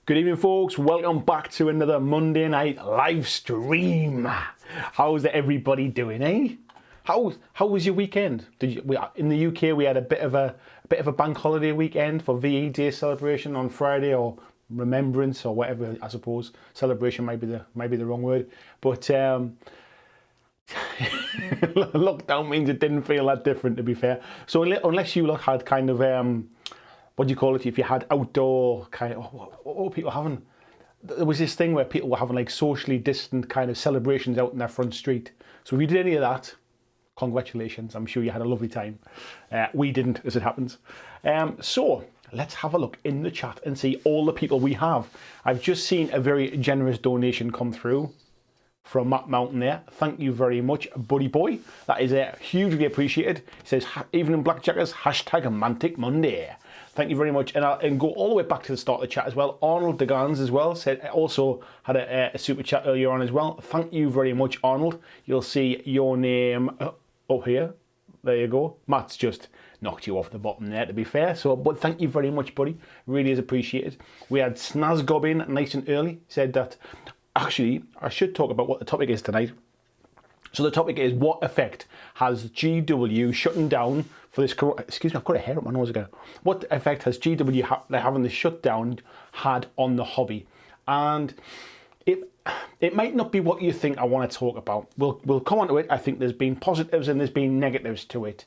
Good evening, folks. Welcome back to another Monday night live stream. How's everybody doing, eh? How was your weekend? In the UK we had a bit of a bank holiday weekend for VE Day celebration on Friday, or remembrance, or whatever. I suppose celebration might be the wrong word, but lockdown means it didn't feel that different, to be fair. So unless you had kind of what do you call it? If you had outdoor kind of, what were people having? There was this thing where people were having like socially distant kind of celebrations out in their front street. So if you did any of that, congratulations. I'm sure you had a lovely time. We didn't, as it happens. So let's have a look in the chat and see all the people we have. I've just seen a very generous donation come through from Matt Mountain there. Thank you very much, buddy boy. That is hugely appreciated. He says, evening BlackJackers, hashtag Mantic Monday. Thank you very much. And go all the way back to the start of the chat as well. Arnold Degans as well said, also had a super chat earlier on as well. Thank you very much, Arnold. You'll see your name up here. There you go. Matt's just knocked you off the bottom there, to be fair. So, but thank you very much, buddy. Really is appreciated. We had Snazgob in nice and early. Said that, actually, I should talk about what the topic is tonight. So the topic is, what effect has GW shutting down for this? Excuse me, I've got a hair up my nose again. What effect has GW having the shutdown had on the hobby? And it might not be what you think I want to talk about. We'll come on to it. I think there's been positives and there's been negatives to it,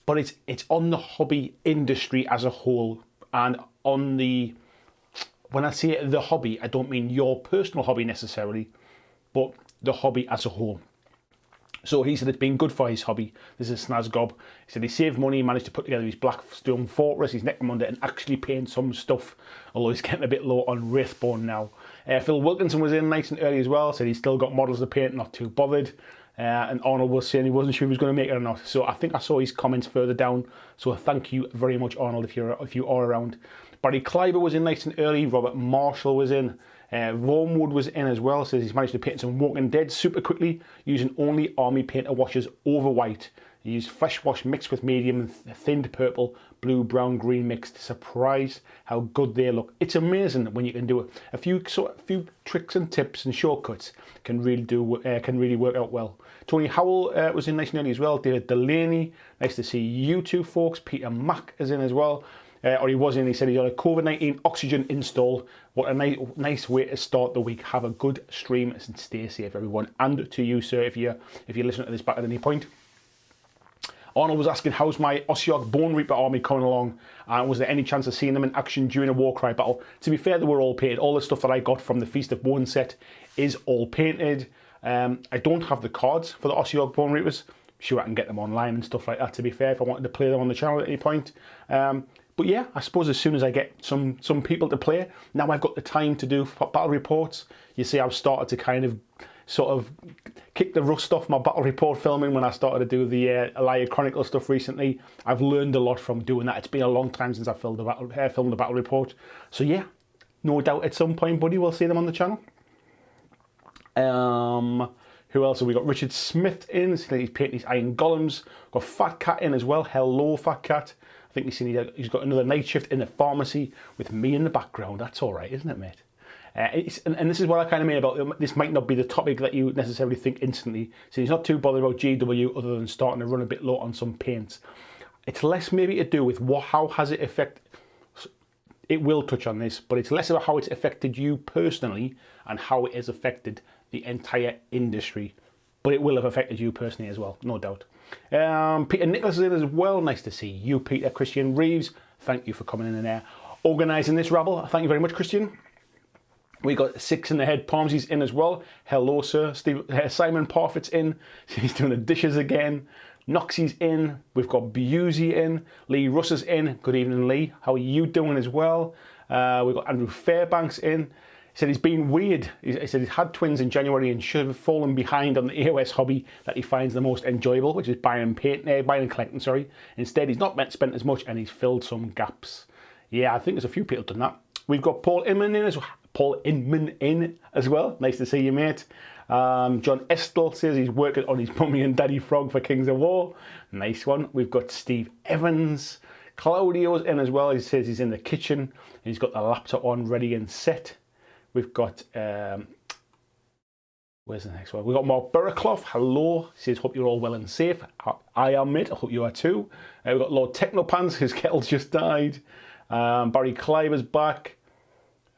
but it's on the hobby industry as a whole, and on the, when I say the hobby, I don't mean your personal hobby necessarily, but the hobby as a whole. So he said it's been good for his hobby. This is Snazgob. He said he saved money, managed to put together his Blackstone Fortress, his Necromunda, and actually paint some stuff, although he's getting a bit low on Wraithbone now. Phil Wilkinson was in nice and early as well, said he's still got models to paint, not too bothered. And Arnold was saying he wasn't sure if he was going to make it or not. So I think I saw his comments further down. So thank you very much, Arnold, if you are around. Barry Kleiber was in nice and early. Robert Marshall was in. Wormwood was in as well, says he's managed to paint some Walking Dead super quickly using only army painter washes over white. He used fresh wash mixed with medium and thinned purple, blue, brown, green mixed. Surprised how good they look. It's amazing when you can do it. A few tricks and tips and shortcuts can really work out well. Tony Howell was in nice and early as well. David Delaney, nice to see you two folks. Peter Mack is in as well. Or he was in, he said he's on a COVID-19 oxygen install. What a nice way to start the week. Have a good stream and stay safe, everyone. And to you, sir, if you're listening to this back at any point. Arnold was asking, how's my Ossiarch Bone Reaper army coming along? Was there any chance of seeing them in action during a Warcry battle? To be fair, they were all painted. All the stuff that I got from the Feast of Bone set is all painted. I don't have the cards for the Ossiarch Bone Reapers. Sure, I can get them online and stuff like that, to be fair, if I wanted to play them on the channel at any point. But yeah, I suppose as soon as I get some people to play, now I've got the time to do battle reports. You see, I've started to kind of sort of kick the rust off my battle report filming when I started to do the Elia Chronicle stuff recently. I've learned a lot from doing that. It's been a long time since I filmed a battle report. So yeah, no doubt at some point, buddy, we'll see them on the channel. Who else have we got? Richard Smith in. He's painting his Iron Golems. Got Fat Cat in as well. Hello, Fat Cat. I think he's got another night shift in the pharmacy with me in the background. That's all right, isn't it, mate? And this is what I kind of mean about, this might not be the topic that you necessarily think instantly. So he's not too bothered about GW other than starting to run a bit low on some paints. It's less maybe to do with how has it affected, it will touch on this, but it's less about how it's affected you personally and how it has affected the entire industry. But it will have affected you personally as well, no doubt. Peter Nicholas is in as well. Nice to see you, Peter. Christian Reeves, thank you for coming in there, organising this rabble. Thank you very much, Christian. We got Six in the Head Palmsy's in as well. Hello, sir. Simon Parfit's in. He's doing the dishes again. Noxie's in. We've got Busey in. Lee Russ is in. Good evening, Lee. How are you doing as well? We've got Andrew Fairbanks in. He said he's been weird. He said he's had twins in January and should have fallen behind on the AOS hobby that he finds the most enjoyable, which is buying and collecting, sorry. Instead, he's not spent as much and he's filled some gaps. Yeah, I think there's a few people done that. We've got Paul Inman in as well. Nice to see you, mate. John Estel says he's working on his Mummy and Daddy Frog for Kings of War. Nice one. We've got Steve Evans. Claudio's in as well. He says he's in the kitchen. He's got the laptop on, ready and set. We've got, where's the next one? We've got Mark Burraclough. Hello. He says, hope you're all well and safe. I am, mate. I hope you are too. We've got Lord Technopants. His kettle's just died. Barry Cliver's back.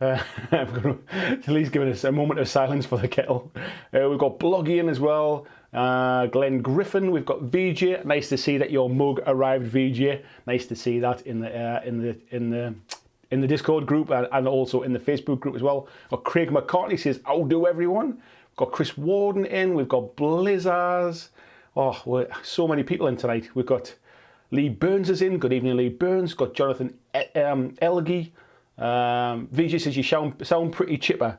Lee's giving us a moment of silence for the kettle. We've got Bloggy in as well. Glenn Griffin. We've got VJ. Nice to see that your mug arrived, VJ. Nice to see that in the Discord group and also in the Facebook group as well. We've got Craig McCartney says, "How do everyone?" We've got Chris Warden in. We've got Blizzards. Oh, so many people in tonight. We've got Lee Burns is in. Good evening, Lee Burns. Got Jonathan Elgie. VJ says, you sound pretty chipper.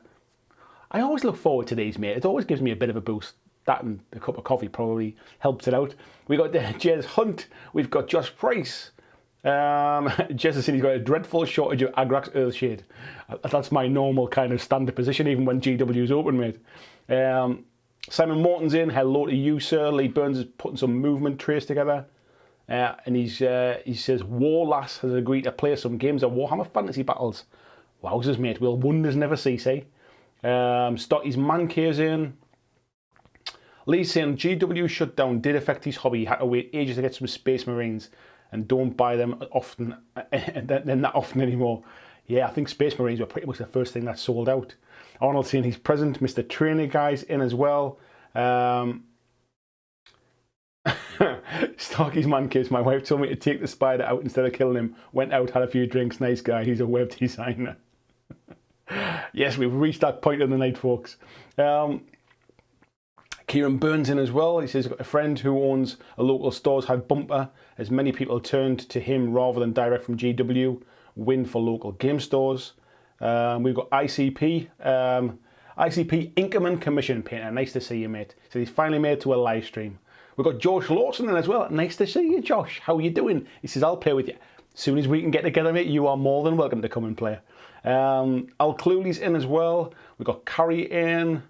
I always look forward to these, mate. It always gives me a bit of a boost. That and a cup of coffee probably helps it out. We got Jez Hunt. We've got Josh Price. Jez has said he's got a dreadful shortage of Agrax Earthshade. That's my normal kind of standard position, even when GW's open, mate. Simon Morton's in. Hello to you, sir. Lee Burns is putting some movement trace together. And he says, Warlass has agreed to play some games of Warhammer Fantasy Battles. Wowzers, mate. Will wonders never cease, eh? Stocky's Man Cave's in. Lee's saying GW Shutdown did affect his hobby. He had to wait ages to get some Space Marines and don't buy them often, that often anymore. Yeah, I think Space Marines were pretty much the first thing that sold out. Arnold saying he's present. Mr. Trainer Guy's in as well. Starkey's Man Case. My wife told me to take the spider out instead of killing him. Went out, had a few drinks. Nice guy. He's a web designer. Yes, we've reached that point of the night, folks. Kieran Burns in as well. He says, got a friend who owns a local store's had bumper as many people turned to him rather than direct from GW. Win for local game stores. We've got ICP. ICP Inkerman Commission Painter. Nice to see you, mate. So he's finally made it to a live stream. We've got Josh Lawson in as well. Nice to see you, Josh. How are you doing? He says, I'll play with you. As soon as we can get together, mate, you are more than welcome to come and play. Al Cluley's in as well. We've got Carrie in.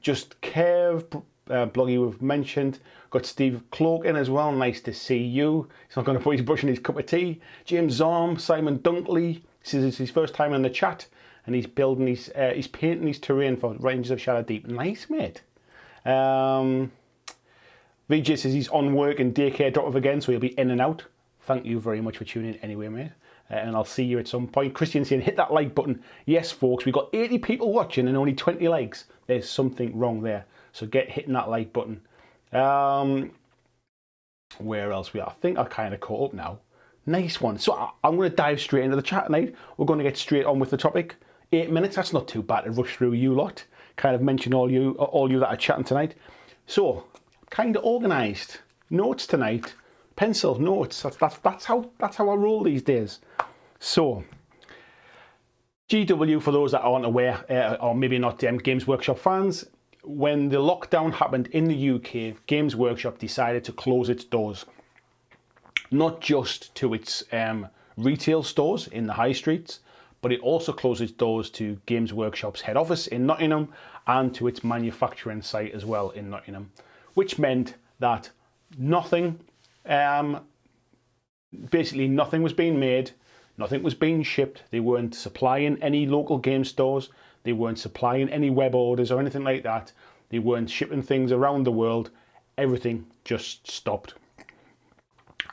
Just Kev, Bloggy we've mentioned. Got Steve Cloak in as well. Nice to see you. He's not going to put his brush in his cup of tea. James Zorm, Simon Dunkley. This is his first time in the chat, and he's building he's painting his terrain for Rangers of Shadow Deep. Nice, mate. VJ says he's on work and daycare drop off again, so he'll be in and out. Thank you very much for tuning in anyway, mate. And I'll see you at some point. Christian saying, hit that like button. Yes, folks, we've got 80 people watching and only 20 likes. There's something wrong there. So get hitting that like button. Where else we are? I think I kind of caught up now. Nice one. So I'm going to dive straight into the chat tonight. We're going to get straight on with the topic. 8 minutes, that's not too bad to rush through you lot. Kind of mention all you that are chatting tonight. So, kind of organised. Notes tonight. Pencil, notes. That's how I roll these days. So, GW, for those that aren't aware, or maybe not Games Workshop fans, when the lockdown happened in the UK, Games Workshop decided to close its doors. Not just to its retail stores in the high streets, but it also closed its doors to Games Workshop's head office in Nottingham and to its manufacturing site as well in Nottingham, which meant that nothing, basically nothing was being made, nothing was being shipped. They weren't supplying any local game stores. They weren't supplying any web orders or anything like that. They weren't shipping things around the world. Everything just stopped.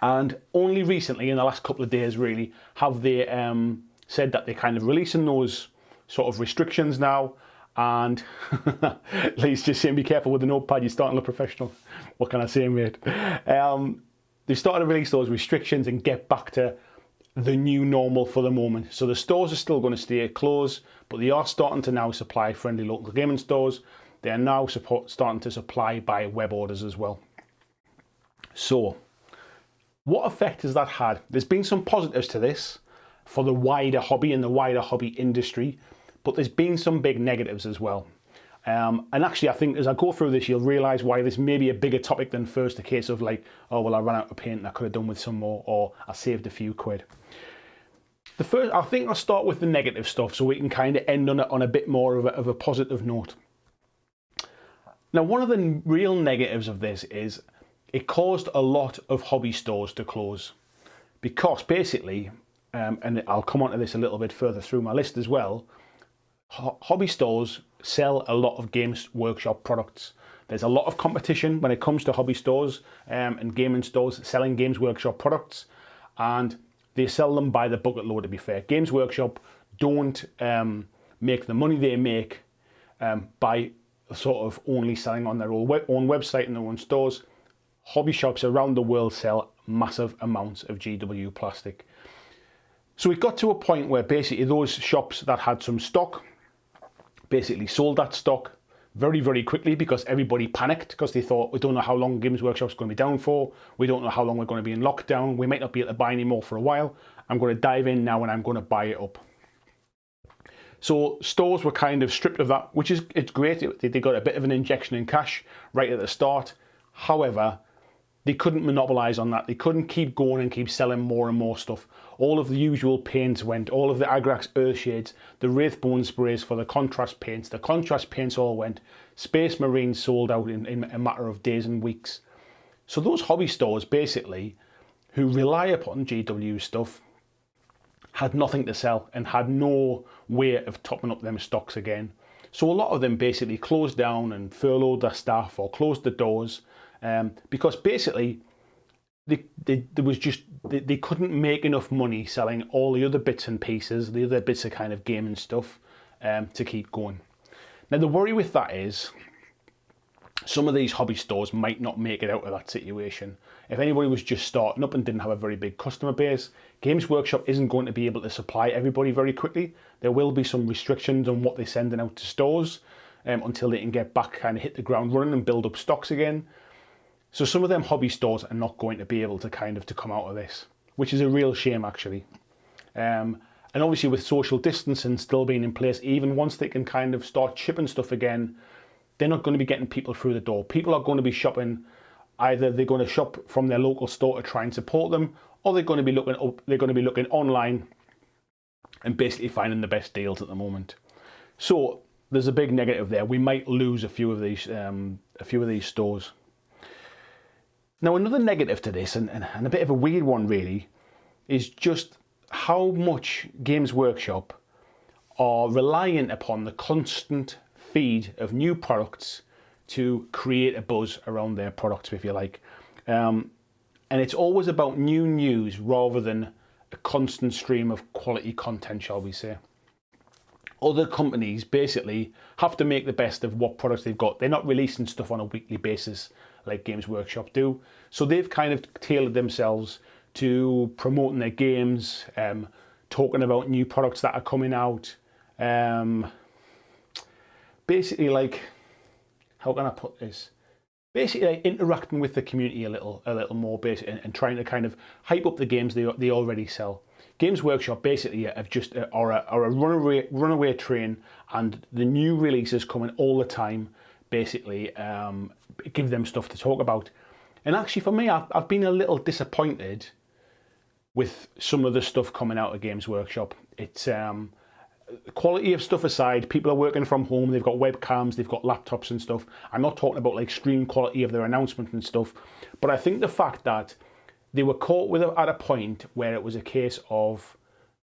And only recently, in the last couple of days really, have they said that they're kind of releasing those sort of restrictions now. And Lee's just saying, be careful with the notepad, you're starting to look professional. What can I say, mate? They've started to release those restrictions and get back to the new normal for the moment. So the stores are still going to stay closed, but they are starting to now supply friendly local gaming stores. They are now starting to supply by web orders as well. So, what effect has that had? There's been some positives to this for the wider hobby and the wider hobby industry, but there's been some big negatives as well. And actually, I think as I go through this, you'll realise why this may be a bigger topic than first a case of like, oh, well, I ran out of paint and I could have done with some more, or I saved a few quid. The first, I think I'll start with the negative stuff so we can kind of end on a bit more of a positive note. Now, one of the real negatives of this is it caused a lot of hobby stores to close. because basically, and I'll come on to this a little bit further through my list as well, hobby stores sell a lot of Games Workshop products. There's a lot of competition when it comes to hobby stores and gaming stores selling Games Workshop products, and they sell them by the bucket load, to be fair. Games Workshop don't make the money they make by sort of only selling on their own website and their own stores. Hobby shops around the world sell massive amounts of GW plastic. So it got to a point where basically those shops that had some stock basically sold that stock very, very quickly, because everybody panicked, because they thought, we don't know how long Games Workshop's going to be down for, we don't know how long we're going to be in lockdown, we might not be able to buy any more for a while, I'm going to dive in now and I'm going to buy it up. So stores were kind of stripped of that, which is, it's great. They got a bit of an injection in cash right at the start. However, they couldn't monopolize on that. They couldn't keep going and keep selling more and more stuff. All of the usual paints went, all of the Agrax Earthshades, the Wraithbone sprays for the contrast paints all went. Space Marine sold out in a matter of days and weeks. So those hobby stores basically, who rely upon GW stuff, had nothing to sell and had no way of topping up them stocks again. So a lot of them basically closed down and furloughed their staff or closed the doors, because basically they couldn't make enough money selling all the other bits and pieces, the other bits of kind of gaming stuff, to keep going. Now the worry with that is some of these hobby stores might not make it out of that situation. If anybody was just starting up and didn't have a very big customer base, Games Workshop isn't going to be able to supply everybody very quickly. There will be some restrictions on what they're sending out to stores until they can get back, kind of hit the ground running and build up stocks again. So some of them hobby stores are not going to be able to to come out of this, which is a real shame actually. And obviously with social distancing still being in place, even once they can kind of start shipping stuff again, they're not going to be getting people through the door. People are going to be shopping. Either they're going to shop from their local store to try and support them, or they're going to be looking online and basically finding the best deals at the moment. So there's a big negative there. We might lose a few of these stores. Now another negative to this, and a bit of a weird one really, is just how much Games Workshop are reliant upon the constant feed of new products to create a buzz around their products, if you like. And it's always about new news rather than a constant stream of quality content, shall we say. Other companies basically have to make the best of what products they've got. They're not releasing stuff on a weekly basis like Games Workshop do. So they've kind of tailored themselves to promoting their games, talking about new products that are coming out. Basically, like, how can I put this? Basically, like interacting with the community a little more, basically, and trying to kind of hype up the games they already sell. Games Workshop basically have just are a runaway train, and the new releases coming all the time basically give them stuff to talk about. And actually, for me, I've been a little disappointed with some of the stuff coming out of Games Workshop. It's quality of stuff aside, people are working from home, they've got webcams, they've got laptops and stuff. I'm not talking about like extreme quality of their announcements and stuff, but I think the fact that they were caught with at a point where it was a case of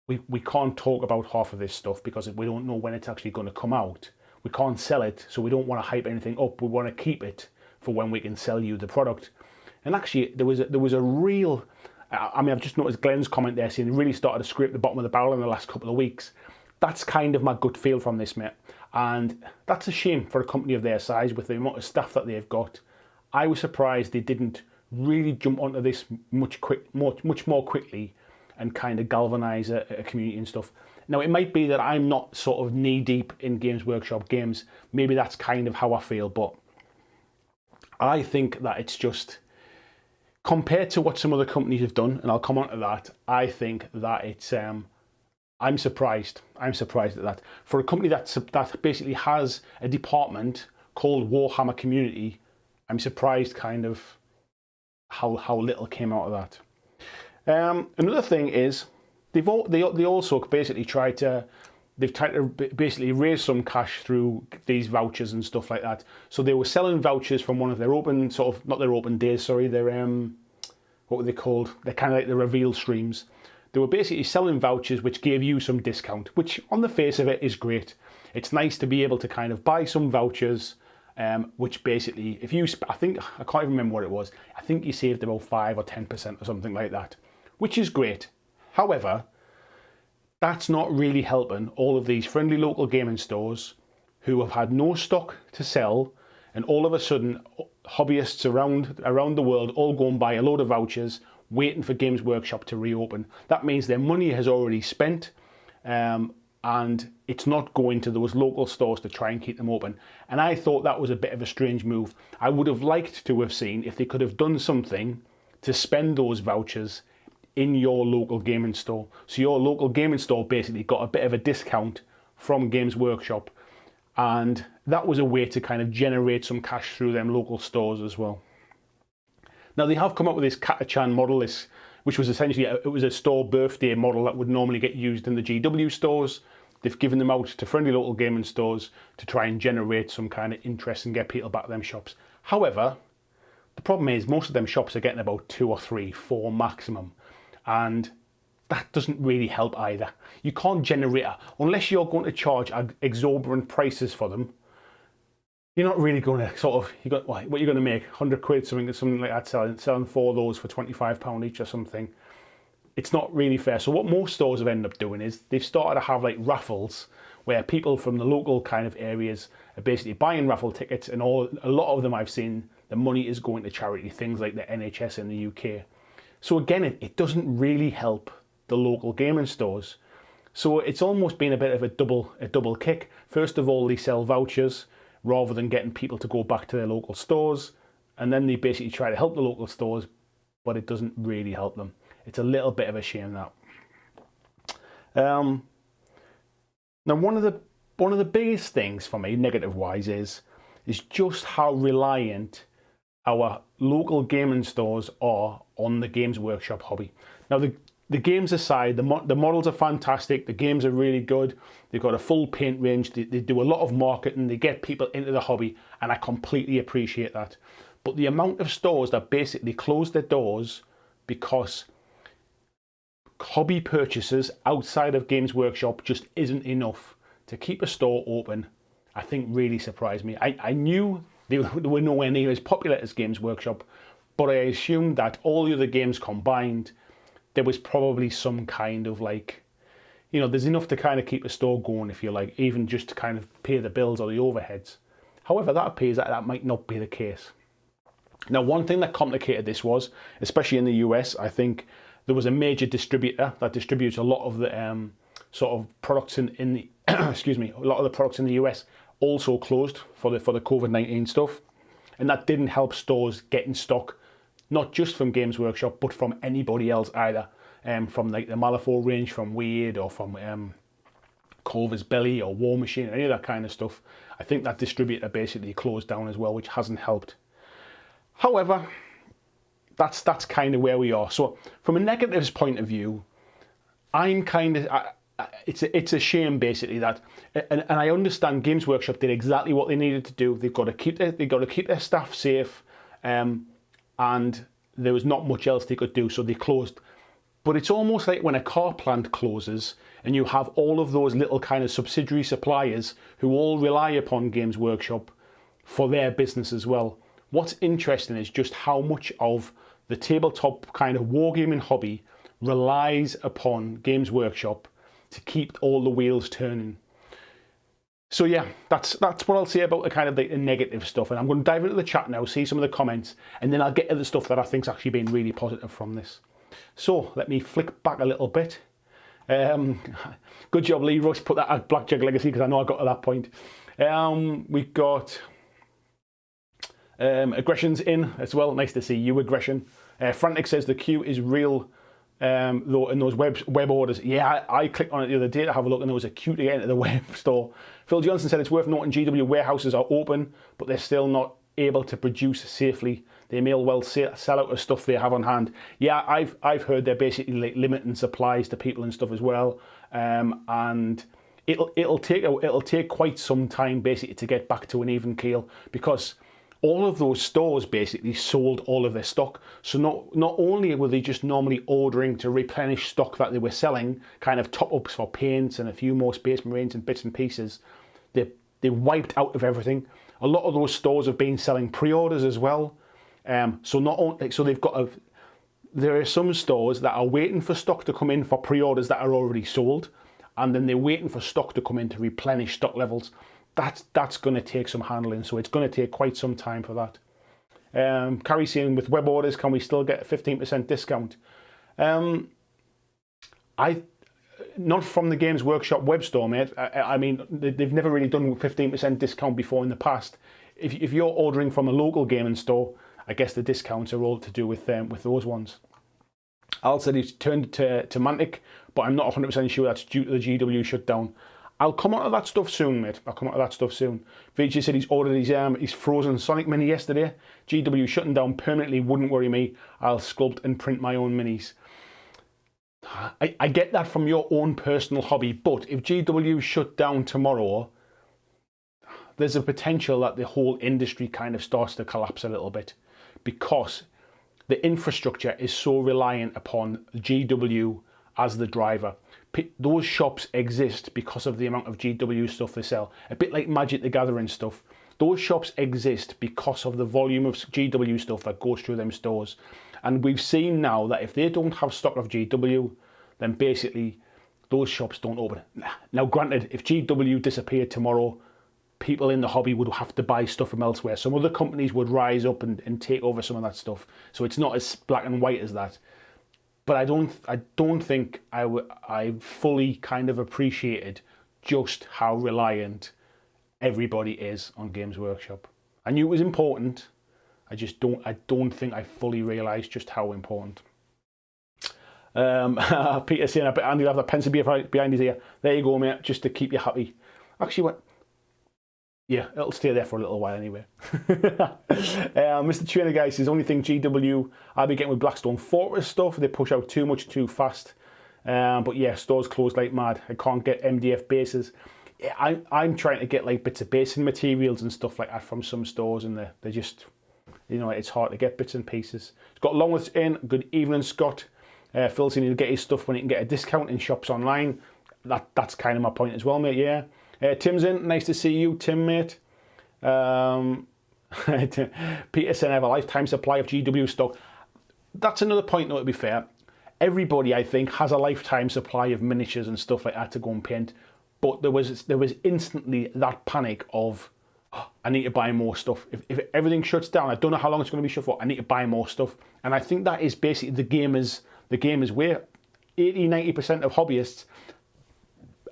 we can't talk about half of this stuff because we don't know when it's actually going to come out. We can't sell it, so we don't want to hype anything up. We want to keep it for when we can sell you the product. And actually, there was a real, I mean, I've just noticed Glenn's comment there saying he really started to scrape the bottom of the barrel in the last couple of weeks. That's kind of my gut feel from this, mate. And that's a shame for a company of their size with the amount of staff that they've got. I was surprised they didn't really jump onto this much more quickly and kind of galvanise a community and stuff. Now, it might be that I'm not sort of knee-deep in Games Workshop games. Maybe that's kind of how I feel, but I think that it's just, compared to what some other companies have done, and I'll come on to that, I think that it's, I'm surprised. I'm surprised at that. For a company that basically has a department called Warhammer Community, I'm surprised kind of how little came out of that. Another thing is they also basically tried to basically raise some cash through these vouchers and stuff like that. So they were selling vouchers from one of their open, sort of, not their open days, sorry, their what were they called? They're kind of like the reveal streams. They were basically selling vouchers which gave you some discount, which on the face of it is great. It's nice to be able to kind of buy some vouchers, which basically, if you, I can't even remember what it was. I think you saved about 5 or 10% or something like that, which is great. However, that's not really helping all of these friendly local gaming stores who have had no stock to sell, and all of a sudden hobbyists around the world all go and buy a load of vouchers waiting for Games Workshop to reopen. That means their money has already spent, and it's not going to those local stores to try and keep them open. And I thought that was a bit of a strange move. I would have liked to have seen if they could have done something to spend those vouchers in your local gaming store. So your local gaming store basically got a bit of a discount from Games Workshop, and that was a way to kind of generate some cash through them local stores as well. Now they have come up with this Kata-chan model, which was essentially it was a store birthday model that would normally get used in the GW stores. They've given them out to friendly local gaming stores to try and generate some kind of interest and get people back to them shops. However, the problem is most of them shops are getting about 2 or 3, 4 maximum, and that doesn't really help either. You can't generate, unless you're going to charge exorbitant prices for them, you're not really going to sort of, what you're going to make, 100 quid, something like that, selling 4 of those for £25 each or something. It's not really fair. So what most stores have ended up doing is they've started to have like raffles where people from the local kind of areas are basically buying raffle tickets, and a lot of them I've seen, the money is going to charity, things like the NHS in the UK. So again, it doesn't really help the local gaming stores. So it's almost been a bit of a double kick. First of all, they sell vouchers rather than getting people to go back to their local stores, and then they basically try to help the local stores, but it doesn't really help them. It's a little bit of a shame that. Now, one of the biggest things for me, negative wise, is just how reliant our local gaming stores are on the Games Workshop hobby. Now, the games aside, the models are fantastic. The games are really good. They've got a full paint range. They do a lot of marketing. They get people into the hobby, and I completely appreciate that. But the amount of stores that basically close their doors because hobby purchases outside of Games Workshop just isn't enough to keep a store open, I think really surprised me. I knew they were nowhere near as popular as Games Workshop, but I assumed that all the other games combined, there was probably some kind of like, there's enough to kind of keep a store going, if you like, even just to kind of pay the bills or the overheads. However, that appears that might not be the case. Now, one thing that complicated this was, especially in the US, I think there was a major distributor that distributes a lot of the sort of products in the excuse me, a lot of the products in the US also closed for the COVID-19 stuff, and that didn't help stores get in stock, not just from Games Workshop, but from anybody else either, from like the Malifaux range, from Weird, or from Culver's Belly or War Machine, any of that kind of stuff. I think that distributor basically closed down as well, which hasn't helped. However, that's kind of where we are. So from a negatives point of view, I'm kind of, it's a shame basically that, and I understand Games Workshop did exactly what they needed to do. They've got to keep their staff safe, and there was not much else they could do, so they closed. But it's almost like when a car plant closes and you have all of those little kind of subsidiary suppliers who all rely upon Games Workshop for their business as well. What's interesting is just how much of the tabletop kind of wargaming hobby relies upon Games Workshop to keep all the wheels turning. So yeah, that's what I'll say about the kind of the negative stuff, and I'm going to dive into the chat now, see some of the comments, and then I'll get to the stuff that I think's actually been really positive from this. So let me flick back a little bit. Good job, Lee Rush, put that at BlackJack Legacy, because I know I got to that point. We got Aggression's in as well. Nice to see you, Aggression. Frantic says the queue is real, though, in those web orders. Yeah, I clicked on it the other day to have a look, and there was a queue to get into the web store. Phil Johnson said it's worth noting GW warehouses are open, but they're still not able to produce safely. They may well sell out of stuff they have on hand. Yeah, I've heard they're basically like limiting supplies to people and stuff as well, and it'll take quite some time basically to get back to an even keel, because all of those stores basically sold all of their stock. So not only were they just normally ordering to replenish stock that they were selling, kind of top-ups for paints and a few more Space Marines and bits and pieces, they wiped out of everything. A lot of those stores have been selling pre-orders as well. So not only, so they've got there are some stores that are waiting for stock to come in for pre-orders that are already sold, and then they're waiting for stock to come in to replenish stock levels. That's going to take some handling, so it's going to take quite some time for that. Carrie saying, with web orders, can we still get a 15% discount? Not from the Games Workshop web store, mate. I mean, they've never really done 15% discount before in the past. If you're ordering from a local gaming store, I guess the discounts are all to do with those ones. Al said he's turned to Mantic, but I'm not 100% sure that's due to the GW shutdown. I'll come on to that stuff soon, mate. I'll come on to that stuff soon. VJ said he's ordered his Frozen Sonic Mini yesterday. GW shutting down permanently wouldn't worry me. I'll sculpt and print my own minis. I get that from your own personal hobby, but if GW shut down tomorrow, there's a potential that the whole industry kind of starts to collapse a little bit, because the infrastructure is so reliant upon GW as the driver. Those shops exist because of the amount of GW stuff they sell. A bit like Magic the Gathering stuff. Those shops exist because of the volume of GW stuff that goes through them stores. And we've seen now that if they don't have stock of GW, then basically those shops don't open. Now granted, if GW disappeared tomorrow, people in the hobby would have to buy stuff from elsewhere. Some other companies would rise up and take over some of that stuff. So it's not as black and white as that. But I don't think I fully kind of appreciated just how reliant everybody is on Games Workshop. I knew it was important. I don't think I fully realised just how important. Peter saying, I bet Andy'll have that pencil behind his ear. There you go, mate, just to keep you happy. Actually, yeah, it'll stay there for a little while anyway. Mr. Trainer Guy says, only thing GW I'll be getting with Blackstone Fortress stuff, they push out too much too fast. But yeah, stores closed like mad. I can't get MDF bases. Yeah, I'm trying to get like bits of basing materials and stuff like that from some stores, and they're just, you know, it's hard to get bits and pieces. It's got Longworth's in. Good evening, Scott. Phil saying he'll get his stuff when he can get a discount in shops online. That's kind of my point as well, mate. Yeah. Tim's in. Nice to see you, Tim, mate. Peter saying I have a lifetime supply of GW stock. That's another point, though, to be fair. Everybody, I think, has a lifetime supply of miniatures and stuff like that to go and paint. But there was instantly that panic of, oh, I need to buy more stuff. If everything shuts down, I don't know how long it's going to be shut for. I need to buy more stuff. And I think that is basically the gamer's way. 80-90% of hobbyists,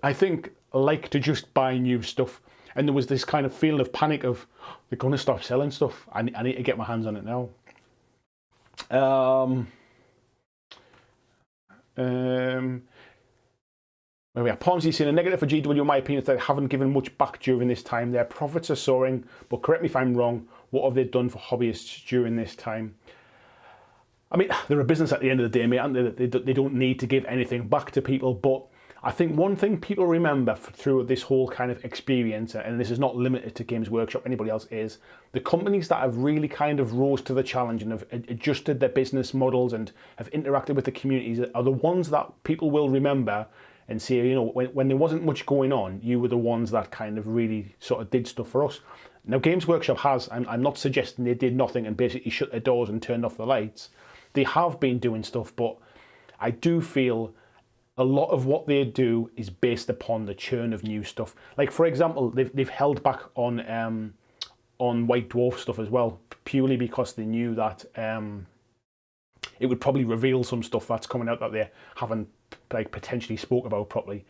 I think, like to just buy new stuff. And there was this kind of feeling of panic of, they're going to stop selling stuff. I need to get my hands on it now. Where we are. Ponzi saying a negative for GW, in my opinion, is that they haven't given much back during this time. Their profits are soaring, but correct me if I'm wrong, what have they done for hobbyists during this time? I mean, they're a business at the end of the day, mate, and they don't need to give anything back to people, but I think one thing people remember through this whole kind of experience, and this is not limited to Games Workshop, anybody else, is the companies that have really kind of rose to the challenge and have adjusted their business models and have interacted with the communities are the ones that people will remember and say, you know, when there wasn't much going on, you were the ones that kind of really sort of did stuff for us. Now, Games Workshop has, I'm not suggesting they did nothing and basically shut their doors and turned off the lights. They have been doing stuff, but I do feel a lot of what they do is based upon the churn of new stuff. Like, for example, they've held back on White Dwarf stuff as well, purely because they knew that it would probably reveal some stuff that's coming out that they haven't like potentially spoke about properly.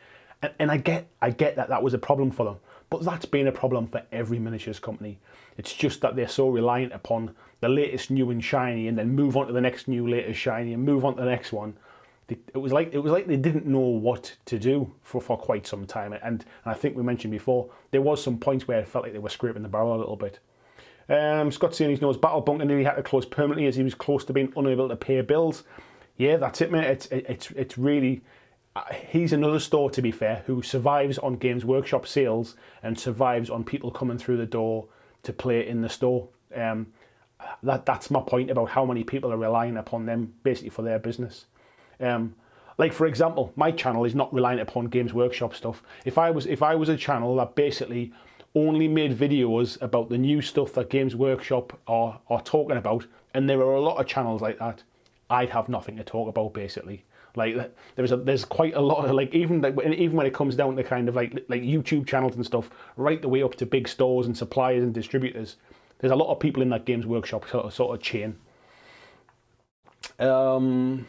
And I get that was a problem for them, but that's been a problem for every miniatures company. It's just that they're so reliant upon the latest new and shiny, and then move on to the next new latest shiny, and move on to the next one. It was like they didn't know what to do for quite some time, and I think we mentioned before there was some points where it felt like they were scraping the barrel a little bit. Scott saying he knows Battle Bunker nearly had to close permanently as he was close to being unable to pay bills. Yeah, that's it, mate. It's really. He's another store, to be fair, who survives on Games Workshop sales and survives on people coming through the door to play in the store. That's my point about how many people are relying upon them basically for their business. Like for example, my channel is not reliant upon Games Workshop stuff. If I was a channel that basically only made videos about the new stuff that Games Workshop are talking about, and there are a lot of channels like that, I'd have nothing to talk about basically. Like there's quite a lot of like even when it comes down to kind of like YouTube channels and stuff, right the way up to big stores and suppliers and distributors. There's a lot of people in that Games Workshop sort of chain. Krabby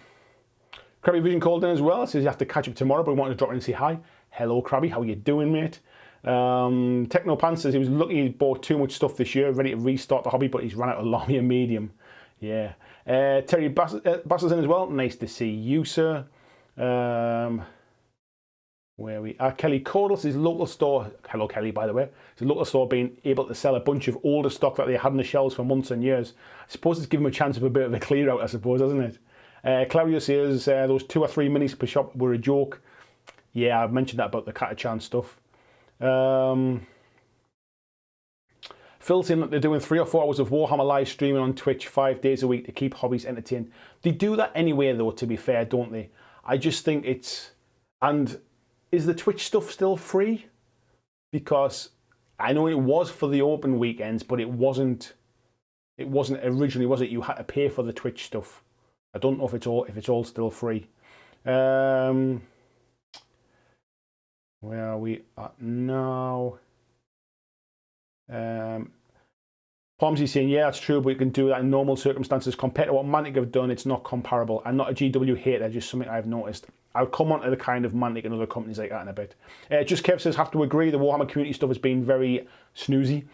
Vision called in as well. Says you have to catch up tomorrow, but we wanted to drop in and say hi. Hello, Krabby. How you doing, mate? Techno Pants says he was lucky he bought too much stuff this year, ready to restart the hobby, but he's run out of Lamia Medium. Yeah. Terry Bassels in as well. Nice to see you, sir. Where we are. Kelly Cordles, his local store. Hello, Kelly, by the way. His local store being able to sell a bunch of older stock that they had on the shelves for months and years. I suppose it's given them a chance of a bit of a clear out, I suppose, hasn't it? Claudio says those 2 or 3 minis per shop were a joke. Yeah, I've mentioned that about the Catachan stuff. Phil saying that they're doing 3 or 4 hours of Warhammer live streaming on Twitch 5 days a week to keep hobbies entertained. They do that anyway, though, to be fair, don't they? I just think it's... And is the Twitch stuff still free? Because I know it was for the open weekends, but it wasn't originally, was it? You had to pay for the Twitch stuff. I don't know if it's all still free. Where are we at now? Pomsy saying, yeah, that's true, but you can do that in normal circumstances. Compared to what Mantic have done, it's not comparable. I'm not a GW hater, just something I've noticed. I'll come on to the kind of Mantic and other companies like that in a bit. Just Kev says, have to agree, the Warhammer community stuff has been very snoozy.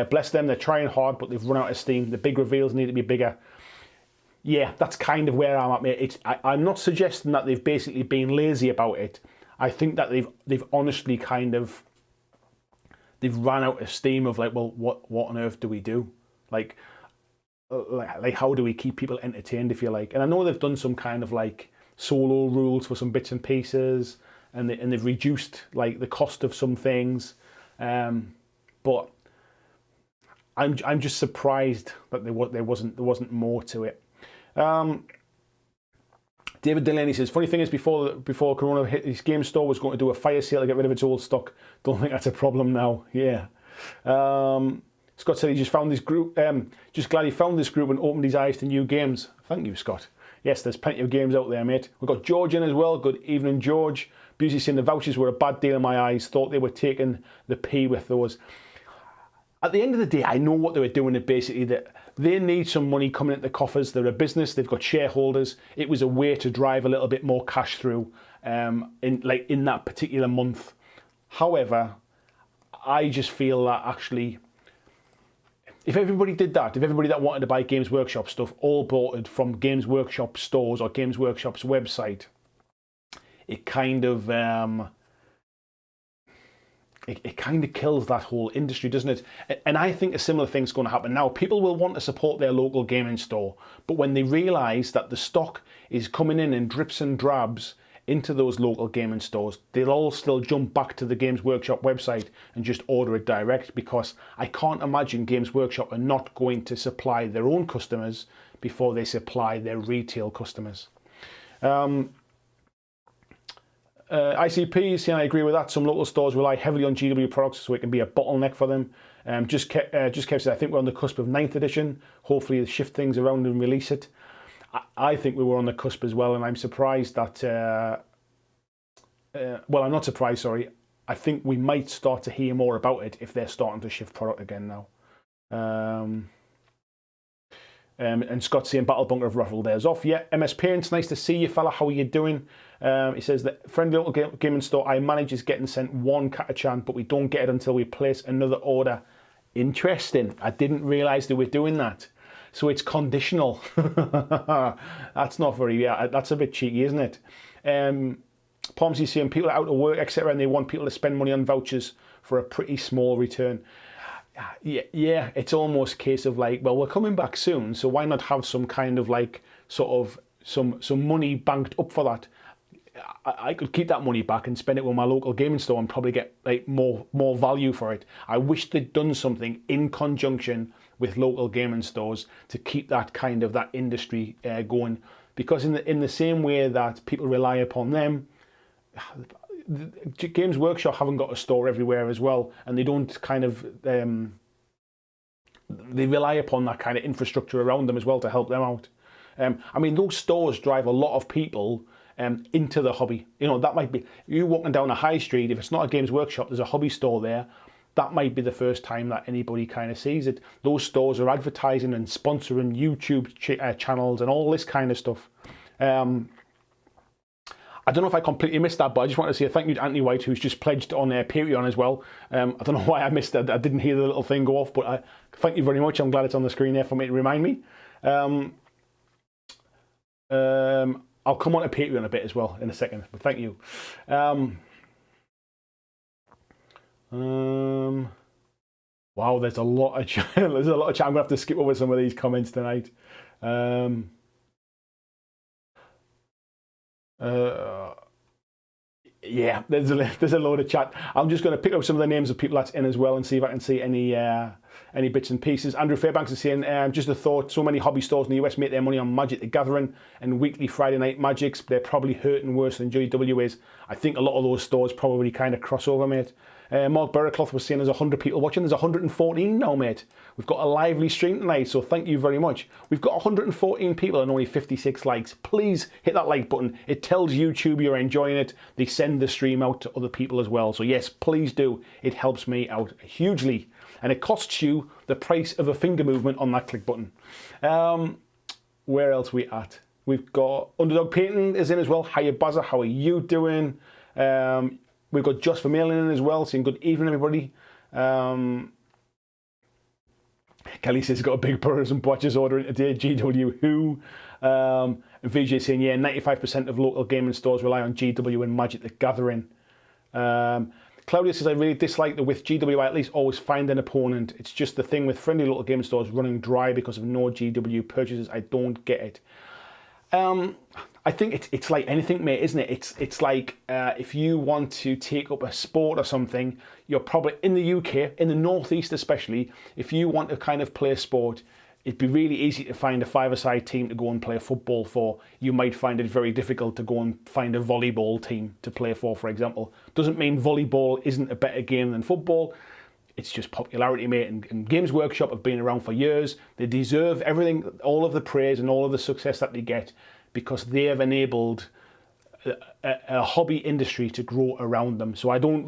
Bless them, they're trying hard, but they've run out of steam. The big reveals need to be bigger. Yeah, that's kind of where I'm at, mate. I'm not suggesting that they've basically been lazy about it. I think that they've honestly kind of... They've ran out of steam of like, well, what on earth do we do? Like how do we keep people entertained, if you like? And I know they've done some kind of like solo rules for some bits and pieces, and they've reduced like the cost of some things, but I'm just surprised that there wasn't more to it. David Delaney says, funny thing is, before Corona hit, his game store was going to do a fire sale to get rid of its old stock. Don't think that's a problem now. Yeah. Scott said he just found this group. Just glad he found this group and opened his eyes to new games. Thank you, Scott. Yes, there's plenty of games out there, mate. We've got George in as well. Good evening, George. Busey saying the vouchers were a bad deal in my eyes. Thought they were taking the pee with those. At the end of the day, I know what they were doing. It basically that they need some money coming into the coffers. They're a business. They've got shareholders. It was a way to drive a little bit more cash through in that particular month. However, I just feel that actually, if everybody did that, if everybody that wanted to buy Games Workshop stuff all bought it from Games Workshop stores or Games Workshop's website, it kind of it kind of kills that whole industry, doesn't it? And I think a similar thing's going to happen now. People will want to support their local gaming store, but when they realise that the stock is coming in drips and drabs into those local gaming stores, they'll all still jump back to the Games Workshop website and just order it direct, because I can't imagine Games Workshop are not going to supply their own customers before they supply their retail customers. ICP is saying, I agree with that. Some local stores rely heavily on GW products, so it can be a bottleneck for them. Just kept saying, I think we're on the cusp of 9th edition. Hopefully they shift things around and release it. I think we were on the cusp as well, and I'm surprised that... well, I'm not surprised, sorry. I think we might start to hear more about it if they're starting to shift product again now. And Scott's saying Battle Bunker have ruffled theirs off. Yeah, MS Parents, nice to see you, fella. How are you doing? He says that friendly little gaming store I manage is getting sent one Catachan, but we don't get it until we place another order. Interesting. I didn't realise they were doing that. So it's conditional. That's not very... Yeah, that's a bit cheeky, isn't it? Pomsy saying people are out of work, etc., and they want people to spend money on vouchers for a pretty small return. Yeah, it's almost a case of like, well, we're coming back soon, so why not have some kind of like sort of some money banked up for that? I could keep that money back and spend it with my local gaming store and probably get like more value for it. I wish they'd done something in conjunction with local gaming stores to keep that kind of that industry going. Because in the same way that people rely upon them, Games Workshop haven't got a store everywhere as well, and they don't kind of they rely upon that kind of infrastructure around them as well to help them out. I mean, those stores drive a lot of people into the hobby. You know, that might be you walking down a high street. If it's not a Games Workshop, there's a hobby store there. That might be the first time that anybody kind of sees it. Those stores are advertising and sponsoring YouTube channels and all this kind of stuff. I don't know if I completely missed that, but I just want to say thank you to Anthony White, who's just pledged on Patreon as well. I don't know why I missed that. I didn't hear the little thing go off, but thank you very much. I'm glad it's on the screen there for me to remind me. I'll come on to Patreon a bit as well in a second, but thank you. Wow, there's a lot of chat. There's a lot of chat. I'm gonna have to skip over some of these comments tonight. Yeah, there's a load of chat. I'm just going to pick up some of the names of people that's in as well and see if I can see any bits and pieces. Andrew Fairbanks is saying, just a thought, so many hobby stores in the US make their money on Magic the Gathering and weekly Friday night Magics. They're probably hurting worse than GW is. I think a lot of those stores probably kind of cross over, mate. Mark Burracloth was saying there's 100 people watching. There's 114 now, mate. We've got a lively stream tonight, so thank you very much. We've got 114 people and only 56 likes. Please hit that like button. It tells YouTube you're enjoying it. They send the stream out to other people as well. So yes, please do. It helps me out hugely. And it costs you the price of a finger movement on that click button. Where else are we at? We've got Underdog Painting is in as well. Hiya Bazza, how are you doing? We've got Just for Mailing in as well, saying good evening, everybody. Kelly says he's got a big Burism Watches ordering today. GW who? VJ saying, yeah, 95% of local gaming stores rely on GW and Magic the Gathering. Claudia says, I really dislike that with GW I at least always find an opponent. It's just the thing with friendly local gaming stores running dry because of no GW purchases. I don't get it. I think it's like anything, mate, isn't it? It's like if you want to take up a sport or something, you're probably in the UK, in the northeast especially, if you want to kind of play a sport, it'd be really easy to find a five-a-side team to go and play football for. You might find it very difficult to go and find a volleyball team to play for example. Doesn't mean volleyball isn't a better game than football. It's just popularity, mate, and Games Workshop have been around for years. They deserve everything, all of the praise and all of the success that they get because they have enabled a hobby industry to grow around them. So I don't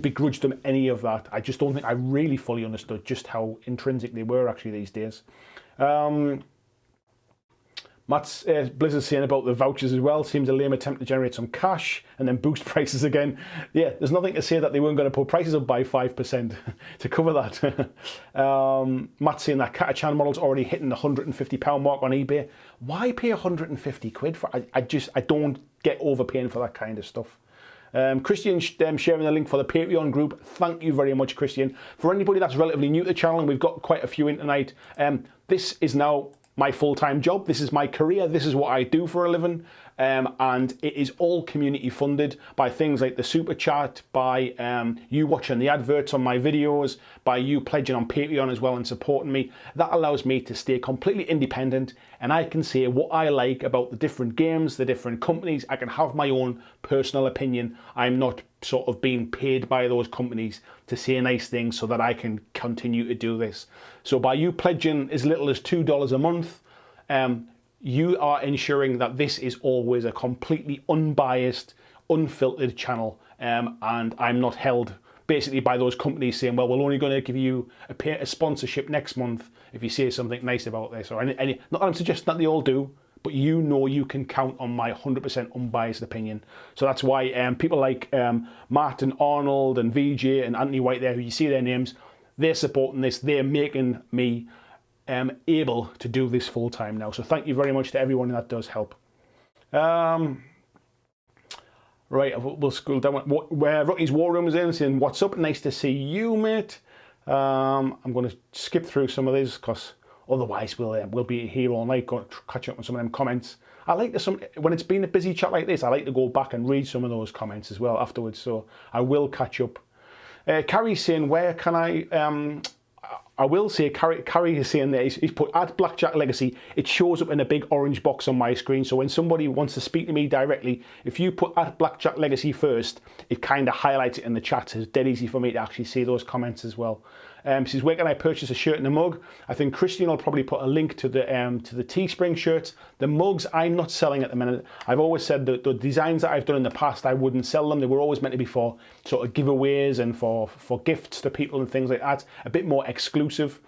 begrudge them any of that. I just don't think I really fully understood just how intrinsic they were actually these days. Matt's Blizzard saying about the vouchers as well. Seems a lame attempt to generate some cash and then boost prices again. Yeah, there's nothing to say that they weren't going to put prices up by 5% to cover that. Matt's saying that Catachan model's already hitting the £150 mark on eBay. Why pay 150 quid for? I don't get overpaying for that kind of stuff. Christian sharing the link for the Patreon group. Thank you very much, Christian. For anybody that's relatively new to the channel, and we've got quite a few in tonight, this is now my full-time job. This is my career. This is what I do for a living. And it is all community funded by things like the Super Chat, by you watching the adverts on my videos, by you pledging on Patreon as well and supporting me. That allows me to stay completely independent and I can say what I like about the different games, the different companies. I can have my own personal opinion. I'm not sort of being paid by those companies to say nice things so that I can continue to do this. So by you pledging as little as $2 a month, you are ensuring that this is always a completely unbiased, unfiltered channel, and I'm not held basically by those companies saying, well, we're only going to give you a sponsorship next month if you say something nice about this, or any. Not that I'm suggesting that they all do, but you know you can count on my 100% unbiased opinion. So that's why people like Matt and Arnold and VJ and Anthony White there, who you see their names, they're supporting this, they're making me able to do this full time now. So thank you very much to everyone that does help. Right, we'll scroll down. Where Rocky's War Room is in, saying, what's up? Nice to see you, mate. I'm going to skip through some of these because otherwise we'll be here all night going to catch up on some of them comments. I like to, when it's been a busy chat like this, I like to go back and read some of those comments as well afterwards. So I will catch up. Carrie's saying, where can I I will say, Carrie is saying there, he's put at BlackJack Legacy, it shows up in a big orange box on my screen. So when somebody wants to speak to me directly, if you put at BlackJack Legacy first, it kind of highlights it in the chat. So it's dead easy for me to actually see those comments as well. Says, where can I purchase a shirt and a mug? I think Christian will probably put a link to the Teespring shirts. The mugs I'm not selling at the minute. I've always said that the designs that I've done in the past, I wouldn't sell them. They were always meant to be for sort of giveaways and for gifts to people and things like that. A bit more exclusive.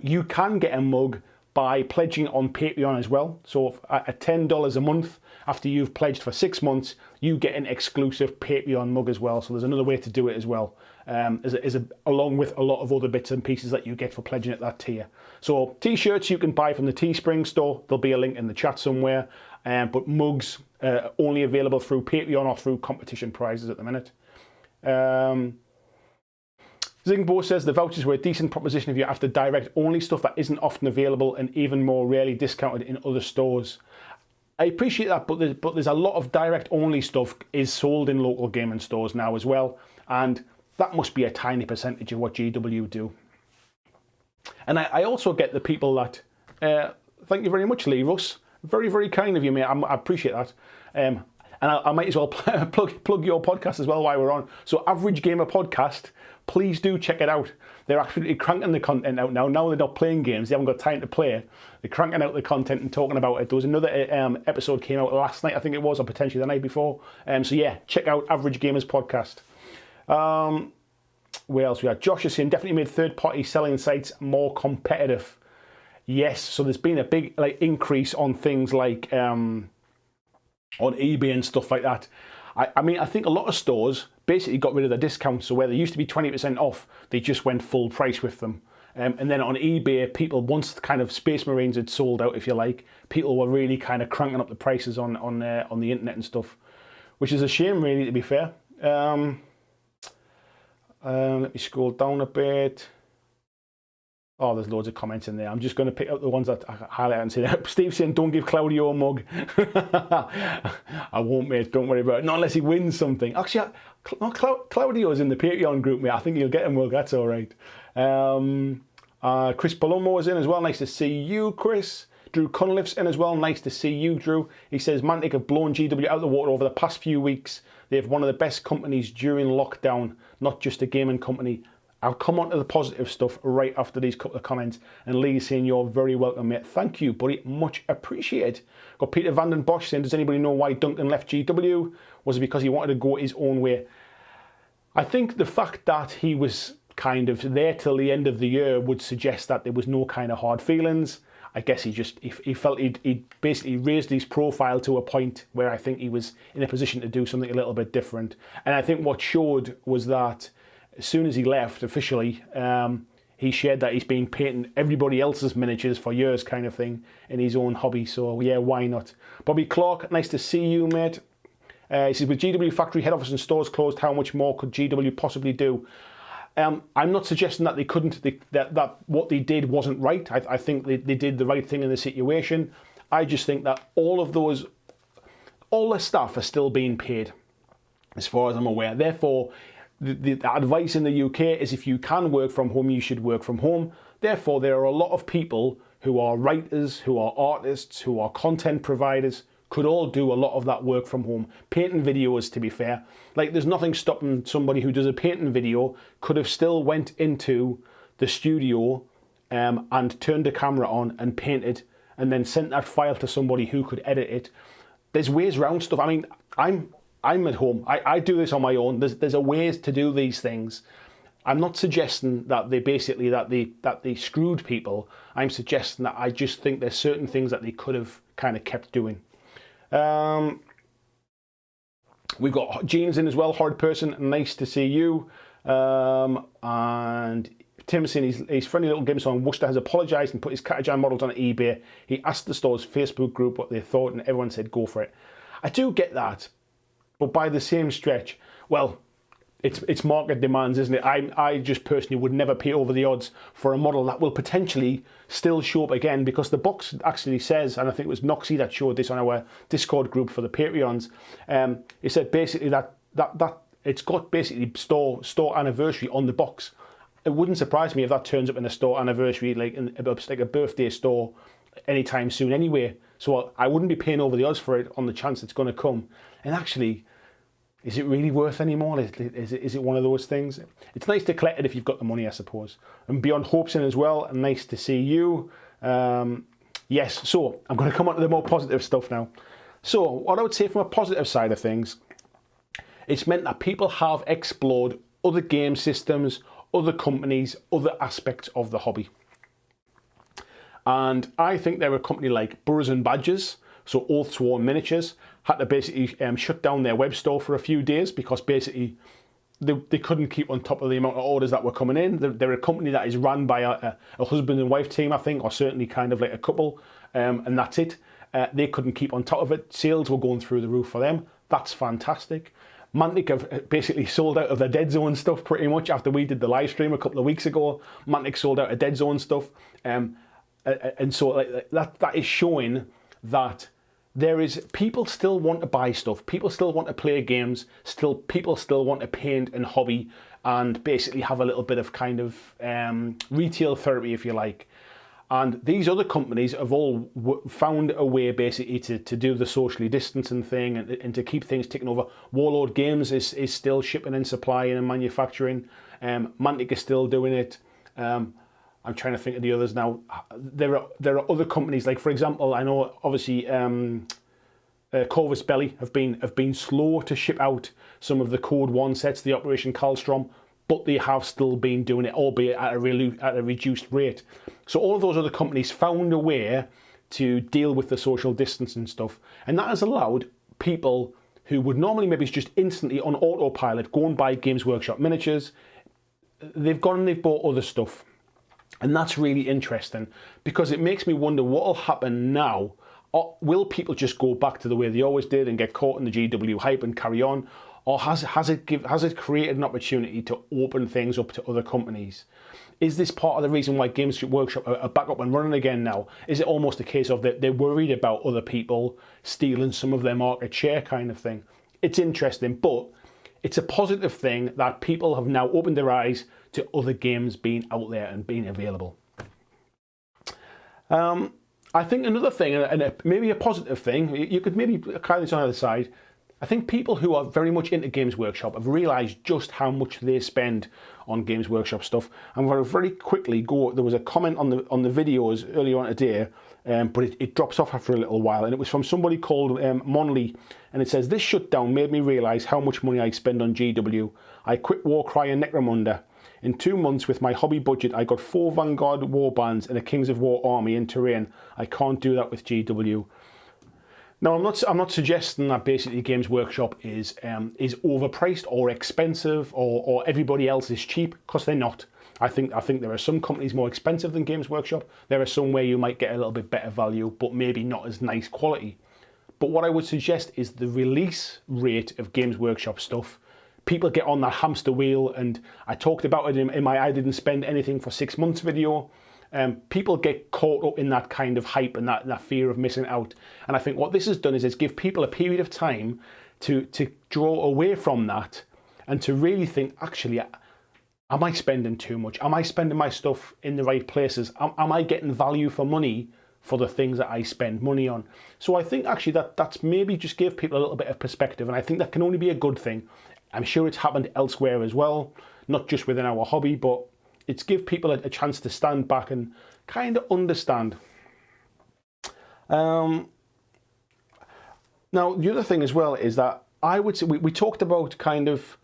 You can get a mug by pledging on Patreon as well. So at $10 a month, after you've pledged for 6 months, you get an exclusive Patreon mug as well. So there's another way to do it as well, along with a lot of other bits and pieces that you get for pledging at that tier. So t-shirts you can buy from the Teespring store. There'll be a link in the chat somewhere. But mugs only available through Patreon or through competition prizes at the minute. Zingbo says the vouchers were a decent proposition if you're after direct only stuff that isn't often available and even more rarely discounted in other stores. I appreciate that, but there's a lot of direct only stuff is sold in local gaming stores now as well, and that must be a tiny percentage of what GW do. And I also get the people that, thank you very much, Lee Russ, very, very kind of you, mate, I appreciate that. And I might as well plug your podcast as well while we're on. So Average Gamer Podcast, please do check it out. They're absolutely cranking the content out now. Now they're not playing games. They haven't got time to play. They're cranking out the content and talking about it. There was another episode came out last night, I think it was, or potentially the night before. So yeah, check out Average Gamers Podcast. Where else we had? Josh is saying, definitely made third-party selling sites more competitive. Yes, so there's been a big increase on things like on eBay and stuff like that. I mean, I think a lot of stores basically got rid of the discounts. So where they used to be 20% off, they just went full price with them. And then on eBay, people, once kind of Space Marines had sold out, if you like, people were really kind of cranking up the prices on the internet and stuff, which is a shame, really, to be fair. Let me scroll down a bit. Oh, there's loads of comments in there. I'm just going to pick up the ones that I highlight and say that. Steve's saying, don't give Claudio a mug. I won't, mate. Don't worry about it. Not unless he wins something. Actually, Claudio's in the Patreon group, mate. I think he'll get a mug. That's all right. Chris Palomo is in as well. Nice to see you, Chris. Drew Cunliffe's in as well. Nice to see you, Drew. He says, Mantic have blown GW out of the water over the past few weeks. They have one of the best companies during lockdown, not just a gaming company. I'll come on to the positive stuff right after these couple of comments. And Lee saying, you're very welcome, mate. Thank you, buddy. Much appreciated. Got Peter Vanden Bosch saying, does anybody know why Duncan left GW? Was it because he wanted to go his own way? I think the fact that he was kind of there till the end of the year would suggest that there was no kind of hard feelings. I guess he felt he'd basically raised his profile to a point where I think he was in a position to do something a little bit different. And I think what showed was that as soon as he left officially, he shared that he's been painting everybody else's miniatures for years kind of thing in his own hobby. So yeah, why not? Bobby Clark, nice to see you, mate. He says, with GW factory head office and stores closed, how much more could GW possibly do? I'm not suggesting that they couldn't, that what they did wasn't right. I think they did the right thing in the situation. I just think that all the staff are still being paid, as far as I'm aware. Therefore, the advice in the UK is if you can work from home, you should work from home. Therefore, there are a lot of people who are writers, who are artists, who are content providers, could all do a lot of that work from home. Painting videos, to be fair. Like, there's nothing stopping somebody who does a painting video could have still went into the studio and turned the camera on and painted and then sent that file to somebody who could edit it. There's ways around stuff. I mean, I'm at home. I do this on my own. There's a ways to do these things. I'm not suggesting that they screwed people. I'm suggesting that I just think there's certain things that they could have kind of kept doing. We've got Jeans in as well, Hard Person, nice to see you. And Tim saying his friendly little game song Worcester has apologised and put his Catajan models on eBay. He asked the store's Facebook group what they thought and everyone said go for it. I do get that, but by the same stretch, well, it's market demands, isn't it? I just personally would never pay over the odds for a model that will potentially still show up again, because the box actually says, and I think it was Noxie that showed this on our Discord group for the Patreons, it said basically that it's got basically store anniversary on the box. it wouldn't surprise me if that turns up in a store anniversary, like a birthday store, anytime soon anyway. So I wouldn't be paying over the odds for it on the chance it's going to come. And actually, is it really worth any more? Is it one of those things? It's nice to collect it if you've got the money, I suppose. And Beyond Hope's in as well. And nice to see you. Yes, so I'm going to come on to the more positive stuff now. So what I would say from a positive side of things, it's meant that people have explored other game systems, other companies, other aspects of the hobby. And I think they're a company like Burrows and Badgers, so Oathsworn Miniatures, had to basically shut down their web store for a few days because basically they couldn't keep on top of the amount of orders that were coming in. They're a company that is run by a husband and wife team, I think, or certainly kind of like a couple, and that's it. They couldn't keep on top of it. Sales were going through the roof for them. That's fantastic. Mantic have basically sold out of their Dead Zone stuff pretty much after we did the live stream a couple of weeks ago. Mantic sold out of Dead Zone stuff. And so like, that is showing that there is, people still want to buy stuff. People still want to play games. People still want to paint and hobby and basically have a little bit of kind of retail therapy, if you like. And these other companies have all found a way basically to do the socially distancing thing and to keep things ticking over. Warlord Games is still shipping and supplying and manufacturing. Mantic is still doing it. I'm trying to think of the others now. There are other companies, like for example, I know obviously Corvus Belly have been slow to ship out some of the Code 1 sets, the Operation Kalstrom, but they have still been doing it, albeit at a reduced rate. So all of those other companies found a way to deal with the social distance and stuff, and that has allowed people who would normally maybe just instantly on autopilot go and buy Games Workshop miniatures. They've gone and they've bought other stuff. And that's really interesting because it makes me wonder what will happen now. Will people just go back to the way they always did and get caught in the GW hype and carry on? Or has it created an opportunity to open things up to other companies? Is this part of the reason why Games Workshop are back up and running again now? Is it almost a case of that they're worried about other people stealing some of their market share kind of thing? It's interesting, but it's a positive thing that people have now opened their eyes to other games being out there and being available. I think another thing, and maybe a positive thing, you could maybe carry this on the other side. I think people who are very much into Games Workshop have realised just how much they spend on Games Workshop stuff. I'm going to very quickly go. There was a comment on the videos earlier on today, but it drops off after a little while, and it was from somebody called Monley, and it says, "This shutdown made me realise how much money I spend on GW. I quit Warcry and Necromunda. In 2 months with my hobby budget, I got 4 Vanguard warbands and a Kings of War army in terrain. I can't do that with GW." Now, I'm not suggesting that basically Games Workshop is overpriced or expensive or everybody else is cheap, because they're not. I think there are some companies more expensive than Games Workshop. There are some where you might get a little bit better value, but maybe not as nice quality. But what I would suggest is the release rate of Games Workshop stuff. People get on that hamster wheel, and I talked about it in my I didn't spend anything for 6 months video. People get caught up in that kind of hype and that fear of missing out. And I think what this has done is give people a period of time to draw away from that and to really think, actually, am I spending too much? Am I spending my stuff in the right places? Am I getting value for money for the things that I spend money on? So I think actually that's maybe just give people a little bit of perspective, and I think that can only be a good thing. I'm sure it's happened elsewhere as well, not just within our hobby, but it's give people a chance to stand back and kind of understand. Now, the other thing as well is that I would say, we talked about kind of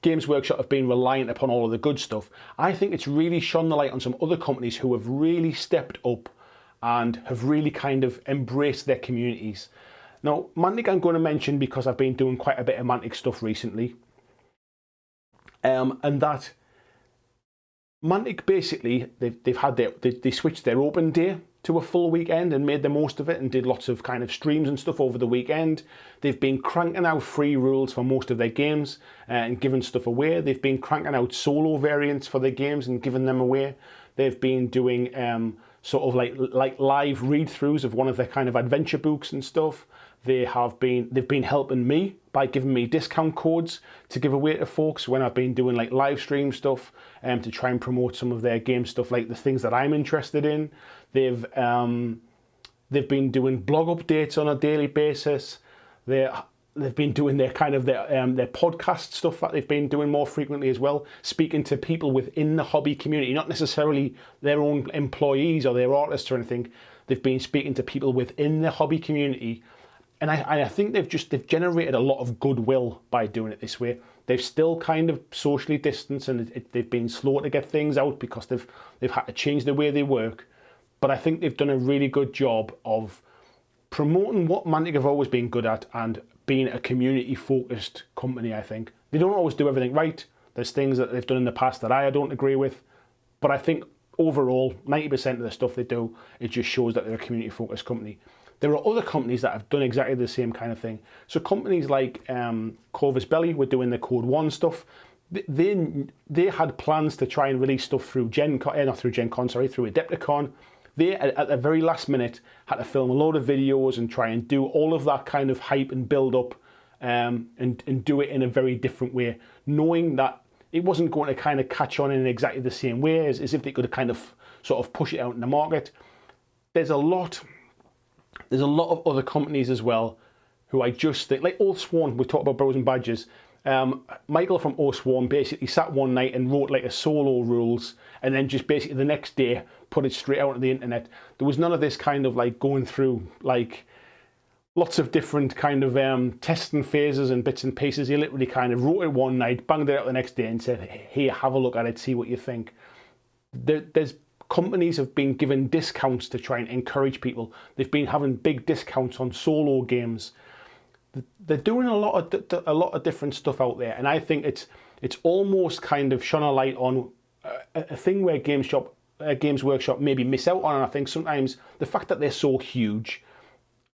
Games Workshop have been reliant upon all of the good stuff. I think it's really shone the light on some other companies who have really stepped up and have really kind of embraced their communities. Now, Mantic I'm going to mention because I've been doing quite a bit of Mantic stuff recently. And that Mantic basically, they switched their open day to a full weekend and made the most of it and did lots of kind of streams and stuff over the weekend. They've been cranking out free rules for most of their games and giving stuff away. They've been cranking out solo variants for their games and giving them away. They've been doing sort of like live read-throughs of one of their kind of adventure books and stuff. They've been helping me by giving me discount codes to give away to folks when I've been doing like live stream stuff, to try and promote some of their game stuff, like the things that I'm interested in. They've been doing blog updates on a daily basis. They've been doing their podcast stuff that they've been doing more frequently as well, speaking to people within the hobby community, not necessarily their own employees or their artists or anything. They've been speaking to people within the hobby community, and I think they've generated a lot of goodwill by doing it this way. They've still kind of socially distanced, and they've been slow to get things out because they've had to change the way they work. But I think they've done a really good job of promoting what Mantic have always been good at and being a community-focused company, I think. They don't always do everything right. There's things that they've done in the past that I don't agree with. But I think overall, 90% of the stuff they do, it just shows that they're a community-focused company. There are other companies that have done exactly the same kind of thing. So companies like Corvus Belli were doing the Code 1 stuff. They had plans to try and release stuff through through Adepticon. They, at the very last minute, had to film a load of videos and try and do all of that kind of hype and build up, and do it in a very different way, knowing that it wasn't going to kind of catch on in exactly the same way as if they could kind of sort of push it out in the market. There's a lot of other companies as well who I just think, like Oathsworn, we talked about Bros and Badges. Michael from Oathsworn basically sat one night and wrote like a solo rules, and then just basically the next day put it straight out on the internet. There was none of this kind of like going through like lots of different kind of testing phases and bits and pieces. He literally kind of wrote it one night, banged it out the next day and said, "Here, have a look at it, see what you think." There's companies have been given discounts to try and encourage people. They've been having big discounts on solo games. They're doing a lot of different stuff out there, and I think it's almost kind of shone a light on a thing where Games Workshop maybe miss out on. And I think sometimes the fact that they're so huge,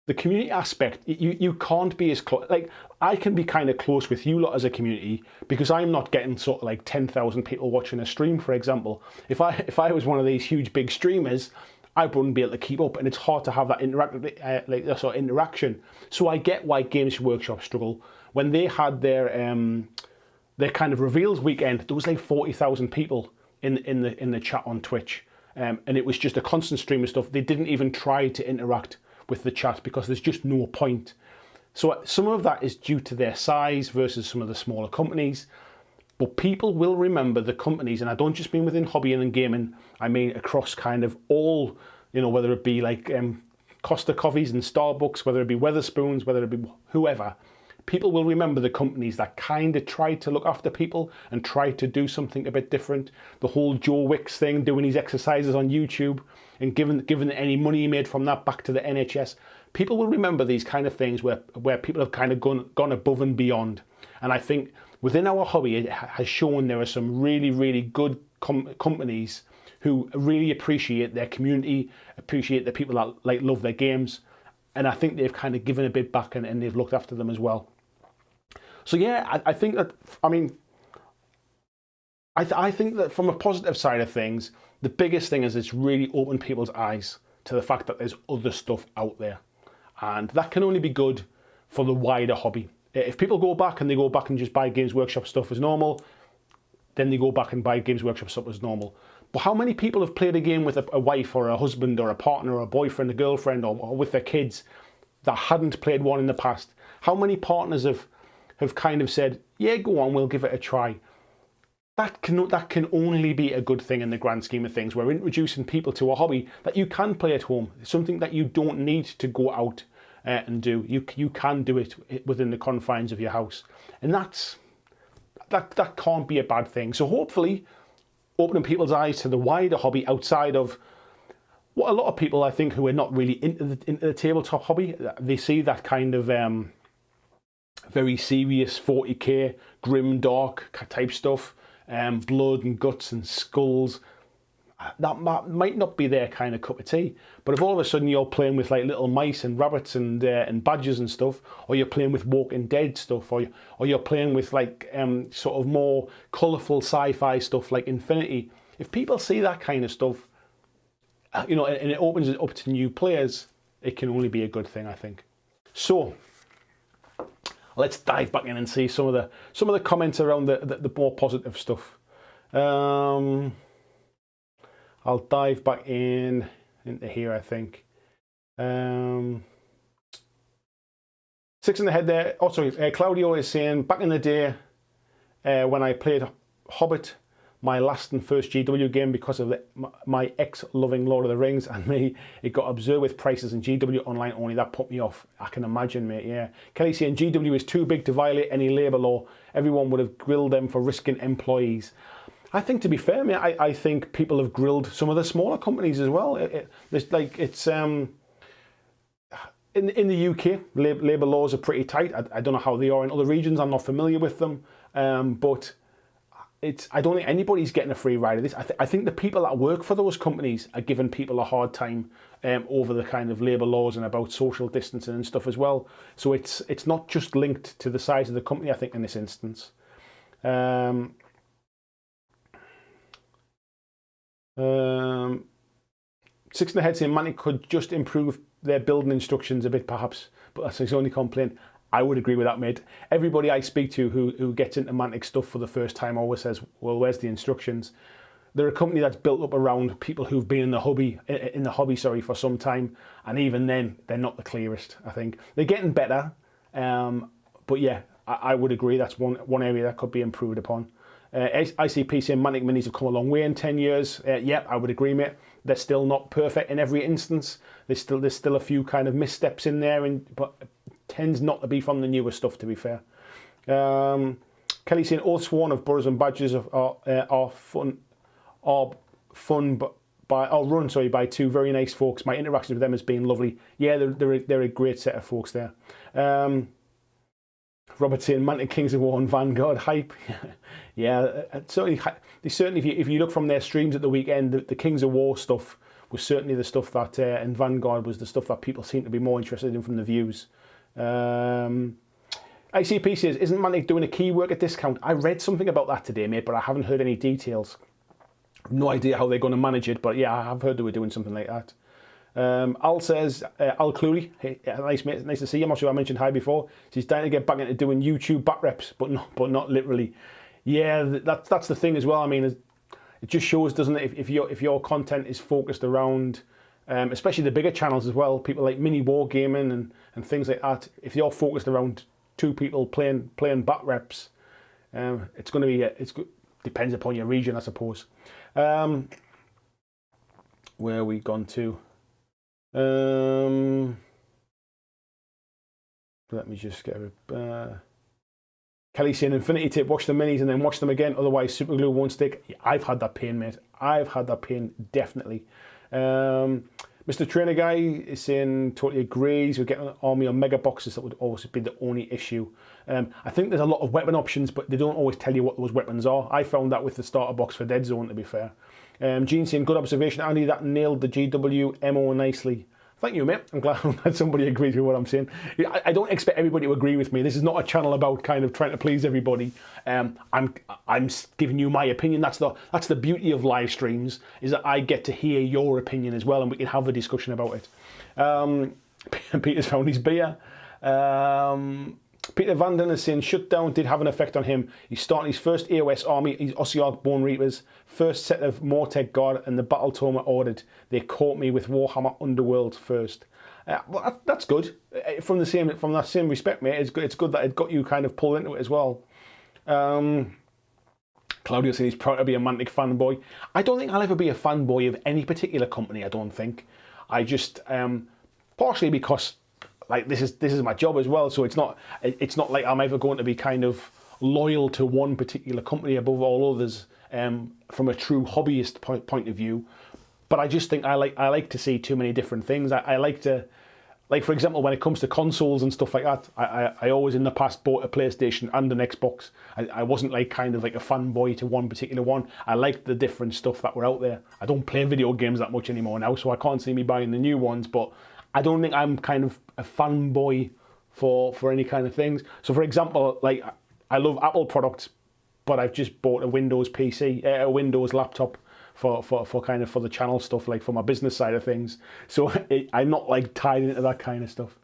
the community aspect, you can't be as close. Like, I can be kind of close with you lot as a community because I'm not getting sort of like 10,000 people watching a stream, for example. If I was one of these huge big streamers, I wouldn't be able to keep up, and it's hard to have that interaction. So I get why Games Workshop struggle. When they had their kind of reveals weekend, there was like 40,000 people in the chat on Twitch, and it was just a constant stream of stuff. They didn't even try to interact with the chat because there's just no point. So some of that is due to their size versus some of the smaller companies. But people will remember the companies, and I don't just mean within hobbying and gaming, I mean across kind of all, whether it be like Costa Coffees and Starbucks, whether it be Weatherspoons, whether it be whoever. People will remember the companies that kind of tried to look after people and tried to do something a bit different. The whole Joe Wicks thing, doing his exercises on YouTube and giving any money he made from that back to the NHS. People will remember these kind of things where people have kind of gone above and beyond. And I think within our hobby, it has shown there are some really, really good companies who really appreciate their community, appreciate the people that like love their games. And I think they've kind of given a bit back and they've looked after them as well. So yeah, I think that, I think that from a positive side of things, the biggest thing is it's really opened people's eyes to the fact that there's other stuff out there. And that can only be good for the wider hobby. If people go back and just buy Games Workshop stuff as normal, then they go back and buy Games Workshop stuff as normal. But how many people have played a game with a wife or a husband or a partner or a boyfriend, a girlfriend, or with their kids that hadn't played one in the past? How many partners have kind of said, yeah, go on, we'll give it a try? That can only be a good thing in the grand scheme of things. We're introducing people to a hobby that you can play at home, something that you don't need to go out and do. You can do it within the confines of your house, and that can't be a bad thing. So hopefully, opening people's eyes to the wider hobby outside of what a lot of people, I think, who are not really into the tabletop hobby, they see that kind of very serious 40k grim dark type stuff, blood and guts and skulls. That might not be their kind of cup of tea. But if all of a sudden you're playing with like little mice and rabbits and badgers and stuff, or you're playing with Walking Dead stuff, or you're playing with like sort of more colourful sci-fi stuff like Infinity, if people see that kind of stuff, you know, and it opens it up to new players, it can only be a good thing, I think. So let's dive back in and see some of the comments around the more positive stuff. I'll dive back into here, I think. 6 in the head there. Oh, sorry. Claudio is saying, back in the day when I played Hobbit, my last and first GW game, because of my ex loving Lord of the Rings and me, it got absurd with prices and GW online only. That put me off. I can imagine, mate. Yeah. Kelly saying GW is too big to violate any labour law. Everyone would have grilled them for risking employees. I think, to be fair, mate, I think people have grilled some of the smaller companies as well. In the UK, labour laws are pretty tight. I don't know how they are in other regions. I'm not familiar with them, but I don't think anybody's getting a free ride of this. I think the people that work for those companies are giving people a hard time over the kind of labour laws and about social distancing and stuff as well. So it's not just linked to the size of the company, I think, in this instance. 6 in the head saying Mantic could just improve their building instructions a bit, perhaps, but that's his only complaint. I would agree with that, mate. Everybody I speak to who gets into Mantic stuff for the first time always says, well, where's the instructions? They're a company that's built up around people who've been in the hobby for some time, and even then, they're not the clearest, I think. They're getting better, but yeah, I would agree that's one area that could be improved upon. ICP saying Mantic Minis have come a long way in 10 years. Yeah, I would agree, mate. They're still not perfect in every instance. There's still a few kind of missteps in there, but it tends not to be from the newer stuff, to be fair. Kelly saying Oathsworn of Boroughs and Badgers are fun, but run by two very nice folks. My interactions with them has been lovely. Yeah, they're a great set of folks there. Robert saying Mantic Kings of War and Vanguard hype. Yeah, certainly. If you look from their streams at the weekend, the Kings of War stuff was certainly the stuff that, and Vanguard was the stuff that people seem to be more interested in from the views. ICP says, isn't Mantic doing a keywork at discount? I read something about that today, mate, but I haven't heard any details. No idea how they're going to manage it, but yeah, I have heard they were doing something like that. Al says, Al Clooney, hey, nice mate, nice to see you. I'm not sure I mentioned hi before. She's dying to get back into doing YouTube back reps, but not literally. Yeah, that's the thing as well. I mean, it just shows, doesn't it? If your content is focused around, especially the bigger channels as well, people like Mini Wargaming and things like that. If you're focused around two people playing back reps, it's going to be depends upon your region, I suppose. Where are we gone to? Let me just get Kelly saying Infinity Tip, watch the minis and then watch them again, otherwise super glue won't stick. Yeah, I've had that pain, mate. I've had that pain, definitely. Mr. Trainer Guy is saying totally agrees. We're getting an army of mega boxes. That would always be the only issue. I think there's a lot of weapon options, but they don't always tell you what those weapons are. I found that with the starter box for Dead Zone, to be fair. Gene saying good observation, Andy. That nailed the GW MO nicely. Thank you, mate. I'm glad that somebody agrees with what I'm saying. I don't expect everybody to agree with me. This is not a channel about kind of trying to please everybody. I'm giving you my opinion. That's the beauty of live streams, is that I get to hear your opinion as well, and we can have a discussion about it. Peter's found his beer. Peter Vanden is saying Shutdown did have an effect on him. He's starting his first AOS army, his Ossiarch Bone Reapers, first set of Mortec Guard, and the Battle Tome are ordered. They caught me with Warhammer Underworld first. Well, that's good. From that same respect, mate. It's good that it got you kind of pulled into it as well. Claudio said he's proud to be a Mantic fanboy. I don't think I'll ever be a fanboy of any particular company. I don't think. I just partially because, like, this is my job as well, so it's not like I'm ever going to be kind of loyal to one particular company above all others from a true hobbyist point of view. But I just think I like to see too many different things. I like to, like, for example, when it comes to consoles and stuff like that, I always in the past bought a PlayStation and an Xbox. I wasn't like kind of like a fanboy to one particular one. I liked the different stuff that were out there. I don't play video games that much anymore now, so I can't see me buying the new ones, but I don't think I'm kind of a fanboy for any kind of things. So, for example, like, I love Apple products, but I've just bought a Windows PC, a Windows laptop for kind of for the channel stuff, like for my business side of things. So I'm not like tied into that kind of stuff.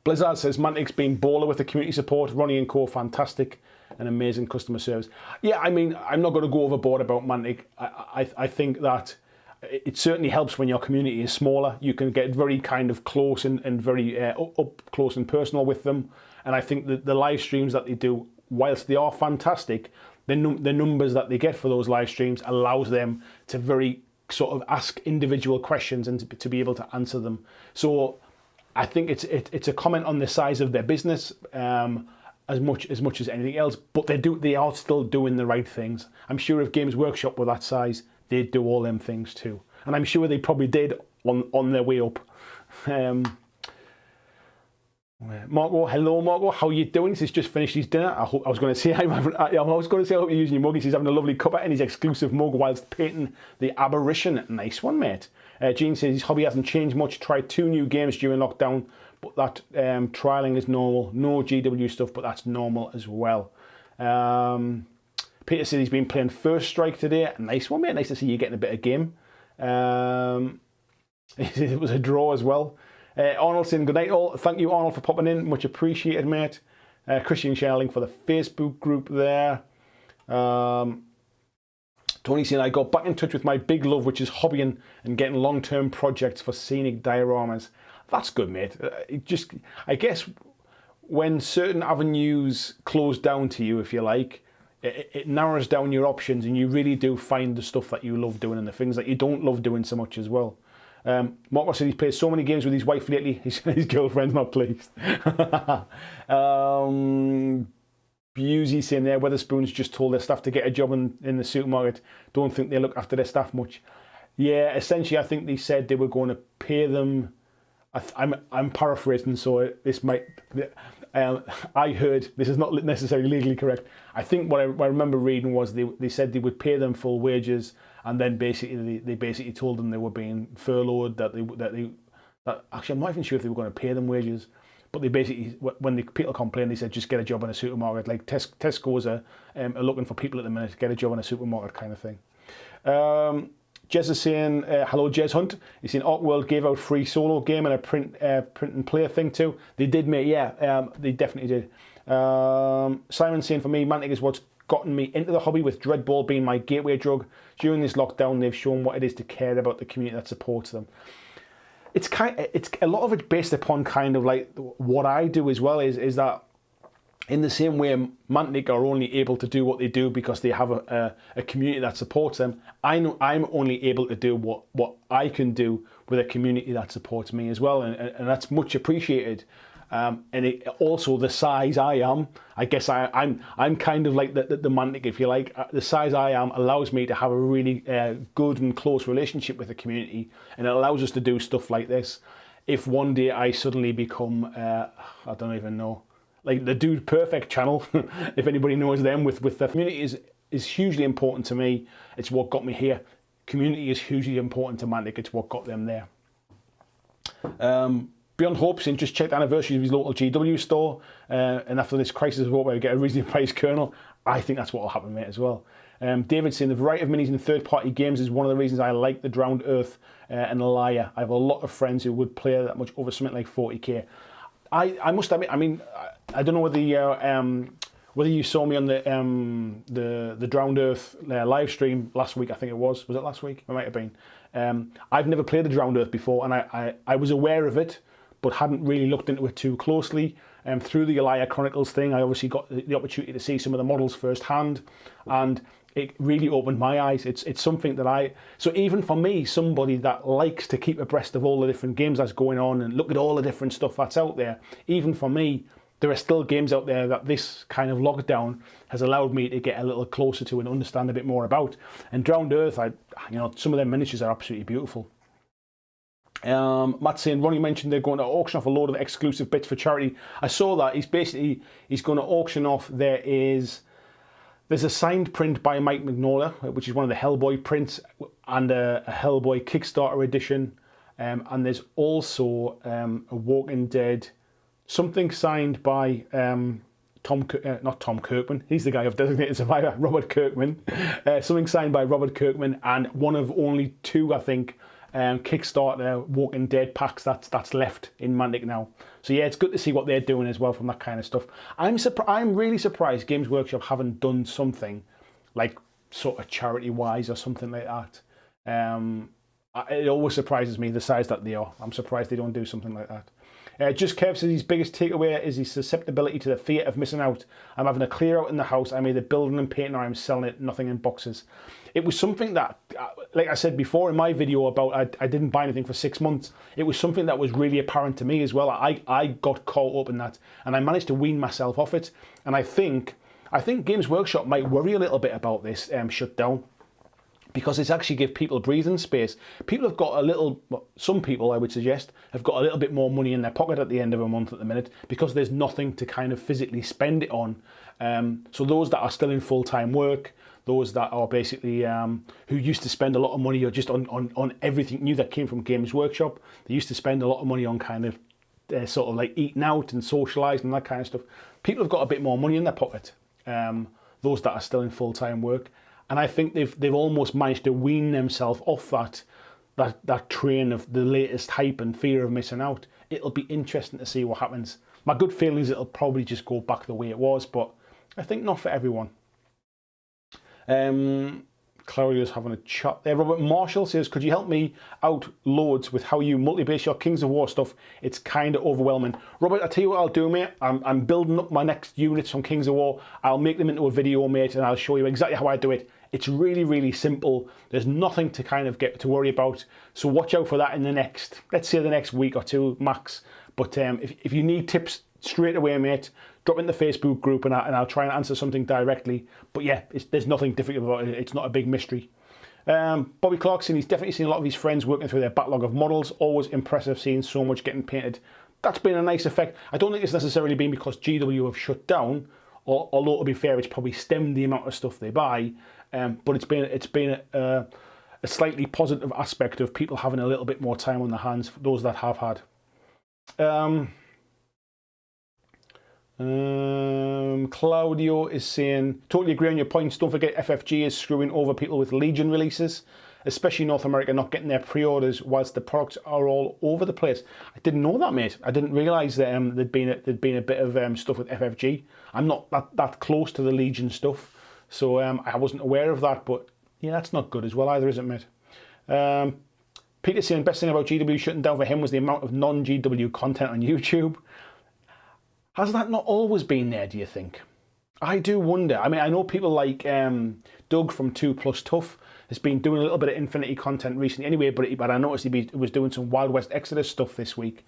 Blizzard says Mantic's been baller with the community support. Ronnie and Co, fantastic and amazing customer service. Yeah, I mean, I'm not going to go overboard about Mantic. I think that it certainly helps when your community is smaller. You can get very kind of close and very up close and personal with them. And I think that the live streams that they do, whilst they are fantastic, the numbers that they get for those live streams allows them to very sort of ask individual questions and to be able to answer them. So I think it's a comment on the size of their business as much as anything else. But they are still doing the right things. I'm sure if Games Workshop were that size, they'd do all them things too. And I'm sure they probably did on their way up. Marco, hello Marco, how are you doing? He's just finished his dinner. I was going to say I hope you're using your mug. He's having a lovely cuppa in his exclusive mug whilst painting the Aberration. Nice one, mate. Gene says his hobby hasn't changed much. Tried 2 new games during lockdown, but that trialing is normal. No GW stuff, but that's normal as well. Peter says he's been playing First Strike today. Nice one, mate. Nice to see you getting a bit of game. It was a draw as well. Arnold saying good night all. Thank you Arnold for popping in. Much appreciated, mate. Christian sharing a link for the Facebook group there. Tony saying I got back in touch with my big love, which is hobbying and getting long-term projects for scenic dioramas. That's good, mate. I guess when certain avenues close down to you, if you like, it narrows down your options and you really do find the stuff that you love doing and the things that you don't love doing so much as well. Marco said he's played so many games with his wife lately, his girlfriend's not pleased. Busey saying there, Weatherspoons just told their staff to get a job in the supermarket. Don't think they look after their staff much. Yeah, essentially I think they said they were going to pay them. I'm paraphrasing, so this might. I heard, this is not necessarily legally correct. I think what I remember reading was they said they would pay them full wages, and then basically they basically told them they were being furloughed. That actually I'm not even sure if they were going to pay them wages. But they basically, when the people complained, they said just get a job in a supermarket. Like Tesco's are looking for people at the minute to get a job in a supermarket kind of thing. Jez is saying, hello Jez Hunt. He's saying Artworld gave out free solo game and a print and play thing too. They did, mate, yeah, they definitely did. Simon saying, for me, Mantic is what's gotten me into the hobby, with Dreadball being my gateway drug. During this lockdown, they've shown what it is to care about the community that supports them. It's a lot of it based upon kind of like what I do as well is that in the same way Mantic are only able to do what they do because they have a community that supports them. I know I'm only able to do what I can do with a community that supports me as well, and that's much appreciated. And also the size I am, I guess I'm kind of like the Mantic, if you like. The size I am allows me to have a really good and close relationship with the community, and it allows us to do stuff like this. If one day I suddenly become, I don't even know, like the Dude Perfect channel, if anybody knows them, with the community is hugely important to me. It's what got me here. Community is hugely important to Mantic. It's what got them there. Beyond Hope saying just checked the anniversary of his local GW store, and after this crisis, I hope I get a reasonably priced kernel. I think that's what will happen, mate, as well. David saying the variety of minis and third-party games is one of the reasons I like the Drowned Earth and the Liar. I have a lot of friends who would play that much over something like 40k. I must admit, I mean, I don't know whether you saw me on the Drowned Earth live stream last week. I think it was. Was it last week? It might have been. I've never played the Drowned Earth before, and I was aware of it, but hadn't really looked into it too closely. Through the Elia Chronicles thing, I obviously got the opportunity to see some of the models firsthand, and it really opened my eyes. It's something that so even for me, somebody that likes to keep abreast of all the different games that's going on and look at all the different stuff that's out there, even for me, there are still games out there that this kind of lockdown has allowed me to get a little closer to and understand a bit more about. And Drowned Earth, some of their miniatures are absolutely beautiful. Matt saying, Ronnie mentioned they're going to auction off a load of exclusive bits for charity. I saw that. He's going to auction off, there's a signed print by Mike Mignola, which is one of the Hellboy prints, and a Hellboy Kickstarter edition. And there's also a Walking Dead, something signed by not Tom Kirkman, he's the guy of Designated Survivor, Robert Kirkman. Something signed by Robert Kirkman, and one of only 2, I think, Kickstarter Walking Dead packs that's left in Mantic now. So yeah, it's good to see what they're doing as well from that kind of stuff. I'm really surprised Games Workshop haven't done something like sort of charity-wise or something like that. It always surprises me the size that they are. I'm surprised they don't do something like that. Just Kev says his biggest takeaway is his susceptibility to the fear of missing out. I'm having a clear out in the house. I'm either building and painting or I'm selling it, nothing in boxes. It was something that, like I said before in my video about I didn't buy anything for 6 months. It was something that was really apparent to me as well. I got caught up in that and I managed to wean myself off it. And I think Games Workshop might worry a little bit about this shutdown, because it's actually give people breathing space. People have got some people, I would suggest, have got a little bit more money in their pocket at the end of a month at the minute, because there's nothing to kind of physically spend it on. So those that are still in full-time work, those that are basically, who used to spend a lot of money or just on everything new that came from Games Workshop, they used to spend a lot of money on kind of sort of like eating out and socialising and that kind of stuff. People have got a bit more money in their pocket, those that are still in full-time work. And I think they've almost managed to wean themselves off that train of the latest hype and fear of missing out. It'll be interesting to see what happens. My good feeling is it'll probably just go back the way it was, but I think not for everyone. Claudio's having a chat there. Robert Marshall says, could you help me out loads with how you multi-base your Kings of War stuff? It's kind of overwhelming. Robert, I'll tell you what I'll do, mate. I'm building up my next units from Kings of War. I'll make them into a video, mate, and I'll show you exactly how I do it. It's really, really simple. There's nothing to kind of get to worry about. So watch out for that in the next, let's say the next week or 2 max. But if you need tips straight away, mate, drop in the Facebook group and I'll try and answer something directly. But yeah, there's nothing difficult about it. It's not a big mystery. Bobby Clarkson, he's definitely seen a lot of his friends working through their backlog of models. Always impressive seeing so much getting painted. That's been a nice effect. I don't think it's necessarily been because GW have shut down, although to be fair, it's probably stemmed the amount of stuff they buy. But it's been a slightly positive aspect of people having a little bit more time on their hands for those that have had. Claudio is saying, totally agree on your points. Don't forget FFG is screwing over people with Legion releases, especially North America not getting their pre-orders whilst the products are all over the place. I didn't know that, mate. I didn't realise that there'd been a bit of stuff with FFG. I'm not that close to the Legion stuff, so I wasn't aware of that. But yeah, that's not good as well either, is it, mate? Peter saying, best thing about GW shutting down for him was the amount of non-GW content on YouTube. Has that not always been there, do you think? I do wonder. I mean, I know people like Doug from 2 Plus Tough has been doing a little bit of Infinity content recently anyway, but I noticed he was doing some Wild West Exodus stuff this week.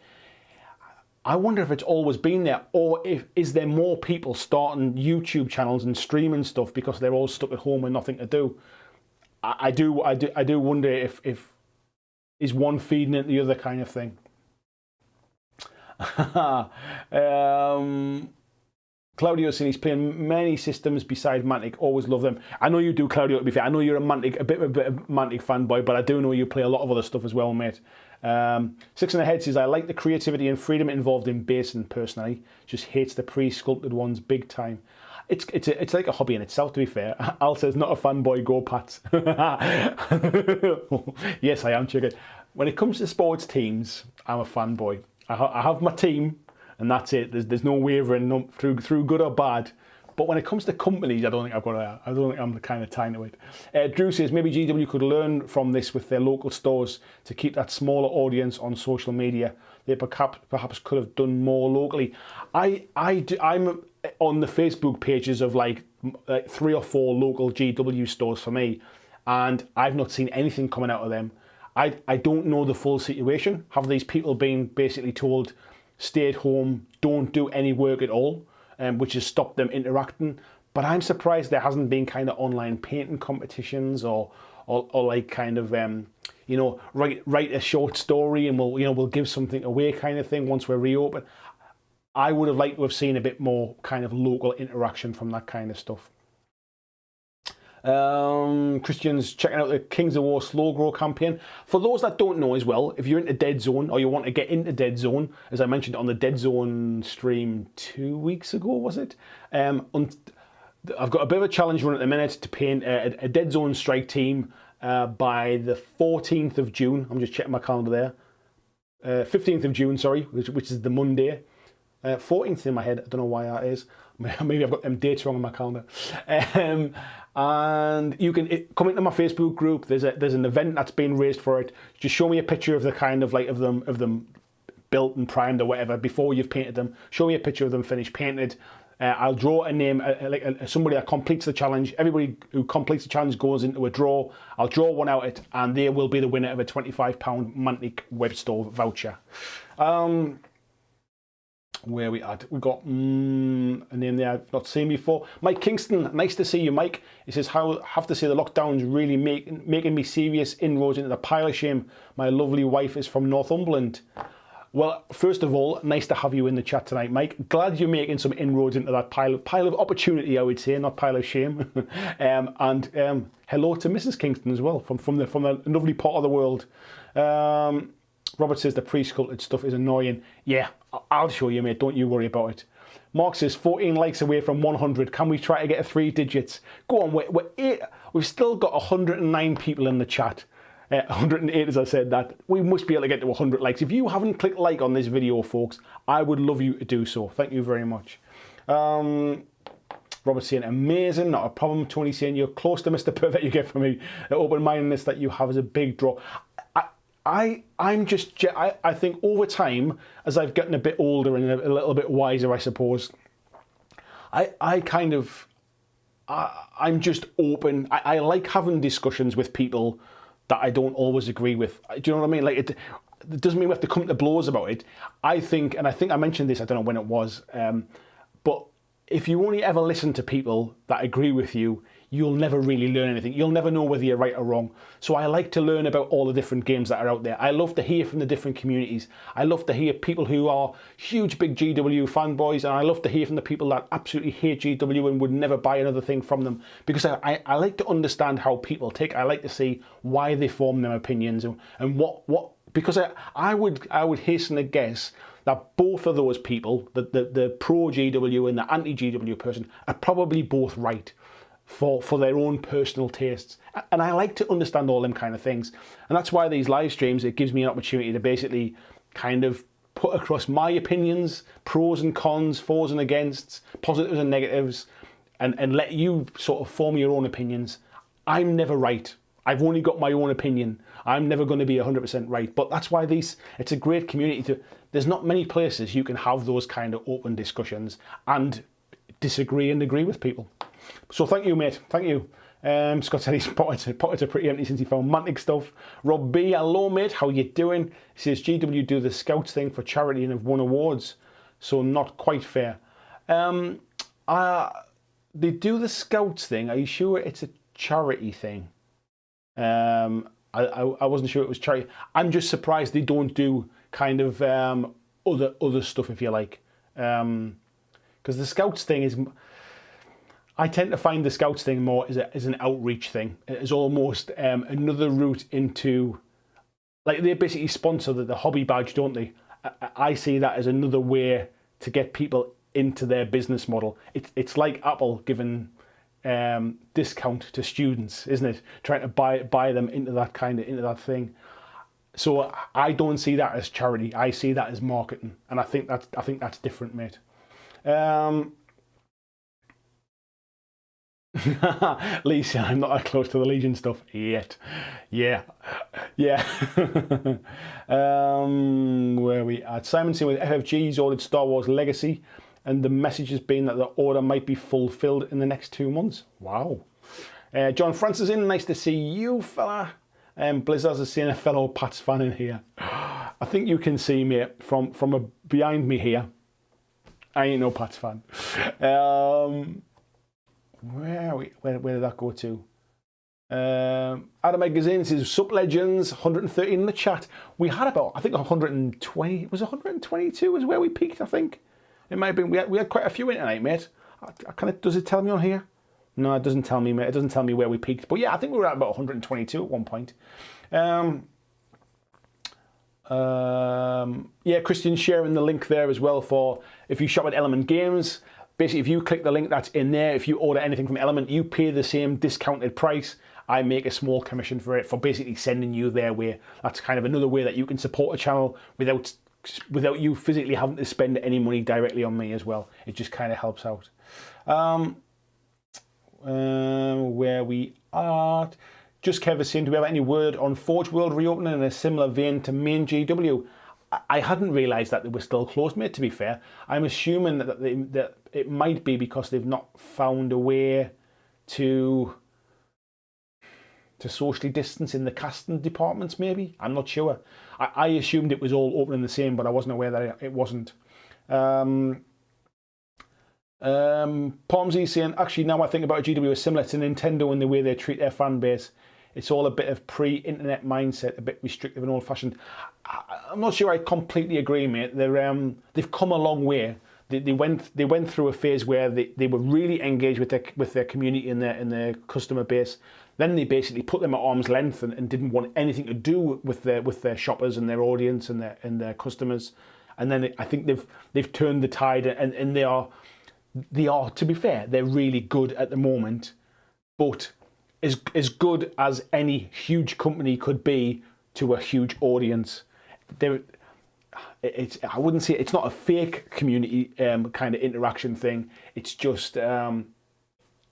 I wonder if it's always been there, or is there more people starting YouTube channels and streaming stuff because they're all stuck at home with nothing to do? I do wonder if is one feeding into the other kind of thing. Claudio saying he's playing many systems besides Mantic. Always love them. I know you do, Claudio, to be fair. I know you're a bit of Mantic fanboy, but I do know you play a lot of other stuff as well, mate. Six in the Head says, I like the creativity and freedom involved in basing personally. Just hates the pre-sculpted ones big time. It's like a hobby in itself, to be fair. Al says, not a fanboy, go Pats. Yes, I am, chicken. When it comes to sports teams, I'm a fanboy. I have my team, and that's it. There's no wavering through good or bad. But when it comes to companies, I don't think I'm the kind of tie to it. Drew says maybe GW could learn from this with their local stores to keep that smaller audience on social media. They perhaps could have done more locally. I'm on the Facebook pages of like 3 or 4 local GW stores for me, and I've not seen anything coming out of them. I don't know the full situation. Have these people been basically told, stay at home, don't do any work at all, which has stopped them interacting? But I'm surprised there hasn't been kind of online painting competitions or like kind of write a short story and we'll give something away kind of thing once we're reopened. I would have liked to have seen a bit more kind of local interaction from that kind of stuff. Christian's checking out the Kings of War Slow Grow campaign. For those that don't know as well, if you're into Dead Zone or you want to get into Dead Zone, as I mentioned on the Dead Zone stream 2 weeks ago, was it? I've got a bit of a challenge run at the minute to paint a Dead Zone strike team by the 14th of June. I'm just checking my calendar there. 15th of June, sorry, which is the Monday. 14th in my head, I don't know why that is. Maybe I've got them dates wrong on my calendar. And you can come into my Facebook group. There's an event that's been raised for it. Just show me a picture of the kind of like of them built and primed or whatever before you've painted them. Show me a picture of them finished painted. I'll draw a name, somebody that completes the challenge. Everybody who completes the challenge goes into a draw. I'll draw one out, and they will be the winner of a £25 Mantic web store voucher. Where we at? We've got a name there I've not seen before. Mike Kingston, nice to see you, Mike. He says, have to say the lockdown's really making me serious inroads into the pile of shame. My lovely wife is from Northumberland. Well, first of all, nice to have you in the chat tonight, Mike. Glad you're making some inroads into that pile of opportunity, I would say, not pile of shame. And hello to Mrs. Kingston as well, from the lovely part of the world. Robert says the pre-sculpted stuff is annoying. Yeah, I'll show you, mate. Don't you worry about it. Mark says 14 likes away from 100. Can we try to get a 3 digits? Go on, we've still got 109 people in the chat. 108 as I said that. We must be able to get to 100 likes. If you haven't clicked like on this video, folks, I would love you to do so. Thank you very much. Robert saying amazing, not a problem. Tony saying you're close to Mr. Perfect. You get from me. The open-mindedness that you have is a big draw. I think over time, as I've gotten a bit older and a little bit wiser, I suppose, I'm just open. I like having discussions with people that I don't always agree with. Do you know what I mean? Like it doesn't mean we have to come to blows about it. I think I mentioned this, I don't know when it was, but if you only ever listen to people that agree with you, you'll never really learn anything. You'll never know whether you're right or wrong. So I like to learn about all the different games that are out there. I love to hear from the different communities. I love to hear people who are huge, big GW fanboys, and I love to hear from the people that absolutely hate GW and would never buy another thing from them. Because I like to understand how people tick. I like to see why they form their opinions and what because I would hasten to guess that both of those people, the pro GW and the anti GW person, are probably both right for their own personal tastes. And I like to understand all them kind of things. And that's why these live streams, it gives me an opportunity to basically kind of put across my opinions, pros and cons, fors and againsts, positives and negatives, and let you sort of form your own opinions. I'm never right. I've only got my own opinion. I'm never going to be 100% right. But that's why it's a great community. There's not many places you can have those kind of open discussions and disagree and agree with people. So thank you, mate. Thank you. Scott said his pockets are pretty empty since he found Mantic stuff. Rob B, hello, mate. How you doing? He says, GW do the Scouts thing for charity and have won awards. So not quite fair. They do the Scouts thing. Are you sure it's a charity thing? I wasn't sure it was charity. I'm just surprised they don't do kind of other stuff, if you like. Because the Scouts thing is... I tend to find the Scouts thing more as an outreach thing. It's almost another route into... Like, they basically sponsor the hobby badge, don't they? I see that as another way to get people into their business model. It's like Apple giving discount to students, isn't it? Trying to buy them into that thing. So I don't see that as charity. I see that as marketing, and I think that's different, mate. Lisa, I'm not that close to the Legion stuff yet. Yeah. Where are we at? Simon saying with FFG's ordered Star Wars Legacy, and the message has been that the order might be fulfilled in the next 2 months. Wow. John Francis in, nice to see you, fella. Blizzards is seeing a fellow Pats fan in here. I think you can see me from behind me here. I ain't no Pats fan. Where are we? Where did that go to? Adam Magazine says, Sup Legends, 113 in the chat. We had about, I think 120, was it 122 is where we peaked, I think. It might have been, we had quite a few in tonight, mate. Does it tell me on here? No, it doesn't tell me. It doesn't tell me where we peaked. But yeah, I think we were at about 122 at one point. Yeah, Christian's sharing the link there as well for if you shop at Element Games. Basically, if you click the link that's in there, if you order anything from Element, you pay the same discounted price. I make a small commission for it, for basically sending you their way. That's kind of another way that you can support a channel without you physically having to spend any money directly on me as well. It just kind of helps out. Where we are. Just Kev is saying, do we have any word on Forge World reopening in a similar vein to main GW? I hadn't realised that they were still closed, mate, to be fair. I'm assuming that it might be because they've not found a way to socially distance in the casting departments, maybe? I'm not sure. I assumed it was all open and the same, but I wasn't aware that it wasn't. Palmsy saying, actually, now I think about it, GW is similar to Nintendo in the way they treat their fan base. It's all a bit of pre-internet mindset, a bit restrictive and old-fashioned. I'm not sure I completely agree, mate. They've come a long way. They went through a phase where they were really engaged with their community and their customer base. Then they basically put them at arm's length and didn't want anything to do with their shoppers and their audience and their customers. And then I think they've turned the tide, and they are, to be fair, they're really good at the moment, but as good as any huge company could be to a huge audience. I wouldn't say it's not a fake community kind of interaction thing. It's just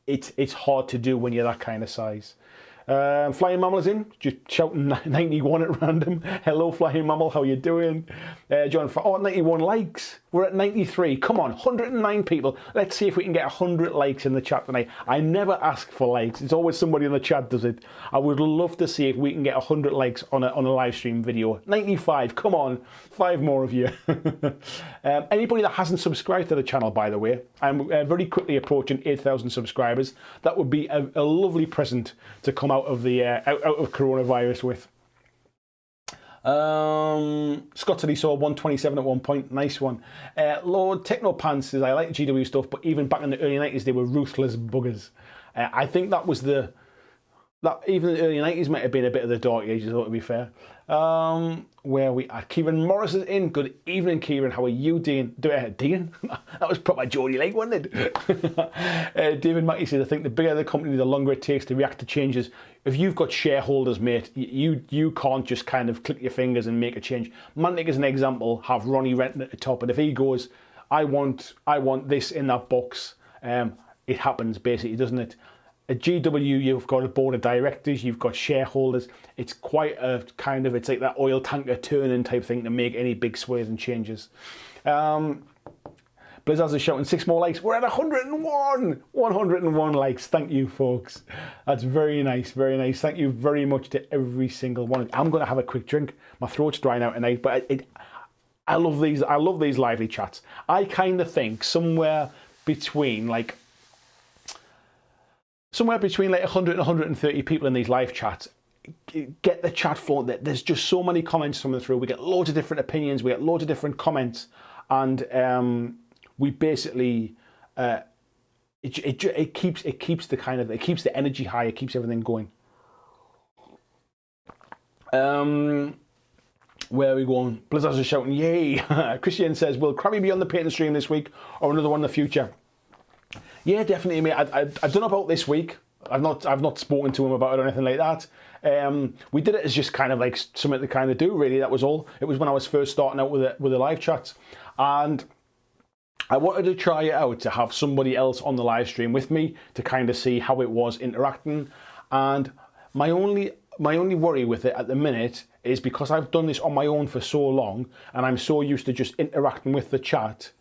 it's hard to do when you're that kind of size. Flying Mammal is in, just shouting 91 at random. Hello, Flying Mammal, how you doing? John, 91 likes. We're at 93. Come on, 109 people. Let's see if we can get 100 likes in the chat tonight. I never ask for likes. It's always somebody in the chat does it. I would love to see if we can get 100 likes on a live stream video. 95, come on, 5 more of you. Anybody that hasn't subscribed to the channel, by the way, I'm very quickly approaching 8,000 subscribers. That would be a lovely present to come out of the out of coronavirus with. Scott said he saw 127 at one point. Nice one. Lord Technopants says, I like GW stuff, but even back in the early 90s, they were ruthless buggers. I think that was that even the early 90s might have been a bit of the dark ages, though, to be fair. Where we are. Kieran Morris is in. Good evening, Kieran. How are you, Dean? Dean? That was proper Geordie like, wasn't it? David Mackey says, I think the bigger the company, the longer it takes to react to changes. If you've got shareholders, mate, you can't just kind of click your fingers and make a change. Mantic, as an example, have Ronnie Renton at the top, and if he goes, I want this in that box, it happens, basically, doesn't it? At GW, you've got a board of directors, you've got shareholders. It's quite a kind of, it's like that oil tanker turning type thing to make any big sways and changes. Blizzards is shouting 6 more likes. We're at 101! 101 likes. Thank you, folks. That's very nice, very nice. Thank you very much to every single one. I'm going to have a quick drink. My throat's drying out tonight, but I love these. I love these lively chats. I kind of think somewhere between like 100 and 130 people in these live chats. Get the chat flowing. There's just so many comments coming through. We get loads of different opinions. We get loads of different comments, and we basically it keeps the energy high. It keeps everything going. Where are we going? Blizzards are shouting, yay! Christian says, will Krabby be on the Payton stream this week or another one in the future? Yeah, definitely, mate. I don't know about this week. I've not spoken to him about it or anything like that. We did it as just kind of like something to kind of do, really. That was all. It was when I was first starting out with the live chats, and I wanted to try it out to have somebody else on the live stream with me to kind of see how it was interacting. And my only worry with it at the minute is because I've done this on my own for so long, and I'm so used to just interacting with the chat.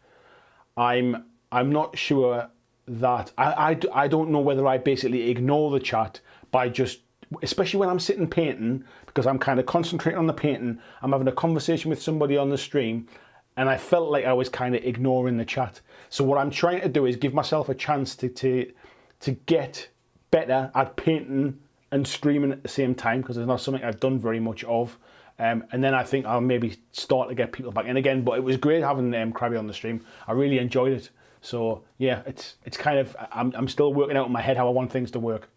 I'm not sure that I don't know whether I basically ignore the chat by just, especially when I'm sitting painting, because I'm kind of concentrating on the painting, I'm having a conversation with somebody on the stream, and I felt like I was kind of ignoring the chat. So what I'm trying to do is give myself a chance to get better at painting and streaming at the same time, because it's not something I've done very much of. And then I think I'll maybe start to get people back in again. But it was great having Krabby on the stream. I really enjoyed it. So yeah, it's kind of, I'm still working out in my head how I want things to work.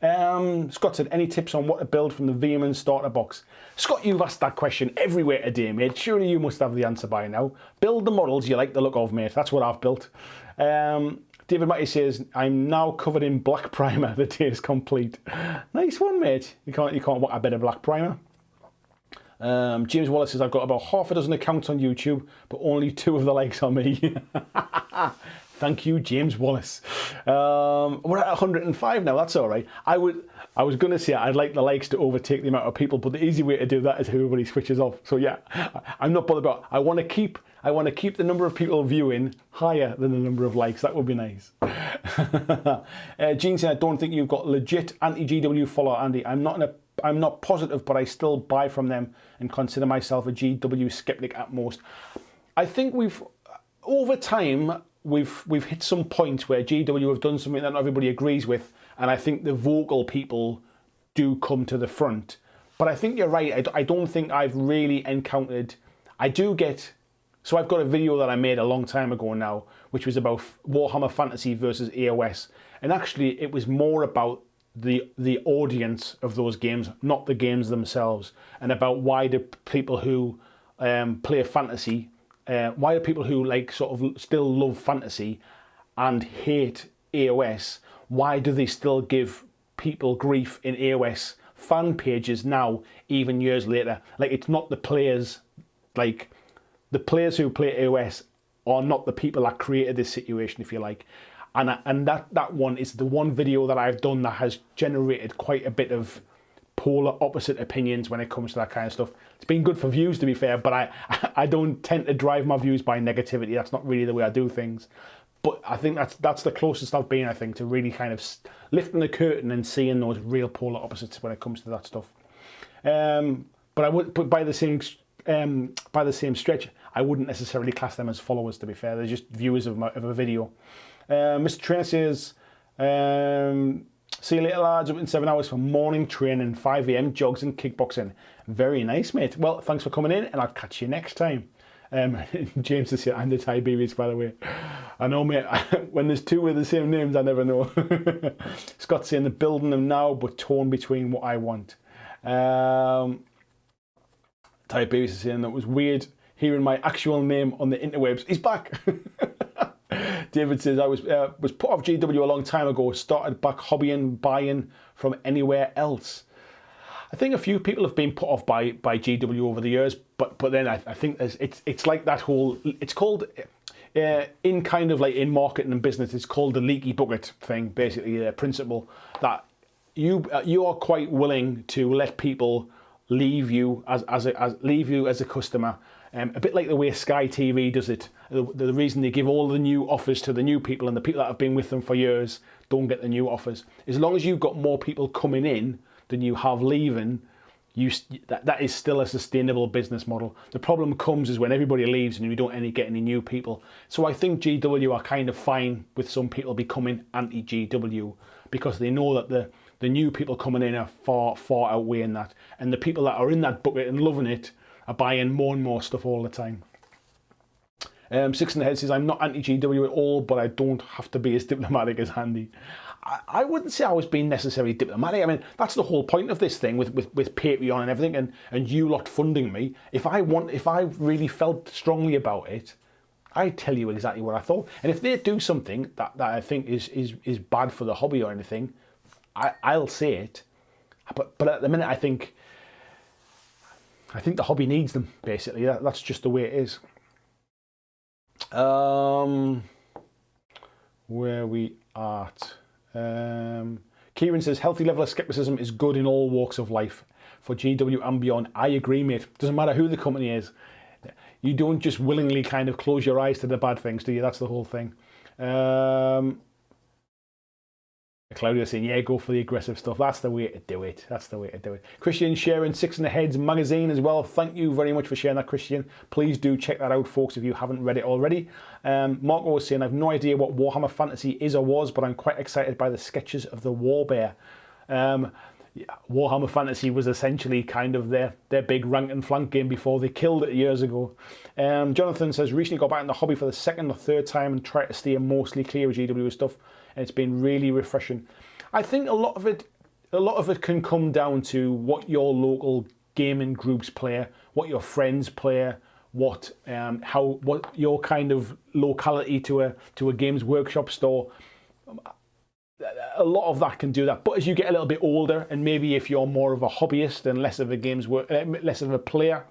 Scott said, any tips on what to build from the Veeam starter box? Scott, you've asked that question everywhere today, mate. Surely you must have the answer by now. Build the models you like the look of, mate. That's what I've built. David Matty says, I'm now covered in black primer. The day is complete. Nice one, mate. You can't want a bit of black primer. James Wallace says, I've got about half a dozen accounts on YouTube, but only 2 of the likes are me. Thank you, James Wallace. We're at 105 now. That's all right. I was going to say I'd like the likes to overtake the amount of people, but the easy way to do that is everybody switches off. So yeah, I'm not bothered about. I want to keep the number of people viewing higher than the number of likes. That would be nice. Gene said, I don't think you've got legit anti-GW follower, Andy. I'm not positive, but I still buy from them and consider myself a GW skeptic at most. I think over time, we've hit some point where GW have done something that not everybody agrees with, and I think the vocal people do come to the front. But I think you're right. I don't think I've really encountered. So I've got a video that I made a long time ago now, which was about Warhammer Fantasy versus AOS, and actually it was more about the audience of those games, not the games themselves, and about why do people who play fantasy. Why are people who sort of still love fantasy and hate AOS, why do they still give people grief in AOS fan pages now, even years later? It's not the players, the players who play AOS are not the people that created this situation, if you like. And that one is the one video that I've done that has generated quite a bit of polar opposite opinions when it comes to that kind of stuff. It's been good for views, to be fair, but I don't tend to drive my views by negativity. That's not really the way I do things. But I think that's the closest I've been, I think, to really kind of lifting the curtain and seeing those real polar opposites when it comes to that stuff. But by the same stretch, I wouldn't necessarily class them as followers, to be fair. They're just viewers of a video. Mr. Trainer says, see you later, lads. Up in 7 hours for morning training, 5 AM jogs and kickboxing. Very nice, mate. Well, thanks for coming in, and I'll catch you next time. James is here. I'm the Tiberius, by the way. I know, mate. When there's 2 with the same names, I never know. Scott's saying they're building them now, but torn between what I want. Tiberius is saying that was weird hearing my actual name on the interwebs. He's back. David says, I was put off GW a long time ago, started back hobbying, buying from anywhere else. I think a few people have been put off by GW over the years, but then I think it's like that whole, it's called, in kind of like in marketing and business, it's called the leaky bucket thing, basically the principle that you are quite willing to let people leave you as a customer. A bit like the way Sky TV does it. The reason they give all the new offers to the new people, and the people that have been with them for years don't get the new offers. As long as you've got more people coming in than you have leaving, that is still a sustainable business model. The problem comes is when everybody leaves and you don't get any new people. So I think GW are kind of fine with some people becoming anti-GW because they know that the new people coming in are far outweighing that. And the people that are in that bucket and loving it are buying more and more stuff all the time. Six in the Head says, I'm not anti-GW at all, but I don't have to be as diplomatic as Andy. I wouldn't say I was being necessarily diplomatic. I mean, that's the whole point of this thing with Patreon and everything, and you lot funding me. If I really felt strongly about it, I'd tell you exactly what I thought. And if they do something that I think is bad for the hobby or anything, I'll say it. But at the minute, I think the hobby needs them, basically. That's just the way it is. Where we at? Kieran says, healthy level of skepticism is good in all walks of life. For GW and beyond, I agree, mate. Doesn't matter who the company is. You don't just willingly kind of close your eyes to the bad things, do you? That's the whole thing. Claudia saying, yeah, go for the aggressive stuff. That's the way to do it. That's the way to do it. Christian sharing Six in the Heads magazine as well. Thank you very much for sharing that, Christian. Please do check that out, folks, if you haven't read it already. Marco was saying, I've no idea what Warhammer Fantasy is or was, but I'm quite excited by the sketches of the Warbear. Warhammer Fantasy was essentially kind of their big rank and flank game before they killed it years ago. Jonathan says, recently got back in the hobby for the second or third time and tried to steer mostly clear of GW stuff, and it's been really refreshing. I think a lot of it can come down to what your local gaming groups play, what your friends play, what your kind of locality to a Games Workshop store. A lot of that can do that, but as you get a little bit older, and maybe if you're more of a hobbyist and less of a player,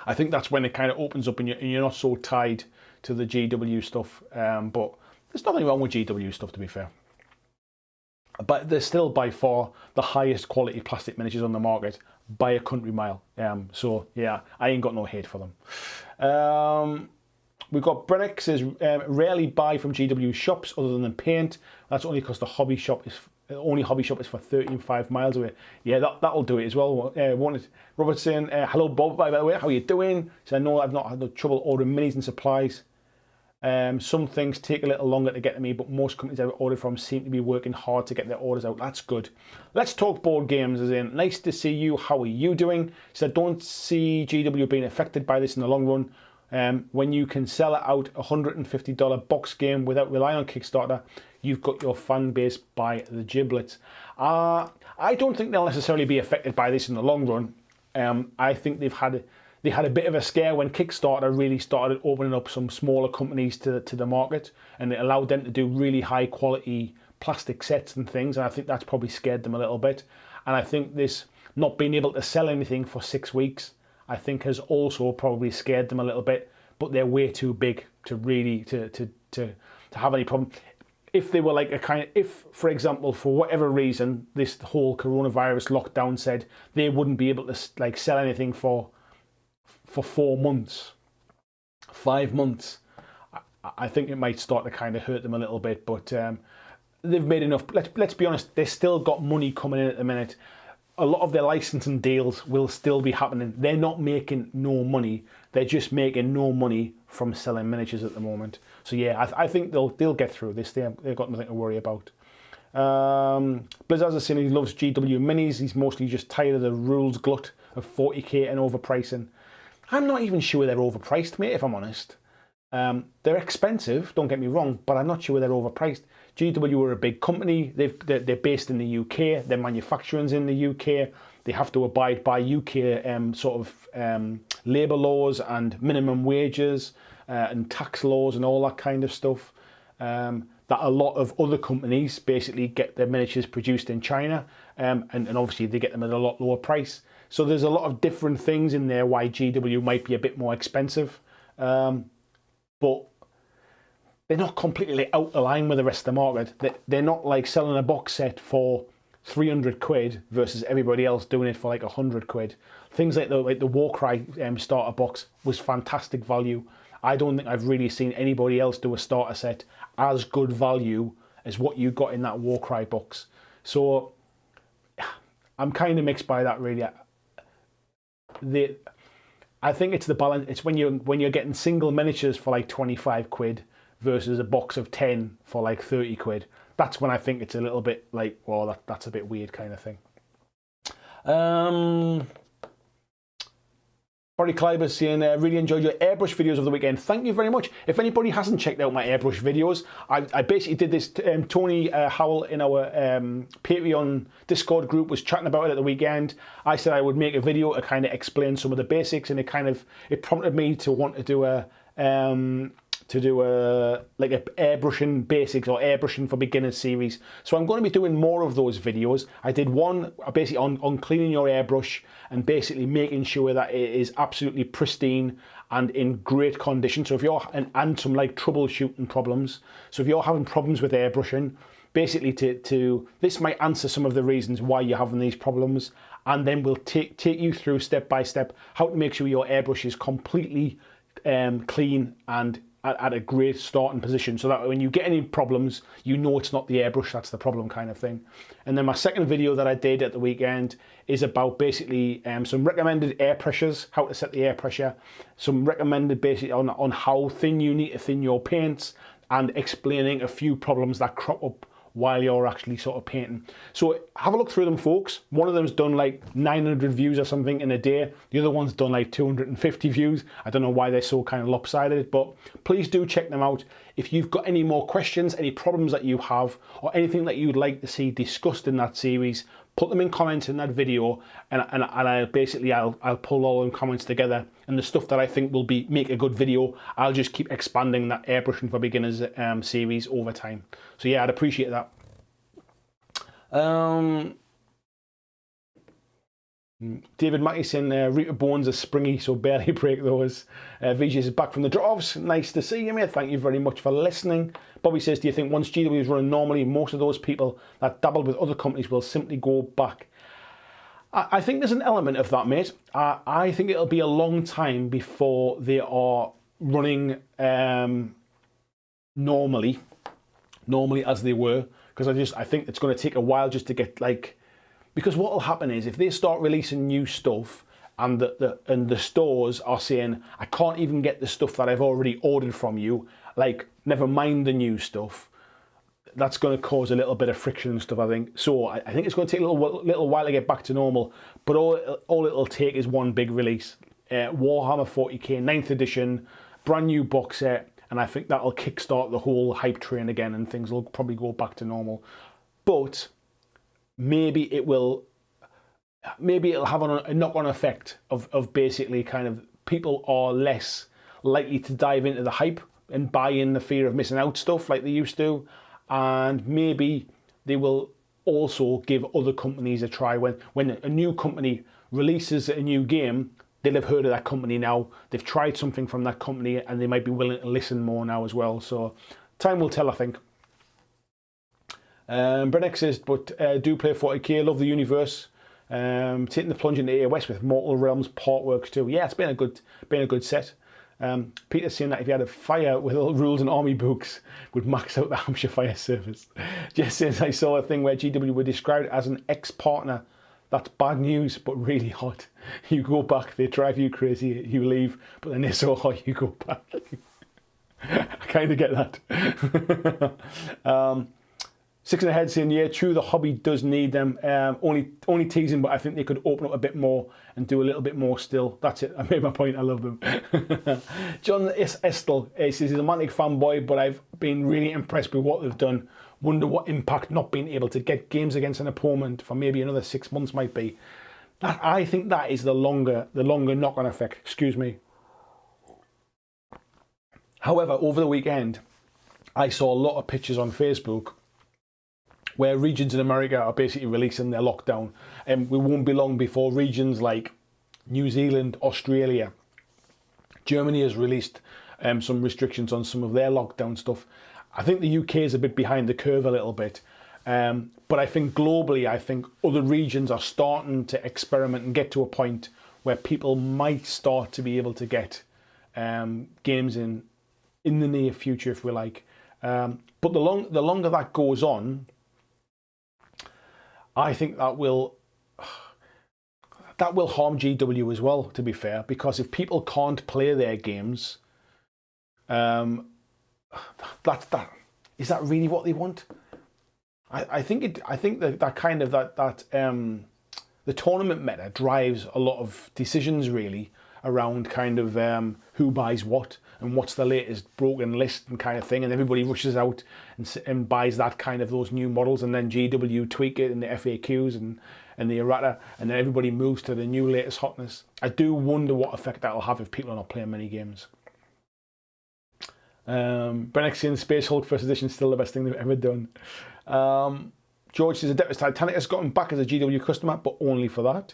I think that's when it kind of opens up, and you're not so tied to the GW stuff. But there's nothing wrong with GW stuff, to be fair. But they're still by far the highest quality plastic miniatures on the market by a country mile. So yeah, I ain't got no hate for them. We've got Brennick says, rarely buy from GW shops other than paint. That's only because the only hobby shop is for 13.5 miles away. Yeah, that'll do it as well. Robert saying, hello Bob, by the way, how are you doing? So I know I've not had no trouble ordering minis and supplies. Some things take a little longer to get to me, but most companies I've ordered from seem to be working hard to get their orders out. That's good. Let's talk board games, as in, nice to see you. How are you doing? So I don't see GW being affected by this in the long run. When you can sell out a $150 box game without relying on Kickstarter, you've got your fan base by the giblets. I don't think they'll necessarily be affected by this in the long run. I think they had a bit of a scare when Kickstarter really started opening up some smaller companies to the market, and it allowed them to do really high quality plastic sets and things, and I think that's probably scared them a little bit. And I think this not being able to sell anything for 6 weeks, I think has also probably scared them a little bit, but they're way too big to really to have any problem. If they were like if, for example, for whatever reason, this whole coronavirus lockdown said they wouldn't be able to like sell anything for 4 months, 5 months, I think it might start to kind of hurt them a little bit. But they've made enough. Let's be honest, they've still got money coming in at the minute. A lot of their licensing deals will still be happening. They're not making no money. They're just making no money from selling miniatures at the moment. So yeah, I think they'll get through this. They've got nothing to worry about. Blizzard is saying he loves GW minis. He's mostly just tired of the rules glut of 40k and overpricing. I'm not even sure they're overpriced, mate, if I'm honest. They're expensive, don't get me wrong, but I'm not sure they're overpriced. GW are a big company. They're based in the UK. Their manufacturing's in the UK. They have to abide by UK labour laws and minimum wages and tax laws and all that kind of stuff. That a lot of other companies basically get their miniatures produced in China, and obviously they get them at a lot lower price. So there's a lot of different things in there why GW might be a bit more expensive. But they're not completely out of line with the rest of the market. They're not like selling a box set for 300 quid versus everybody else doing it for like 100 quid. Things like the Warcry starter box was fantastic value. I don't think I've really seen anybody else do a starter set as good value as what you got in that Warcry box. So I'm kind of mixed by that, really. I think it's the balance. It's when you're getting single miniatures for like 25 quid versus a box of 10 for like 30 quid. That's when I think it's a little bit like, well, that's a bit weird kind of thing. Barry Kleiber saying, really enjoyed your airbrush videos of the weekend. Thank you very much. If anybody hasn't checked out my airbrush videos, I basically did this. Tony Howell in our Patreon Discord group was chatting about it at the weekend. I said I would make a video to kind of explain some of the basics, and it prompted me to want to do a airbrushing basics or airbrushing for beginners series. So I'm going to be doing more of those videos. I did one basically on cleaning your airbrush and basically making sure that it is absolutely pristine and in great condition. So if you're and some like troubleshooting problems. So if you're having problems with airbrushing, basically this might answer some of the reasons why you're having these problems, and then we'll take you through step by step how to make sure your airbrush is completely clean and at a great starting position, so that when you get any problems, you know it's not the airbrush that's the problem kind of thing. And then my second video that I did at the weekend is about basically some recommended air pressures, how to set the air pressure, some recommended basically on how thin you need to thin your paints, and explaining a few problems that crop up while you're actually sort of painting. So have a look through them, folks. One of them's done like 900 views or something in a day. The other one's done like 250 views. I don't know why they're so kind of lopsided, but please do check them out. If you've got any more questions, any problems that you have, or anything that you'd like to see discussed in that series, put them in comments in that video, and I'll pull all them comments together, and the stuff that I think will make a good video, I'll just keep expanding that Airbrushing for Beginners series over time. So yeah, I'd appreciate that. David Mackey saying Reaper bones are springy, so barely break those. VJ is back from the drops. Nice to see you, mate. Thank you very much for listening. Bobby says, do you think once GW is running normally, most of those people that dabbled with other companies will simply go back? I think there's an element of that, mate. I think it'll be a long time before they are running normally as they were, because I think it's going to take a while just to get like. Because what will happen is if they start releasing new stuff and the stores are saying, I can't even get the stuff that I've already ordered from you, like never mind the new stuff, that's going to cause a little bit of friction and stuff, I think. So I think it's going to take a little while to get back to normal, but all it'll take is one big release. Warhammer 40k 9th edition, brand new box set, and I think that'll kickstart the whole hype train again and things will probably go back to normal. But maybe it'll have a knock-on effect of basically kind of people are less likely to dive into the hype and buy in the fear of missing out stuff like they used to, and maybe they will also give other companies a try. When a new company releases a new game, they'll have heard of that company now, they've tried something from that company, and they might be willing to listen more now as well. So time will tell, I think. Brennick says, but do play 40k, love the universe. Taking the plunge into AOS with Mortal Realms Portworks too. Yeah, it's been a good set. Peter's saying that if you had a fire with all rules and army books, would max out the Hampshire fire service. Jess says, I saw a thing where GW were described as an ex-partner. That's bad news, but really hot. You go back, they drive you crazy, you leave, but then they're so hot, you go back. I kind of get that. Six and Ahead saying, yeah, true, the hobby does need them. Only teasing, but I think they could open up a bit more and do a little bit more still. That's it. I made my point. I love them. John Estel says he's a Mantic fanboy, but I've been really impressed with what they've done. Wonder what impact not being able to get games against an opponent for maybe another 6 months might be. I think that is the longer knock-on effect. Excuse me. However, over the weekend, I saw a lot of pictures on Facebook where regions in America are basically releasing their lockdown. And we won't be long before regions like New Zealand, Australia, Germany has released some restrictions on some of their lockdown stuff. I think the UK is a bit behind the curve a little bit. But I think globally, I think other regions are starting to experiment and get to a point where people might start to be able to get games in the near future, if we like. But the longer that goes on, I think that will harm GW as well, to be fair, because if people can't play their games, is that really what they want? I think the tournament meta drives a lot of decisions really around kind of who buys what and what's the latest broken list and kind of thing, and everybody rushes out and buys that kind of those new models, and then GW tweak it in the FAQs and the errata, and then everybody moves to the new latest hotness. I do wonder what effect that'll have if people are not playing many games. Brenexian Space Hulk First Edition still the best thing they've ever done. George says Adeptus Titanic has gotten back as a GW customer, but only for that.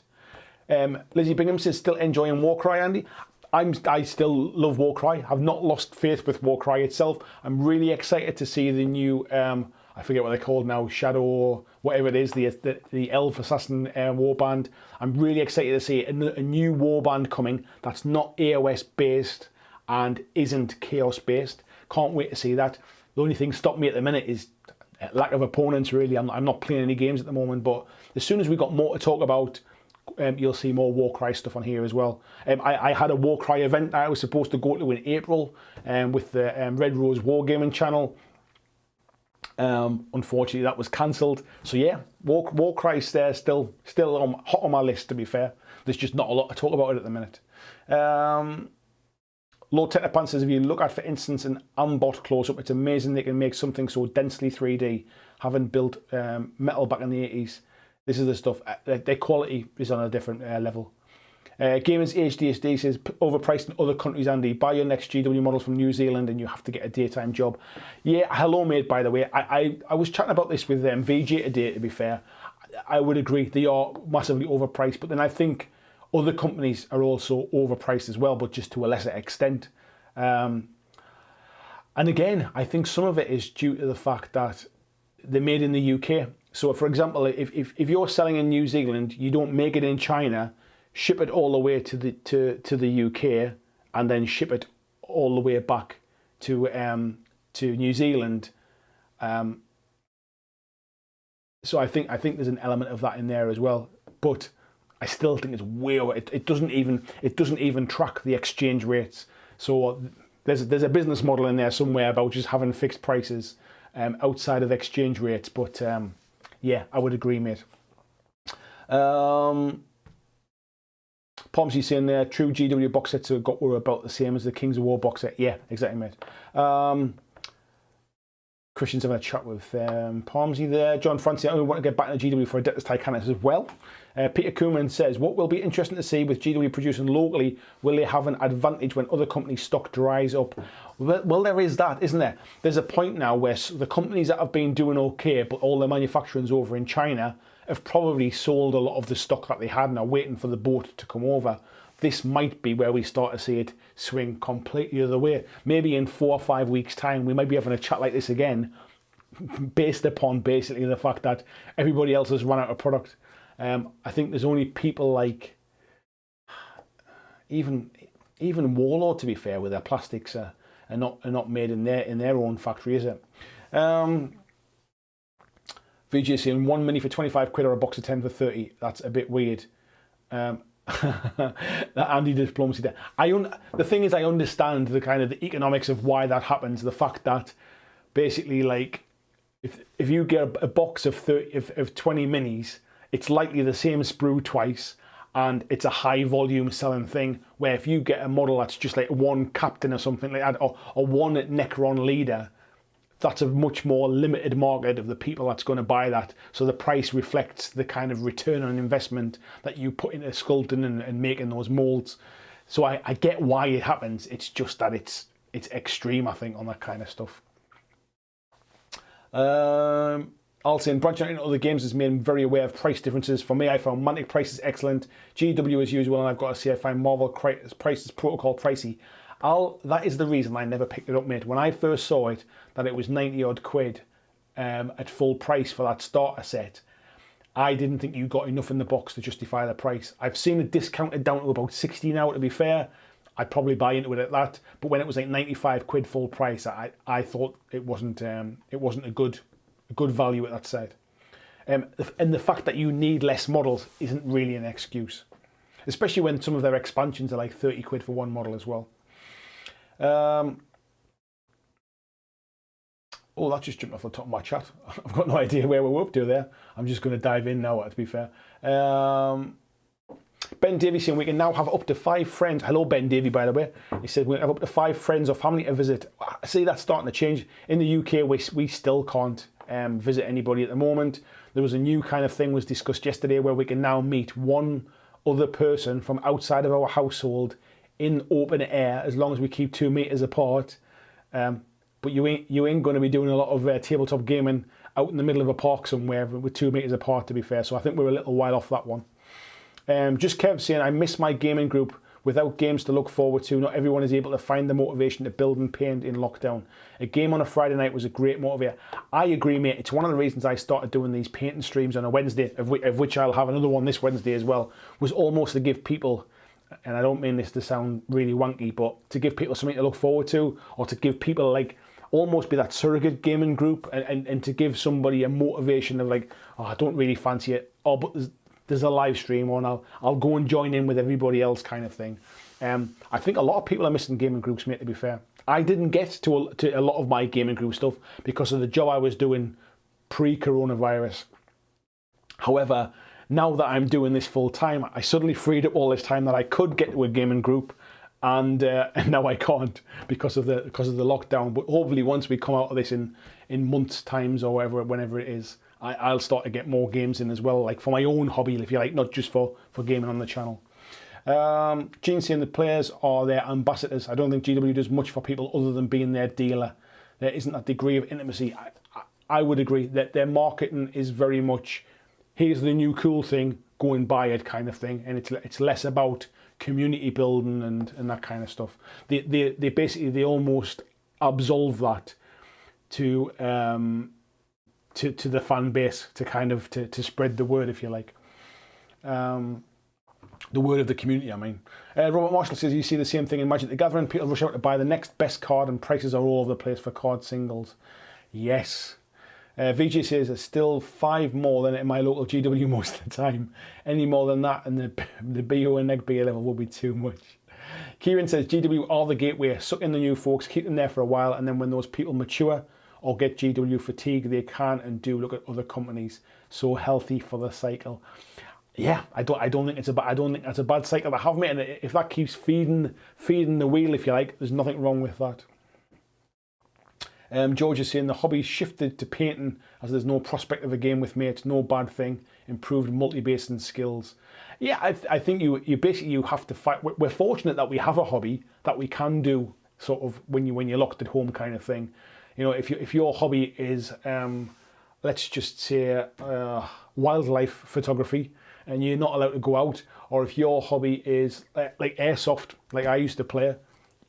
Lizzie Bingham says still enjoying Warcry, Andy. I still love Warcry. I've not lost faith with Warcry itself. I'm really excited to see the new, I forget what they're called now, Shadow or whatever it is, the Elf Assassin warband. I'm really excited to see a new warband coming that's not AOS based and isn't Chaos based. Can't wait to see that. The only thing stopping me at the minute is lack of opponents, really. I'm not playing any games at the moment, but as soon as we've got more to talk about, you'll see more Warcry stuff on here as well. I had a Warcry event that I was supposed to go to in April with the Red Rose Wargaming channel. Unfortunately, that was cancelled. So yeah, Warcry's there, still hot on my list, to be fair. There's just not a lot to talk about it at the minute. Low Technopan says, if you look at, for instance, an Ambot close-up, it's amazing they can make something so densely 3D, having built metal back in the 80s. This is the stuff. Their quality is on a different level. Gamers HDSD says, overpriced in other countries, Andy. Buy your next GW models from New Zealand and you have to get a daytime job. Yeah, hello, mate, by the way. I was chatting about this with VJ today, to be fair. I would agree, they are massively overpriced, but then I think other companies are also overpriced as well, but just to a lesser extent. And again, I think some of it is due to the fact that they're made in the UK. So, for example, if you're selling in New Zealand, you don't make it in China, ship it all the way to the UK, and then ship it all the way back to New Zealand. So I think there's an element of that in there as well, but I still think it's way over. It doesn't even track the exchange rates. So there's a business model in there somewhere about just having fixed prices outside of exchange rates. But yeah, I would agree, mate. Pomsy saying there, true GW box sets were about the same as the Kings of War box set. Yeah, exactly, mate. Christian's having a chat with Palmsy there. John Francis, I only want to get back into GW for Adeptus Titanicus as well. Peter Koeman says, what will be interesting to see with GW producing locally, will they have an advantage when other companies' stock dries up? Well, there is that, isn't there? There's a point now where the companies that have been doing okay, but all their manufacturing's over in China, have probably sold a lot of the stock that they had and are waiting for the boat to come over. This might be where we start to see it swing completely the other way. Maybe in 4 or 5 weeks' time, we might be having a chat like this again, based upon basically the fact that everybody else has run out of product. I think there's only people like, even Warlord, to be fair, with their plastics are not made in their own factory, is it? VJ saying 1 mini for 25 quid or a box of 10 for 30. That's a bit weird. That Andy diplomacy there. The thing is, I understand the kind of the economics of why that happens. The fact that basically, like, if you get a box of 20 minis, it's likely the same sprue twice, and it's a high volume selling thing. Where if you get a model that's just like one captain or something like that, or one Necron leader, that's a much more limited market of the people that's going to buy that. So the price reflects the kind of return on investment that you put into sculpting and making those molds. So I get why it happens. It's just that it's extreme, I think, on that kind of stuff. Also, branching out into other games has made me very aware of price differences. For me, I found Mantic prices excellent. GW as usual, and I've got to say I find Marvel prices protocol pricey. That is the reason I never picked it up, mate. When I first saw it, that it was 90 odd quid at full price for that starter set, I didn't think you got enough in the box to justify the price. I've seen it discounted down to about 60 now, to be fair. I'd probably buy into it at that. But when it was like 95 quid full price, I thought it wasn't a good value at that set. And the fact that you need less models isn't really an excuse, especially when some of their expansions are like 30 quid for one model as well. Oh, that just jumped off the top of my chat. I've got no idea where we're up to there. I'm just going to dive in now, to be fair. Ben Davey saying we can now have up to 5 friends. Hello, Ben Davey, by the way. He said we have up to 5 friends or family to visit. I see that's starting to change. In the UK, we still can't visit anybody at the moment. There was a new kind of thing was discussed yesterday where we can now meet one other person from outside of our household in open air, as long as we keep 2 meters apart. But you ain't going to be doing a lot of tabletop gaming out in the middle of a park somewhere with 2 meters apart, to be fair. So I think we're a little while off that one. Just Kev saying, I miss my gaming group. Without games to look forward to, not everyone is able to find the motivation to build and paint in lockdown. A game on a Friday night was a great motivator. I agree, mate. It's one of the reasons I started doing these painting streams on a Wednesday, of which I'll have another one this Wednesday as well, was almost to give people, and I don't mean this to sound really wanky, but to give people something to look forward to, or to give people like, almost be that surrogate gaming group, and to give somebody a motivation of like, oh, I don't really fancy it, oh, but there's a live stream on, I'll go and join in with everybody else kind of thing. I think a lot of people are missing gaming groups, mate, to be fair. I didn't get to a lot of my gaming group stuff because of the job I was doing pre-coronavirus. However, now that I'm doing this full time, I suddenly freed up all this time that I could get to a gaming group, and now I can't because of the lockdown. But hopefully, once we come out of this in months' times or whenever it is, I'll start to get more games in as well, like for my own hobby, if you like, not just for gaming on the channel. Gene saying the players are their ambassadors. I don't think GW does much for people other than being their dealer. There isn't that degree of intimacy. I would agree that their marketing is very much, here's the new cool thing, go and buy it kind of thing, and it's less about community building and that kind of stuff. They basically almost absolve that to the fan base to kind of to spread the word, if you like. The word of the community, I mean. Robert Marshall says, you see the same thing in Magic the Gathering. People rush out to buy the next best card and prices are all over the place for card singles. Yes. VJ says, there's still 5 more than in my local GW most of the time. Any more than that and the BO and Neg BA level will be too much. Kieran says, GW are the gateway. Suck in the new folks, keep them there for a while, and then when those people mature or get GW fatigue, they can and do look at other companies. So healthy for the cycle. Yeah, I don't think that's a bad cycle to have, mate. And if that keeps feeding the wheel, if you like, there's nothing wrong with that. George is saying the hobby shifted to painting as there's no prospect of a game with mates. No bad thing. Improved multi-basing skills. Yeah, I think you basically have to fight. We're fortunate that we have a hobby that we can do sort of when you're locked at home kind of thing. You know, if your hobby is let's just say wildlife photography, and you're not allowed to go out, or if your hobby is like airsoft, like I used to play,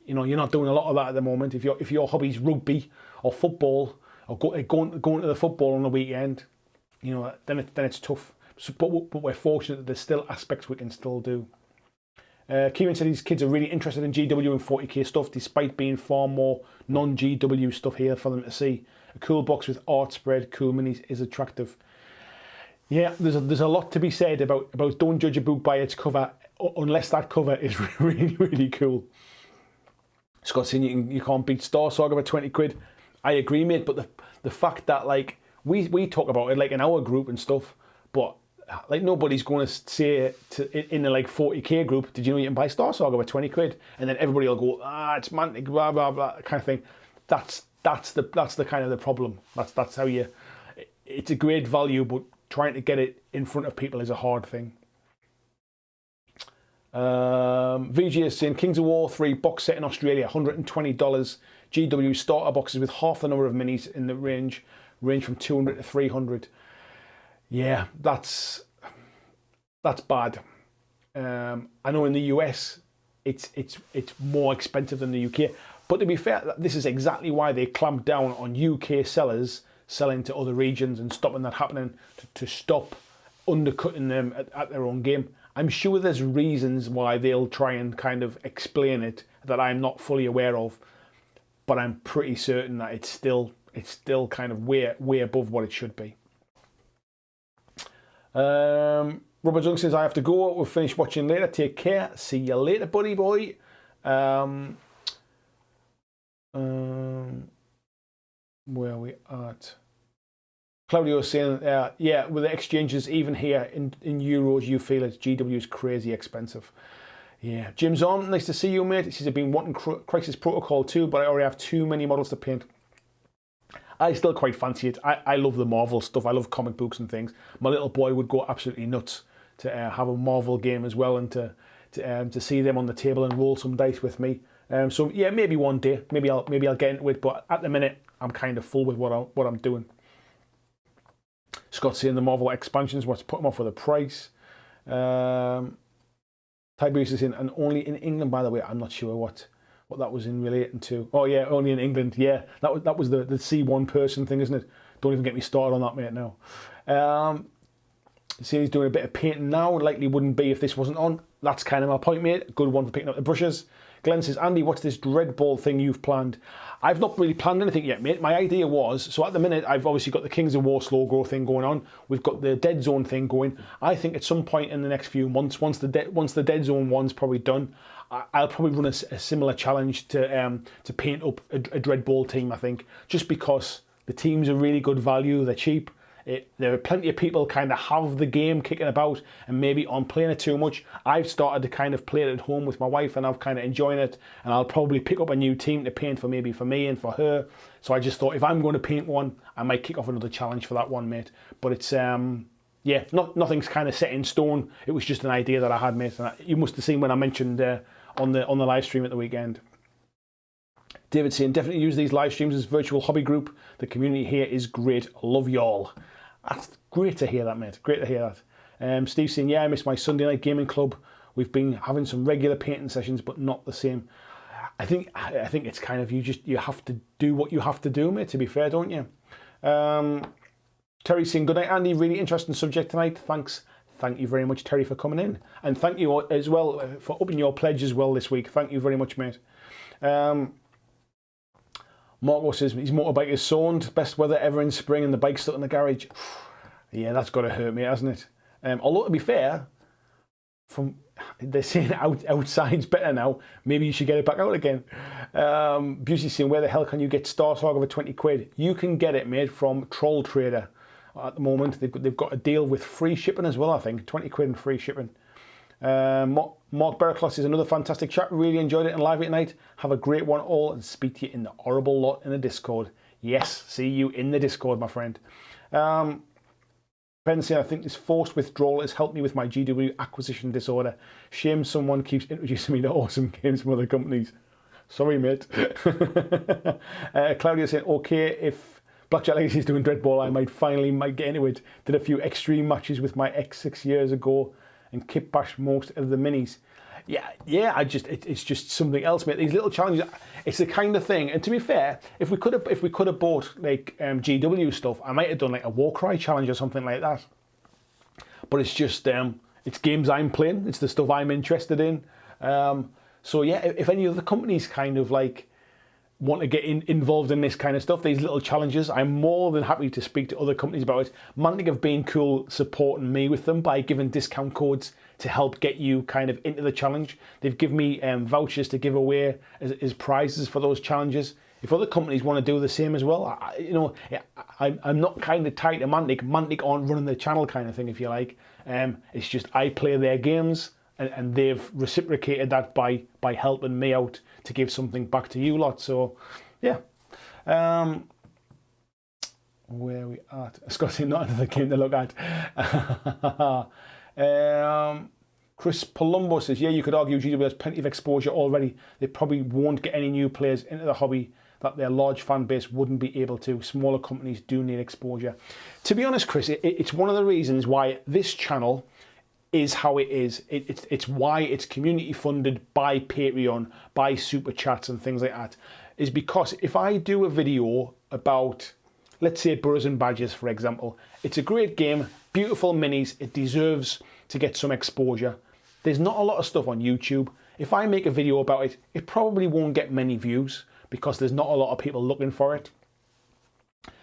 you know, you're not doing a lot of that at the moment. If your hobby's rugby or football or going to the football on the weekend, you know, then it's tough. So, but we're fortunate that there's still aspects we can still do. Kieran said these kids are really interested in GW and 40k stuff, despite being far more non-GW stuff here for them to see. A cool box with art spread, cool minis is attractive. Yeah, there's a lot to be said about don't judge a book by its cover unless that cover is really, really cool. Scott saying you can't beat Star Saga for 20 quid. I agree, mate, but the fact that like we talk about it like in our group and stuff, but like nobody's going to say in the like 40k group, did you know you can buy Star Saga for 20 quid? And then everybody will go, it's mantic, blah blah blah, kind of thing. That's the kind of the problem. That's how you. It's a great value, but trying to get it in front of people is a hard thing. VG is saying Kings of War 3 box set in Australia, $120. GW starter boxes with half the number of minis in the range from 200 to 300. Yeah, that's bad. I know in the US it's more expensive than the UK, but to be fair, this is exactly why they clamped down on UK sellers selling to other regions and stopping that happening to stop undercutting them at their own game. I'm sure there's reasons why they'll try and kind of explain it that I'm not fully aware of, but I'm pretty certain that it's still kind of way above what it should be. Robert Jung says, I have to go. We'll finish watching later. Take care. See you later, buddy boy. Where are we at? Claudio is saying, yeah, with the exchanges, even here in euros, you feel it. GW is crazy expensive. Yeah. Jim's on. Nice to see you, mate. He says, I've been wanting Crisis Protocol too, but I already have too many models to paint. I still quite fancy it. I love the Marvel stuff. I love comic books and things. My little boy would go absolutely nuts to have a Marvel game as well, and to see them on the table and roll some dice with me. So yeah, maybe one day, maybe I'll get into it. But at the minute, I'm kind of full with what I'm doing. Scott's saying the Marvel expansions, what's put them off with a price. Tiberius is saying, and only in England, by the way. I'm not sure what that was in relating to. Oh yeah, only in England. Yeah, that was the C1 person thing, isn't it? Don't even get me started on that, mate. Now. See, he's doing a bit of painting now. Likely wouldn't be if this wasn't on. That's kind of my point, mate. Good one for picking up the brushes. Glenn says, Andy, what's this Dread Ball thing you've planned? I've not really planned anything yet, mate. My idea was, so at the minute, I've obviously got the Kings of War slow grow thing going on. We've got the Dead Zone thing going. I think at some point in the next few months, once the Dead Zone one's probably done, I'll probably run a similar challenge to paint up a Dread Ball team, I think, just because the teams are really good value, they're cheap. There are plenty of people kind of have the game kicking about and maybe aren't playing it too much. I've started to kind of play it at home with my wife and I've kind of enjoying it, and I'll probably pick up a new team to paint for maybe for me and for her. So I just thought if I'm going to paint one, I might kick off another challenge for that one, mate. But it's yeah, nothing's kind of set in stone. It was just an idea that I had, mate. And you must have seen when I mentioned on the live stream at the weekend. David saying, definitely use these live streams as virtual hobby group. The community here is great. Love y'all. That's great to hear that, mate. Great to hear that. Steve saying, yeah, I miss my Sunday night gaming club. We've been having some regular painting sessions, but not the same. I think it's kind of you have to do what you have to do, mate. To be fair, don't you? Terry saying, good night, Andy. Really interesting subject tonight. Thanks. Thank you very much, Terry, for coming in, and thank you as well for upping your pledge as well this week. Thank you very much, mate. Marco says his motorbike is sowned. Best weather ever in spring, and the bike's stuck in the garage. Yeah, that's got to hurt me, hasn't it? Although to be fair, they're saying outside's better now. Maybe you should get it back out again. Busey's saying, where the hell can you get Star Saga for 20 quid? You can get it, mate, from Troll Trader. At the moment, they've got a deal with free shipping as well, I think. 20 quid and free shipping. Mark Berklos is another fantastic chat. Really enjoyed it and live tonight. Have a great one all, and speak to you in the horrible lot in the Discord. Yes, see you in the Discord, my friend. Ben saying, I think this forced withdrawal has helped me with my GW acquisition disorder. Shame someone keeps introducing me to awesome games from other companies. Sorry, mate. Claudia saying, okay, if BlackJack Legacy is doing Dreadball, I might get into it. Did a few extreme matches with my ex 6 years ago and kit bashed most of the minis. Yeah, it's just something else, mate. These little challenges, it's the kind of thing. And to be fair, if we could have bought like GW stuff, I might have done like a Warcry challenge or something like that. But it's just it's games I'm playing. It's the stuff I'm interested in. So yeah, if any other companies kind of like want to get involved in this kind of stuff, these little challenges, I'm more than happy to speak to other companies about it. Mantic have been cool supporting me with them by giving discount codes to help get you kind of into the challenge. They've given me vouchers to give away as prizes for those challenges. If other companies want to do the same as well, I'm not kind of tied to Mantic. Mantic aren't running the channel kind of thing, if you like. It's just I play their games, and they've reciprocated that by helping me out to give something back to you lot. So yeah, where are we at? Scott, not another game to look at. Chris Palumbo says, yeah, you could argue GW has plenty of exposure already. They probably won't get any new players into the hobby that their large fan base wouldn't be able to. Smaller companies do need exposure. To be honest, Chris, it's one of the reasons why this channel is how it is. It's why it's community funded by Patreon, by Super Chats and things like that, is because if I do a video about, let's say, Burrows and Badgers, for example, it's a great game, beautiful minis, it deserves to get some exposure. There's not a lot of stuff on YouTube. If I make a video about it, it probably won't get many views because there's not a lot of people looking for it.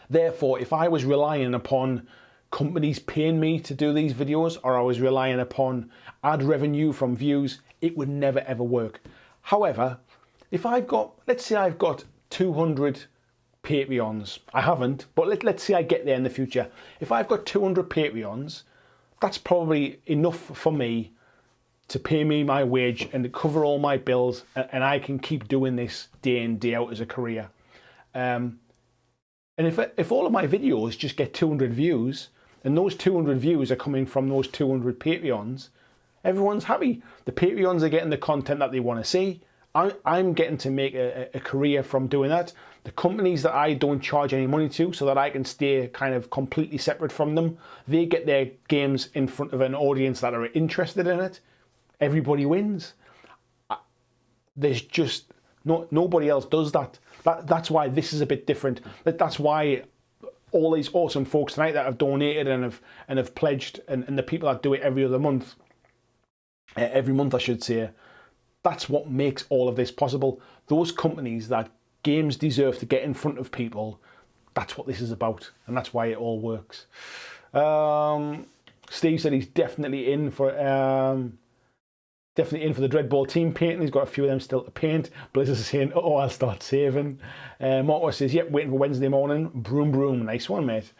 Therefore, if I was relying upon companies paying me to do these videos, or I was relying upon ad revenue from views, it would never ever work. However, if I've got, let's say I've got 200 Patreons. I haven't, but let's say I get there in the future. If I've got 200 Patreons, that's probably enough for me to pay me my wage and to cover all my bills, and I can keep doing this day in, day out as a career. And if all of my videos just get 200 views, and those 200 views are coming from those 200 Patreons, everyone's happy. The Patreons are getting the content that they want to see. I'm getting to make a career from doing that. The companies that I don't charge any money to so that I can stay kind of completely separate from them, they get their games in front of an audience that are interested in it. Everybody wins. There's just nobody else does that. That's why this is a bit different. That's why all these awesome folks tonight that have donated and have pledged, and the people that do it every month I should say, that's what makes all of this possible. Those companies that games deserve to get in front of people, that's what this is about, and that's why it all works. Steve said he's definitely in for definitely in for the Dreadball team painting. He's got a few of them still to paint. Blizzard is saying, oh, I'll start saving. Marco says, yep, waiting for Wednesday morning. Broom, broom. Nice one, mate.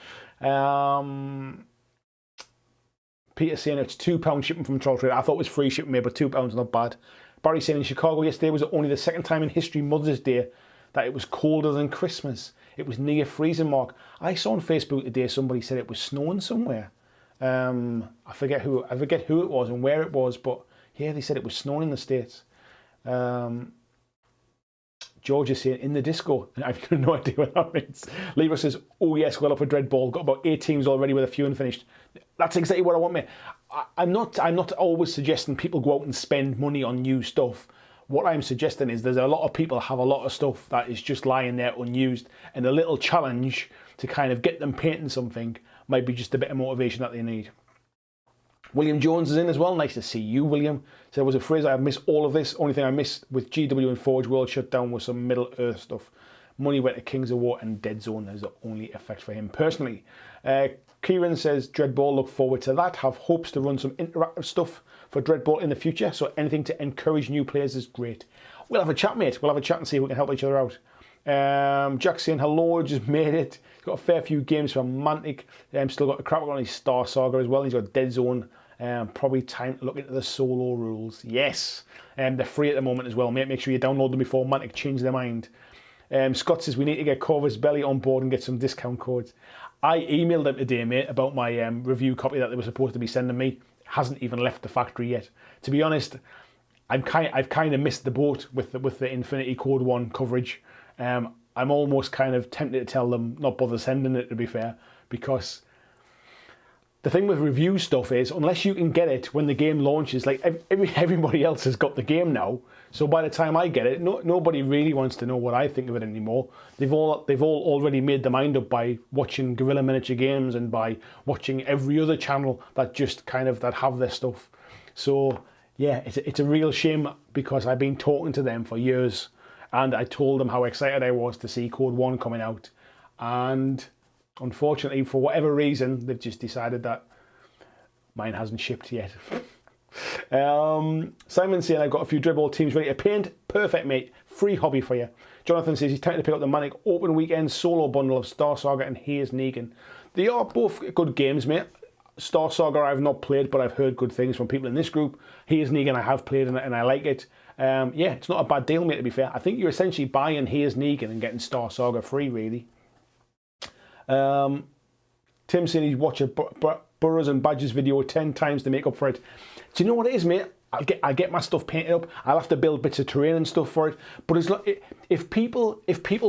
Peter saying it's £2 shipping from Troll Trader. I thought it was free shipping, mate, but £2 not bad. Barry saying in Chicago yesterday was only the second time in history, Mother's Day, that it was colder than Christmas. It was near freezing mark. I saw on Facebook today somebody said it was snowing somewhere. I forget who it was and where it was, but yeah, they said it was snowing in the States. George is saying in the disco. I've got no idea what that means. Libra says, oh yes, well up for Dreadball. Got about 8 teams already with a few unfinished. That's exactly what I want, mate. I'm not always suggesting people go out and spend money on new stuff. What I'm suggesting is there's a lot of people have a lot of stuff that is just lying there unused, and a little challenge to kind of get them painting something might be just a bit of motivation that they need. William Jones is in as well. Nice to see you, William. So there was a phrase, I missed all of this. Only thing I missed with GW and Forge World Shutdown was some Middle Earth stuff. Money went to Kings of War and Dead Zone is the only effect for him personally. Kieran says, Dreadball, look forward to that. Have hopes to run some interactive stuff for Dreadball in the future. So anything to encourage new players is great. We'll have a chat, mate. We'll have a chat and see if we can help each other out. Jack saying, hello, just made it. He's got a fair few games from Mantic. Still got a crap on his Star Saga as well. He's got Dead Zone. Probably time to look into the solo rules. Yes, they're free at the moment as well, mate. Make sure you download them before Mantic change their mind. Scott says we need to get Corvus Belly on board and get some discount codes. I emailed them today, mate, about my review copy that they were supposed to be sending me. It hasn't even left the factory yet. To be honest, I've kind of missed the boat with the Infinity Code 1 coverage. I'm almost kind of tempted to tell them not bother sending it, to be fair, because the thing with review stuff is, unless you can get it when the game launches, like everybody else has got the game now, so by the time I get it, nobody really wants to know what I think of it anymore. They've all already made their mind up by watching Guerrilla Miniature Games and by watching every other channel that just kind of that have their stuff. So yeah, it's a real shame because I've been talking to them for years, and I told them how excited I was to see Code 1 coming out, and unfortunately, for whatever reason, they've just decided that mine hasn't shipped yet. Simon saying, I've got a few Dreadball teams ready to paint. Perfect, mate. Free hobby for you. Jonathan says he's time to pick up the Manic Open Weekend solo bundle of Star Saga and Here's Negan. They are both good games, mate. Star Saga I've not played, but I've heard good things from people in this group. Here's Negan I have played and I like it. Yeah, it's not a bad deal, mate, to be fair. I think you're essentially buying Here's Negan and getting Star Saga free, really. Tim saying he's watched a Burrows and Badgers video 10 times to make up for it. Do you know what it is, mate? I get my stuff painted up. I'll have to build bits of terrain and stuff for it. But it's like, if people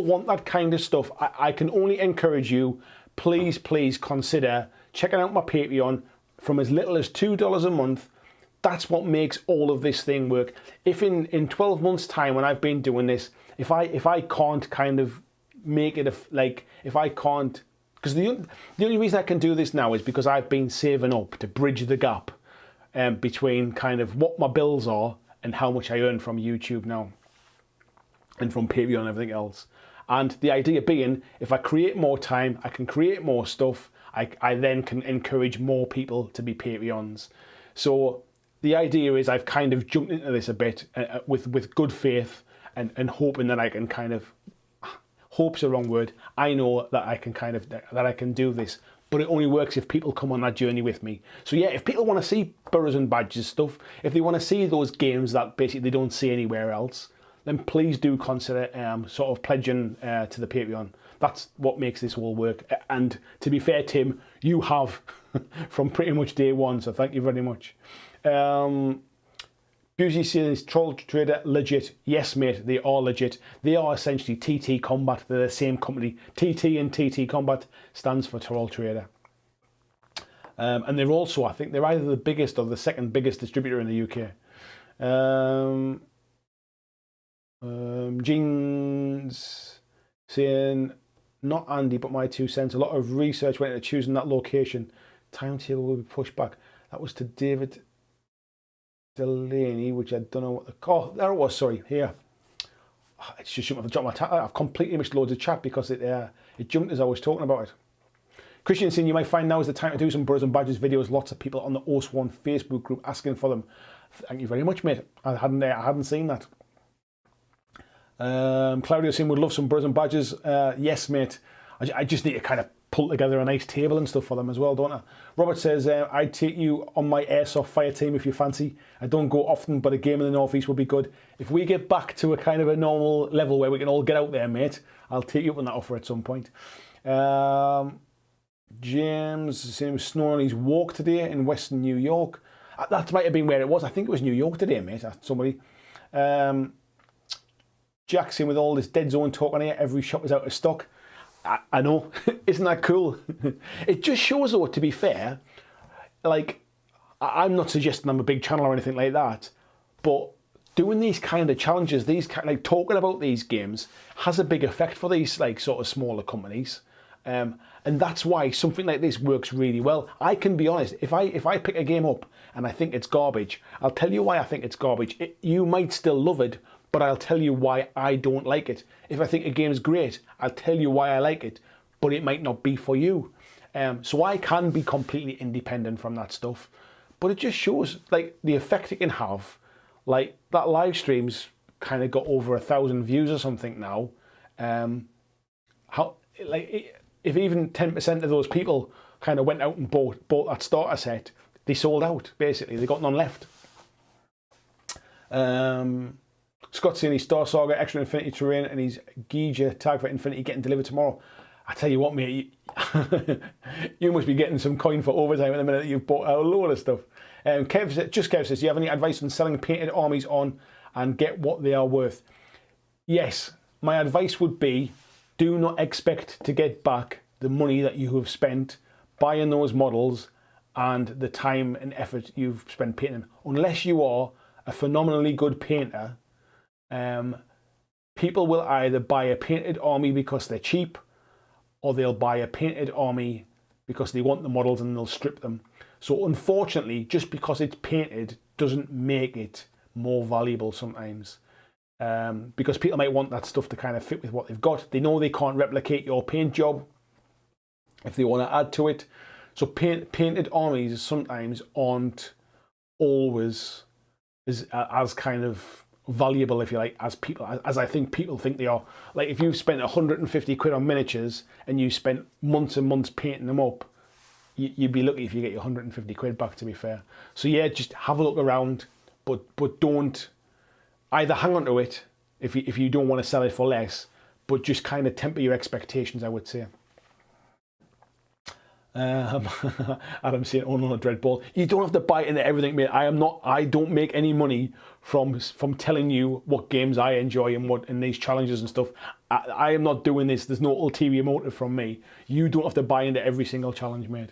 want that kind of stuff, I can only encourage you. Please consider checking out my Patreon from as little as $2 a month. That's what makes all of this thing work. If in 12 months' time, when I've been doing this, if I can't kind of make it if I can't, because the only reason I can do this now is because I've been saving up to bridge the gap between kind of what my bills are and how much I earn from YouTube now and from Patreon and everything else. And the idea being, if I create more time, I can create more stuff. I then can encourage more people to be Patreons. So the idea is I've kind of jumped into this a bit with good faith and hoping that I can kind of, hope's the wrong word. I know that I can do this, but it only works if people come on that journey with me. So yeah, if people want to see Burrows and Badgers stuff, if they want to see those games that basically they don't see anywhere else, then please do consider sort of pledging to the Patreon. That's what makes this all work. And to be fair, Tim, you have from pretty much day one, so thank you very much. Busey says Troll Trader legit. Yes, mate, they are legit. They are essentially TT Combat. They're the same company. TT and TT Combat stands for Troll Trader. And they're also, I think, they're either the biggest or the second biggest distributor in the UK. Jeans saying, not Andy, but my 2 cents. A lot of research went into choosing that location. Timetable will be pushed back. That was to David Delaney, which I don't know what the... Oh, there it was, sorry, here. It's just jumped off the top of my tab. I've completely missed loads of chat because it jumped as I was talking about it. Christian saying, you might find now is the time to do some Burrows and Badgers videos. Lots of people on the OS1 Facebook group asking for them. Thank you very much, mate. I hadn't seen that. Claudio saying would love some bros and badges. Yes, mate. I just need to kind of pull together a nice table and stuff for them as well, don't I? Robert says, I'd take you on my airsoft fire team if you fancy. I don't go often, but a game in the Northeast would be good. If we get back to a kind of a normal level where we can all get out there, mate, I'll take you up on that offer at some point. James saying it was snowing on his walk today in Western New York. That might have been where it was. I think it was New York today, mate. Somebody. Jackson with all this dead zone talk on here. Every shop is out of stock. I know. Isn't that cool? It just shows, though, to be fair, like, I'm not suggesting I'm a big channel or anything like that, but doing these kind of challenges, like talking about these games, has a big effect for these like sort of smaller companies. And that's why something like this works really well. I can be honest, if I pick a game up and I think it's garbage, I'll tell you why I think it's garbage. You might still love it, but I'll tell you why I don't like it. If I think a game's great, I'll tell you why I like it, but it might not be for you. So I can be completely independent from that stuff. But it just shows like the effect it can have. Like that live stream's kind of got over 1,000 views or something now. If even 10% of those people kind of went out and bought that starter set, they sold out, basically. They got none left. Scott's saying his Star Saga Extra Infinity Terrain and his Gija tag for Infinity getting delivered tomorrow. I tell you what, mate, you must be getting some coin for overtime at the minute that you've bought a load of stuff. Kev says, do you have any advice on selling painted armies on and get what they are worth? Yes, my advice would be, do not expect to get back the money that you have spent buying those models and the time and effort you've spent painting. Unless you are a phenomenally good painter, people will either buy a painted army because they're cheap, or they'll buy a painted army because they want the models and they'll strip them. So unfortunately, just because it's painted doesn't make it more valuable sometimes. Because people might want that stuff to kind of fit with what they've got. They know they can't replicate your paint job if they want to add to it. So painted armies sometimes aren't always as kind of valuable, if you like, as I think people think they are. Like if you've spent 150 quid on miniatures and you spent months and months painting them up, you'd be lucky if you get your 150 quid back, to be fair. So yeah, just have a look around, but don't either hang on to it if you don't want to sell it for less, but just kind of temper your expectations, I would say. Adam saying, oh no, Dreadball. You don't have to buy into everything, mate. I don't make any money from telling you what games I enjoy and what in these challenges and stuff. I am not doing this. There's no ulterior motive from me. You don't have to buy into every single challenge, mate.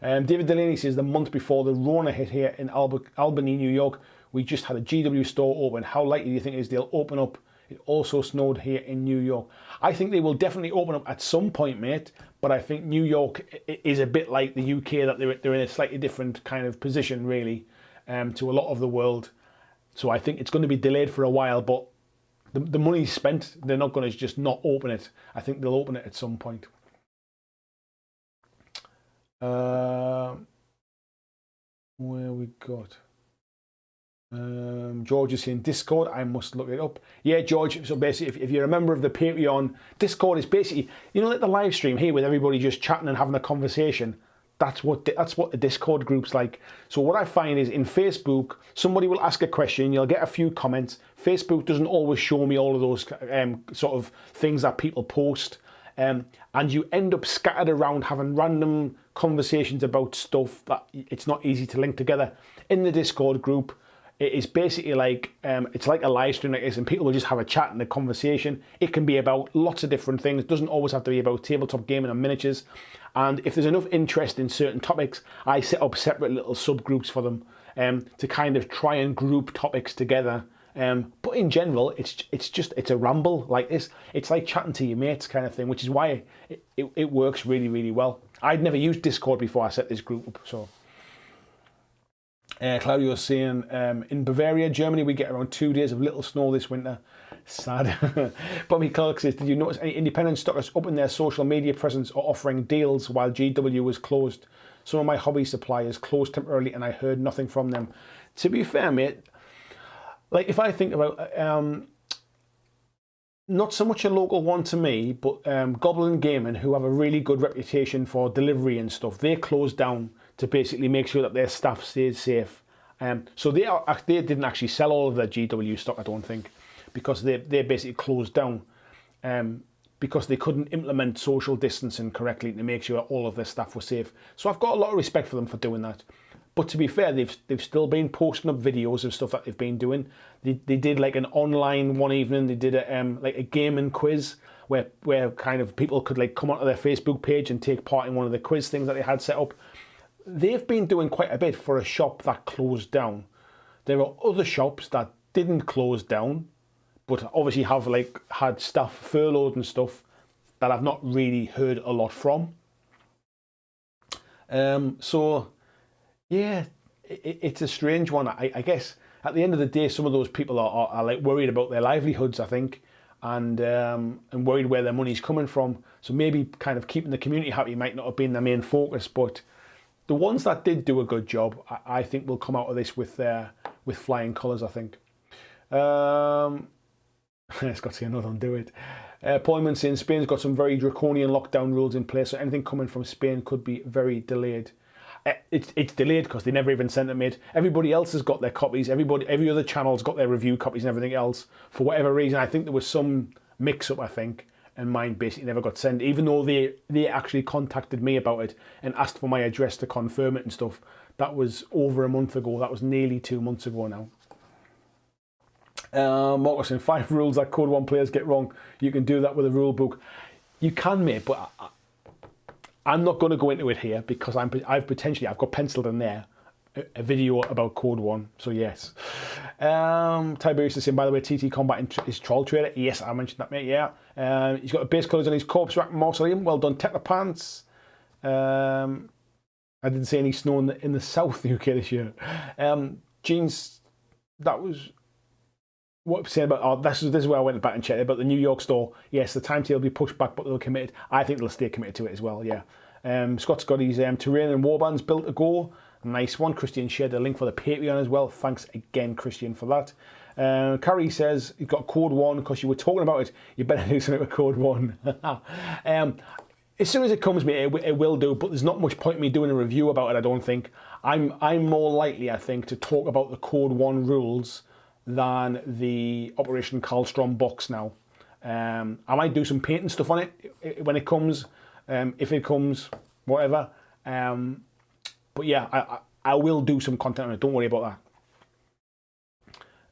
David Delaney says, the month before the Rona hit here in Albany, New York, we just had a GW store open. How likely do you think it is they'll open up? It also snowed here in New York. I think they will definitely open up at some point, mate. But I think New York is a bit like the UK, that they're in a slightly different kind of position, really, to a lot of the world. So I think it's going to be delayed for a while, but the money's spent. They're not going to just not open it. I think they'll open it at some point. Where we got? George is saying Discord. I must look it up. Yeah, George. So basically, if you're a member of the Patreon, Discord is basically, like the live stream here with everybody just chatting and having a conversation. That's what the Discord group's like. So what I find is in Facebook, somebody will ask a question, you'll get a few comments. Facebook doesn't always show me all of those sort of things that people post, and you end up scattered around having random conversations about stuff that it's not easy to link together. In the Discord group, it is basically like, it's like a live stream like this, and people will just have a chat and a conversation. It can be about lots of different things. It doesn't always have to be about tabletop gaming and miniatures. And if there's enough interest in certain topics, I set up separate little subgroups for them to kind of try and group topics together. But in general, it's a ramble like this. It's like chatting to your mates kind of thing, which is why it works really, really well. I'd never used Discord before I set this group up, so... Claudio was saying, in Bavaria, Germany, we get around 2 days of little snow this winter. Sad. Bobby Clark says, did you notice any independent stockers upping their social media presence or offering deals while GW was closed? Some of my hobby suppliers closed temporarily and I heard nothing from them. to be fair, mate, like if I think about not so much a local one to me, but Goblin Gaming, who have a really good reputation for delivery and stuff, they closed down to basically make sure that their staff stayed safe. So they didn't actually sell all of their GW stock, I don't think, because they basically closed down because they couldn't implement social distancing correctly to make sure all of their staff were safe. So I've got a lot of respect for them for doing that. But to be fair, they've still been posting up videos of stuff that they've been doing. They did like an online one evening. They did like a gaming quiz where kind of people could like come onto their Facebook page and take part in one of the quiz things that they had set up. They've been doing quite a bit for a shop that closed down. There are other shops that didn't close down, but obviously have like had staff furloughed and stuff that I've not really heard a lot from. So yeah, it's a strange one. I guess at the end of the day, some of those people are like worried about their livelihoods, I think, and worried where their money's coming from. So maybe kind of keeping the community happy might not have been their main focus, but the ones that did do a good job, I think will come out of this with flying colours, I think. It's got to see another one do it. Paulman saying Spain's got some very draconian lockdown rules in place, so anything coming from Spain could be very delayed. It's delayed because they never even sent them it. Everybody else has got their copies. Every other channel's got their review copies and everything else. For whatever reason, I think there was some mix-up, I think, and mine basically never got sent, even though they actually contacted me about it and asked for my address to confirm it and stuff. That was over a month ago. That was nearly 2 months ago now. Marcus saying 5 rules that Code 1 players get wrong. You can do that with a rule book. You can, mate, but I'm not going to go into it here because I've got penciled in there a video about Code 1, so yes. Tiberius is saying, by the way, TT Combat is Troll Trader. Yes, I mentioned that, mate, yeah. He's got the base colours on his corpse rack mausoleum. Well done, Tekla Pants. I didn't see any snow in the south UK this year. Jeans, that was what I'm saying about, this is where I went back and checked about the New York store. Yes, the timetable will be pushed back, but they'll committed. I think they'll stay committed to it as well, yeah. Scott's got his terrain and warbands built to go. Nice one. Christian shared a link for the Patreon as well. Thanks again, Christian, for that. Carrie says he's got Code 1 because you were talking about it. You better do something with Code 1. As soon as it comes, mate, it will do, but there's not much point in me doing a review about it, I don't think. I'm more likely, I think, to talk about the Code 1 rules than the Operation Karlstrom box now. I might do some painting stuff on it when it comes, if it comes, whatever. But yeah, I will do some content on it, don't worry about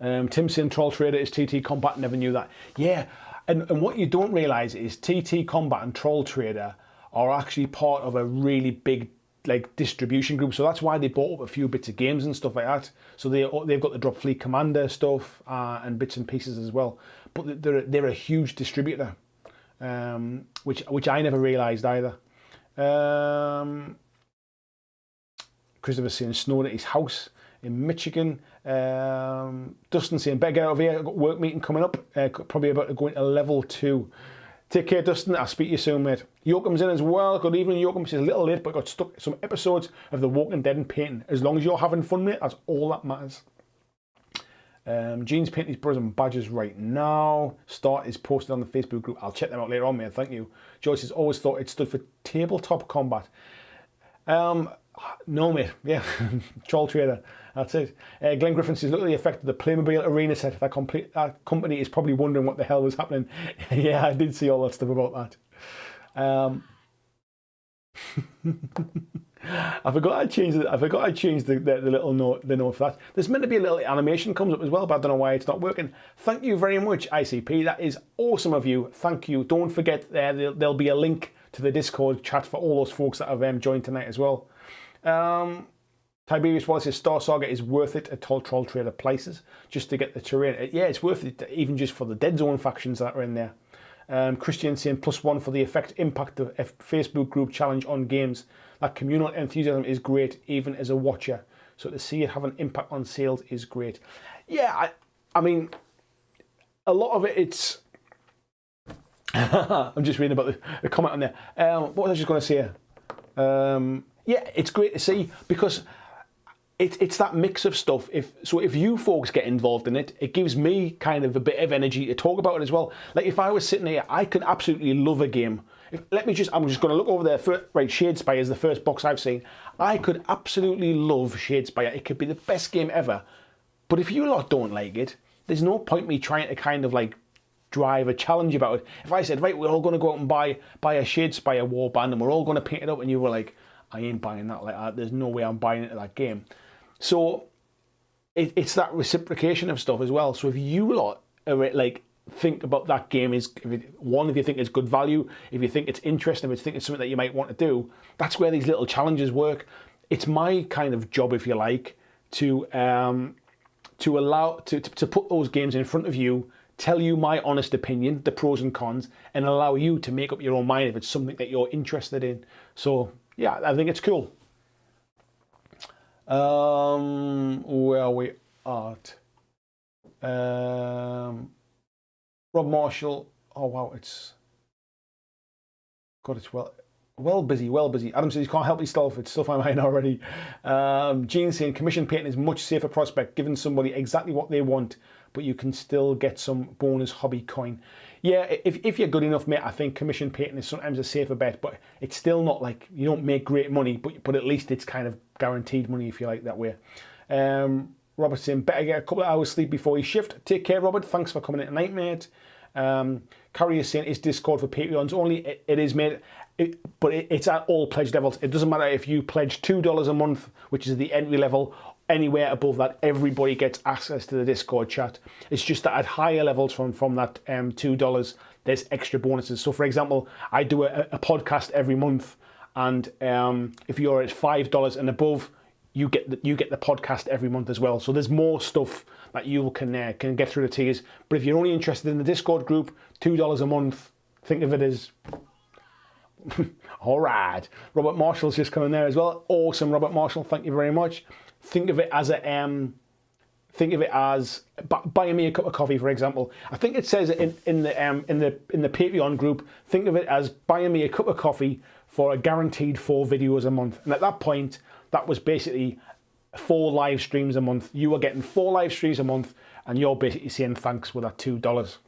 that. Tim saying Troll Trader is TT Combat, never knew that. Yeah, and what you don't realise is TT Combat and Troll Trader are actually part of a really big like distribution group, so that's why they bought up a few bits of games and stuff like that. So they've got the Drop Fleet Commander stuff and bits and pieces as well. But they're a huge distributor, which I never realised either. Christopher saying snowed at his house in Michigan. Dustin saying better get out of here. I've got a work meeting coming up. Probably about to go into level 2. Take care, Dustin. I'll speak to you soon, mate. Yoakum's in as well. Good evening, Yoakum. She's a little late, but got stuck some episodes of The Walking Dead and painting. As long as you're having fun, mate, that's all that matters. Gene's painting his brothers and badges right now. Start is posted on the Facebook group. I'll check them out later on, mate. Thank you. Joyce has always thought it stood for tabletop combat. No, mate. Yeah, Troll Trader. That's it. Glenn Griffin says, look at the effect of the Playmobil arena set. That company is probably wondering what the hell was happening. Yeah, I did see all that stuff about that. I forgot I changed the little note for that. There's meant to be a little animation comes up as well, but I don't know why it's not working. Thank you very much, ICP. That is awesome of you. Thank you. Don't forget there'll be a link to the Discord chat for all those folks that have joined tonight as well. Tiberius Wallace says Star Saga is worth it at Troll Trader places just to get the terrain. Yeah, it's worth it even just for the Dead Zone factions that are in there. Christian saying +1 for the effect impact of Facebook group challenge on games. That communal enthusiasm is great even as a watcher. So to see it have an impact on sales is great. Yeah, I mean, a lot of it's... I'm just reading about the comment on there. What was I just going to say? Yeah, it's great to see because it's that mix of stuff. If you folks get involved in it, it gives me kind of a bit of energy to talk about it as well. Like if I was sitting here, I can absolutely love a game. I'm just going to look over there. Right, Shadespire is the first box I've seen. I could absolutely love Shadespire. It could be the best game ever. But if you lot don't like it, there's no point me trying to kind of like drive a challenge about it. If I said, right, we're all going to go out and buy a Shadespire warband and we're all going to paint it up, and you were like, I ain't buying that. Like, there's no way I'm buying into that game. So it's that reciprocation of stuff as well. So if you lot are like think about that game if you think it's good value, if you think it's interesting, if you think it's something that you might want to do, that's where these little challenges work. It's my kind of job, if you like, to put those games in front of you, tell you my honest opinion, the pros and cons, and allow you to make up your own mind if it's something that you're interested in. So yeah, I think it's cool. Where are we at? Rob Marshall. Oh wow, it's well busy. Adam says he can't help himself. It's stuff I'm in already. Gene saying commission painting is much safer prospect, giving somebody exactly what they want, but you can still get some bonus hobby coin. Yeah, if you're good enough, mate, I think commission painting is sometimes a safer bet, but it's still not like you don't make great money, but at least it's kind of guaranteed money, if you like, that way. Robert saying, better get a couple of hours sleep before you shift. Take care, Robert. Thanks for coming in tonight, mate. Carrie is saying, is Discord for Patreons only? It is, mate. But it's at all pledge levels. It doesn't matter if you pledge $2 a month, which is the entry level. Anywhere above that, everybody gets access to the Discord chat. It's just that at higher levels from that $2, there's extra bonuses. So, for example, I do a podcast every month, and if you're at $5 and above, you get the podcast every month as well. So there's more stuff that you can get through the tiers. But if you're only interested in the Discord group, $2 a month, think of it as all right. Robert Marshall's just coming there as well. Awesome, Robert Marshall. Thank you very much. Think of it as buying me a cup of coffee, for example. I think it says in the Patreon group. Think of it as buying me a cup of coffee for a guaranteed 4 videos a month. And at that point, that was basically 4 live streams a month. You were getting 4 live streams a month, and you're basically saying thanks with that $2.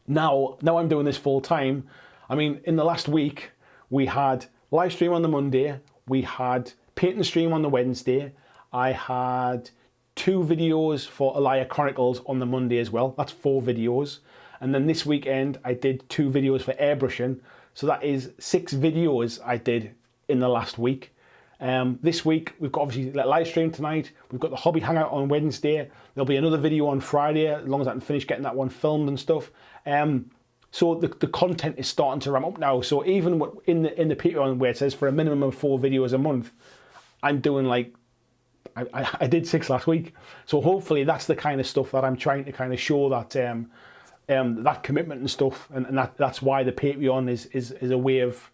Now I'm doing this full time. I mean, in the last week, we had live stream on the Monday, we had painting stream on the Wednesday, I had 2 videos for Elia Chronicles on the Monday as well. That's 4 videos. And then this weekend, I did 2 videos for airbrushing. So that is 6 videos I did in the last week. This week, we've got obviously live stream tonight. We've got the hobby hangout on Wednesday. There'll be another video on Friday, as long as I can finish getting that one filmed and stuff. So the content is starting to ramp up now. So even in the Patreon where it says for a minimum of 4 videos a month, I'm doing like, I did 6 last week. So hopefully that's the kind of stuff that I'm trying to kind of show that that commitment and stuff. And that's why the Patreon is a way of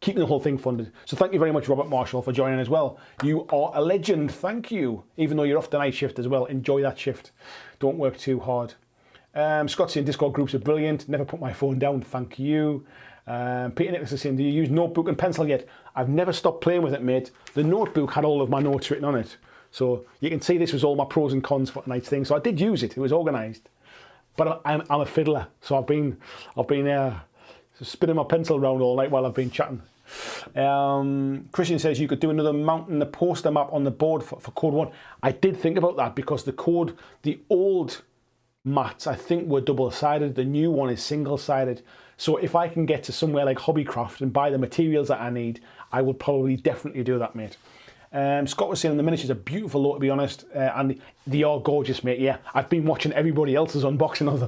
keeping the whole thing funded. So thank you very much, Robert Marshall, for joining as well. You are a legend. Thank you. Even though you're off the night shift as well, enjoy that shift. Don't work too hard. Scott saying Discord groups are brilliant. Never put my phone down. Thank you. Peter Nicholas is saying, do you use notebook and pencil yet? I've never stopped playing with it, mate. The notebook had all of my notes written on it. So you can see this was all my pros and cons for tonight's thing. So I did use it. It was organised. But I'm a fiddler. So I've been spinning my pencil around all night while I've been chatting. Christian says you could do another mountain the poster map on the board for Code 1. I did think about that because the old mats I think were double-sided. The new one is single-sided. So if I can get to somewhere like Hobbycraft and buy the materials that I need, I would probably definitely do that, mate. Scott was saying the miniatures are beautiful though, to be honest, and they are gorgeous, mate. Yeah, I've been watching everybody else's unboxing of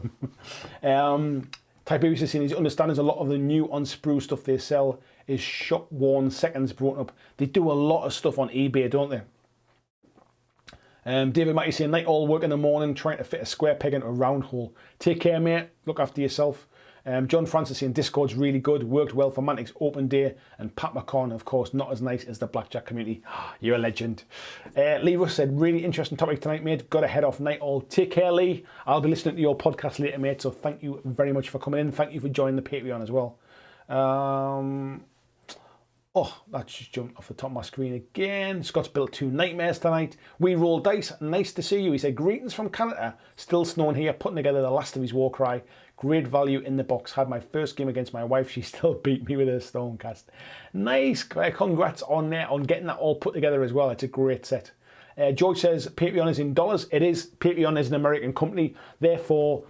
them. Tiberius is saying he understands a lot of the new on-sprue stuff they sell is shop-worn seconds brought up. They do a lot of stuff on eBay, don't they? David Matty saying, night all work in the morning, trying to fit a square peg into a round hole. Take care, mate. Look after yourself. John Francis saying, Discord's really good. Worked well for Mantic's open day. And Pat McCon, of course, not as nice as the BlackJack community. You're a legend. Lee Russ said, really interesting topic tonight, mate. Got to head off night all. Take care, Lee. I'll be listening to your podcast later, mate. So thank you very much for coming in. Thank you for joining the Patreon as well. Oh, that's just jumped off the top of my screen again. Scott's built 2 nightmares tonight. We roll dice. Nice to see you. He said, greetings from Canada. Still snowing here, putting together the last of his Warcry. Great value in the box. Had my first game against my wife. She still beat me with her Stormcast. Nice. Congrats on getting that all put together as well. It's a great set. George says, Patreon is in dollars. It is. Patreon is an American company. Therefore,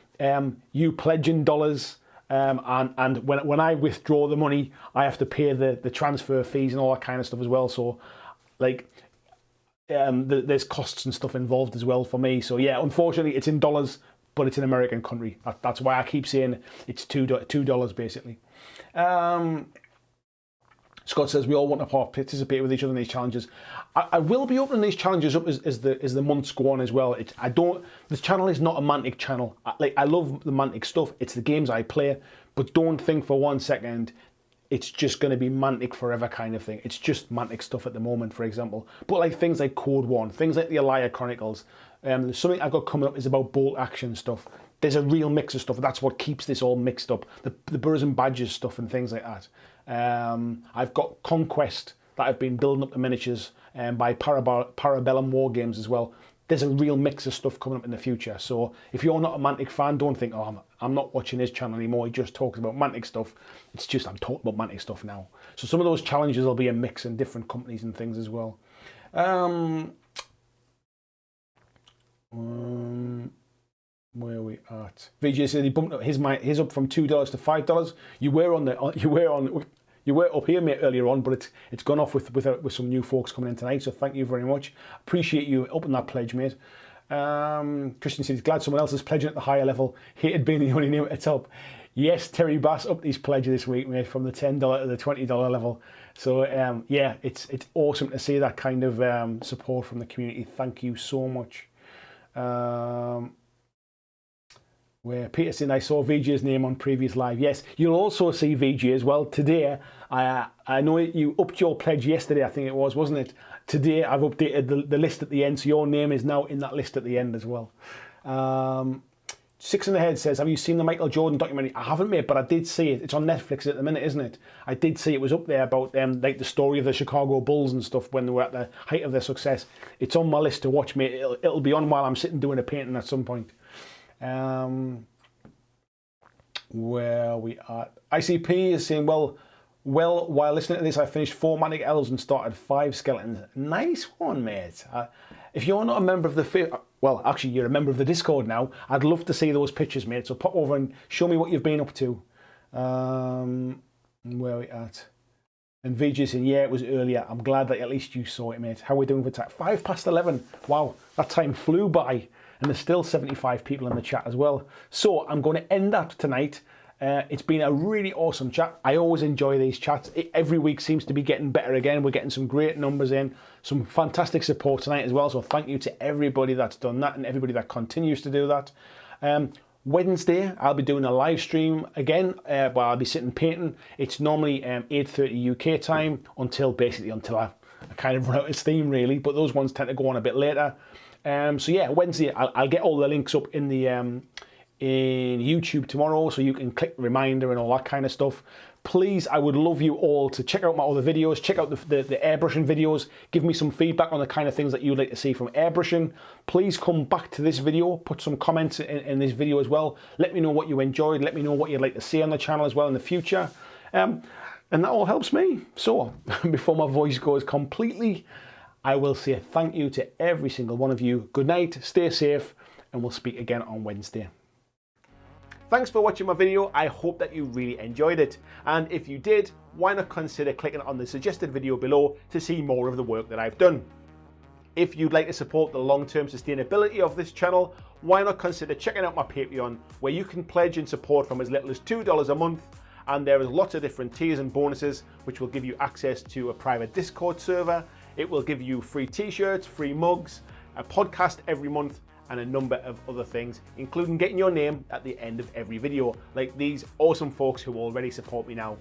you pledge in dollars. And when I withdraw the money, I have to pay the transfer fees and all that kind of stuff as well. So, like, there's costs and stuff involved as well for me. So yeah, unfortunately, it's in dollars, but it's an American country. That's why I keep saying it's $2 basically. Scott says we all want to participate with each other in these challenges. I will be opening these challenges up as the months go on as well. This channel is not a Mantic channel. I love the Mantic stuff. It's the games I play, but don't think for 1 second it's just going to be Mantic forever kind of thing. It's just Mantic stuff at the moment, for example. But like things like Code 1, things like the Elia Chronicles, there's something I've got coming up is about bolt action stuff. There's a real mix of stuff. That's what keeps this all mixed up. The Burrs and Badges stuff and things like that. I've got Conquest that I've been building up the miniatures by Parabellum War Games as well. There's a real mix of stuff coming up in the future. So if you're not a Mantic fan, don't think, oh, I'm not watching his channel anymore. He just talks about Mantic stuff. It's just I'm talking about Mantic stuff now. So some of those challenges will be a mix in different companies and things as well. Where are we at? VJ said he bumped up his up from $2 to $5. You were up here, mate, earlier on, but it's gone off with some new folks coming in tonight. So thank you very much. Appreciate you upping that pledge, mate. Christian said he's glad someone else is pledging at the higher level. Hated being the only name at the top. Yes, Terry Bass upped his pledge this week, mate, from the $10 to the $20 level. So yeah, it's awesome to see that kind of support from the community. Thank you so much. Where Peter said I saw VJ's name on previous live. Yes, you'll also see VJ as well today. I know you upped your pledge yesterday, I think it was, wasn't it? Today I've updated the list at the end, so your name is now in that list at the end as well. Six in the Head says, have you seen the Michael Jordan documentary? I haven't, mate, but I did see it. It's on Netflix at the minute, isn't it? I did see it was up there about like the story of the Chicago Bulls and stuff when they were at the height of their success. It's on my list to watch, mate. It'll be on while I'm sitting doing a painting at some point. Where we are. ICP is saying, well, while listening to this, I finished 4 Mantic Elves and started 5 Skeletons. Nice one, mate. If you're not a member of well, actually, you're a member of the Discord now. I'd love to see those pictures, mate. So pop over and show me what you've been up to. Where are we at? And VJ saying, yeah, it was earlier. I'm glad that at least you saw it, mate. How are we doing for time? 11:05. Wow, that time flew by. And there's still 75 people in the chat as well. So I'm going to end that tonight. It's been a really awesome chat. I always enjoy these chats. Every week seems to be getting better again. We're getting some great numbers in, some fantastic support tonight as well. So thank you to everybody that's done that and everybody that continues to do that. Wednesday, I'll be doing a live stream again, where I'll be sitting painting. It's normally 8:30 UK time until I kind of run out of steam, really. But those ones tend to go on a bit later. So yeah, Wednesday, I'll get all the links up in the in YouTube tomorrow, so you can click reminder and all that kind of stuff. Please, I would love you all to check out my other videos, check out the airbrushing videos, give me some feedback on the kind of things that you'd like to see from airbrushing. Please come back to this video, put some comments in this video as well. Let me know what you enjoyed, let me know what you'd like to see on the channel as well in the future. And that all helps me. So, before my voice goes completely, I will say thank you to every single one of you. Good night, stay safe, and we'll speak again on Wednesday. Thanks for watching my video. I hope that you really enjoyed it. And if you did, why not consider clicking on the suggested video below to see more of the work that I've done. If you'd like to support the long-term sustainability of this channel, why not consider checking out my Patreon, where you can pledge and support from as little as $2 a month. And there is lots of different tiers and bonuses, which will give you access to a private Discord server. It will give you free t-shirts, free mugs, a podcast every month, and a number of other things, including getting your name at the end of every video, like these awesome folks who already support me now.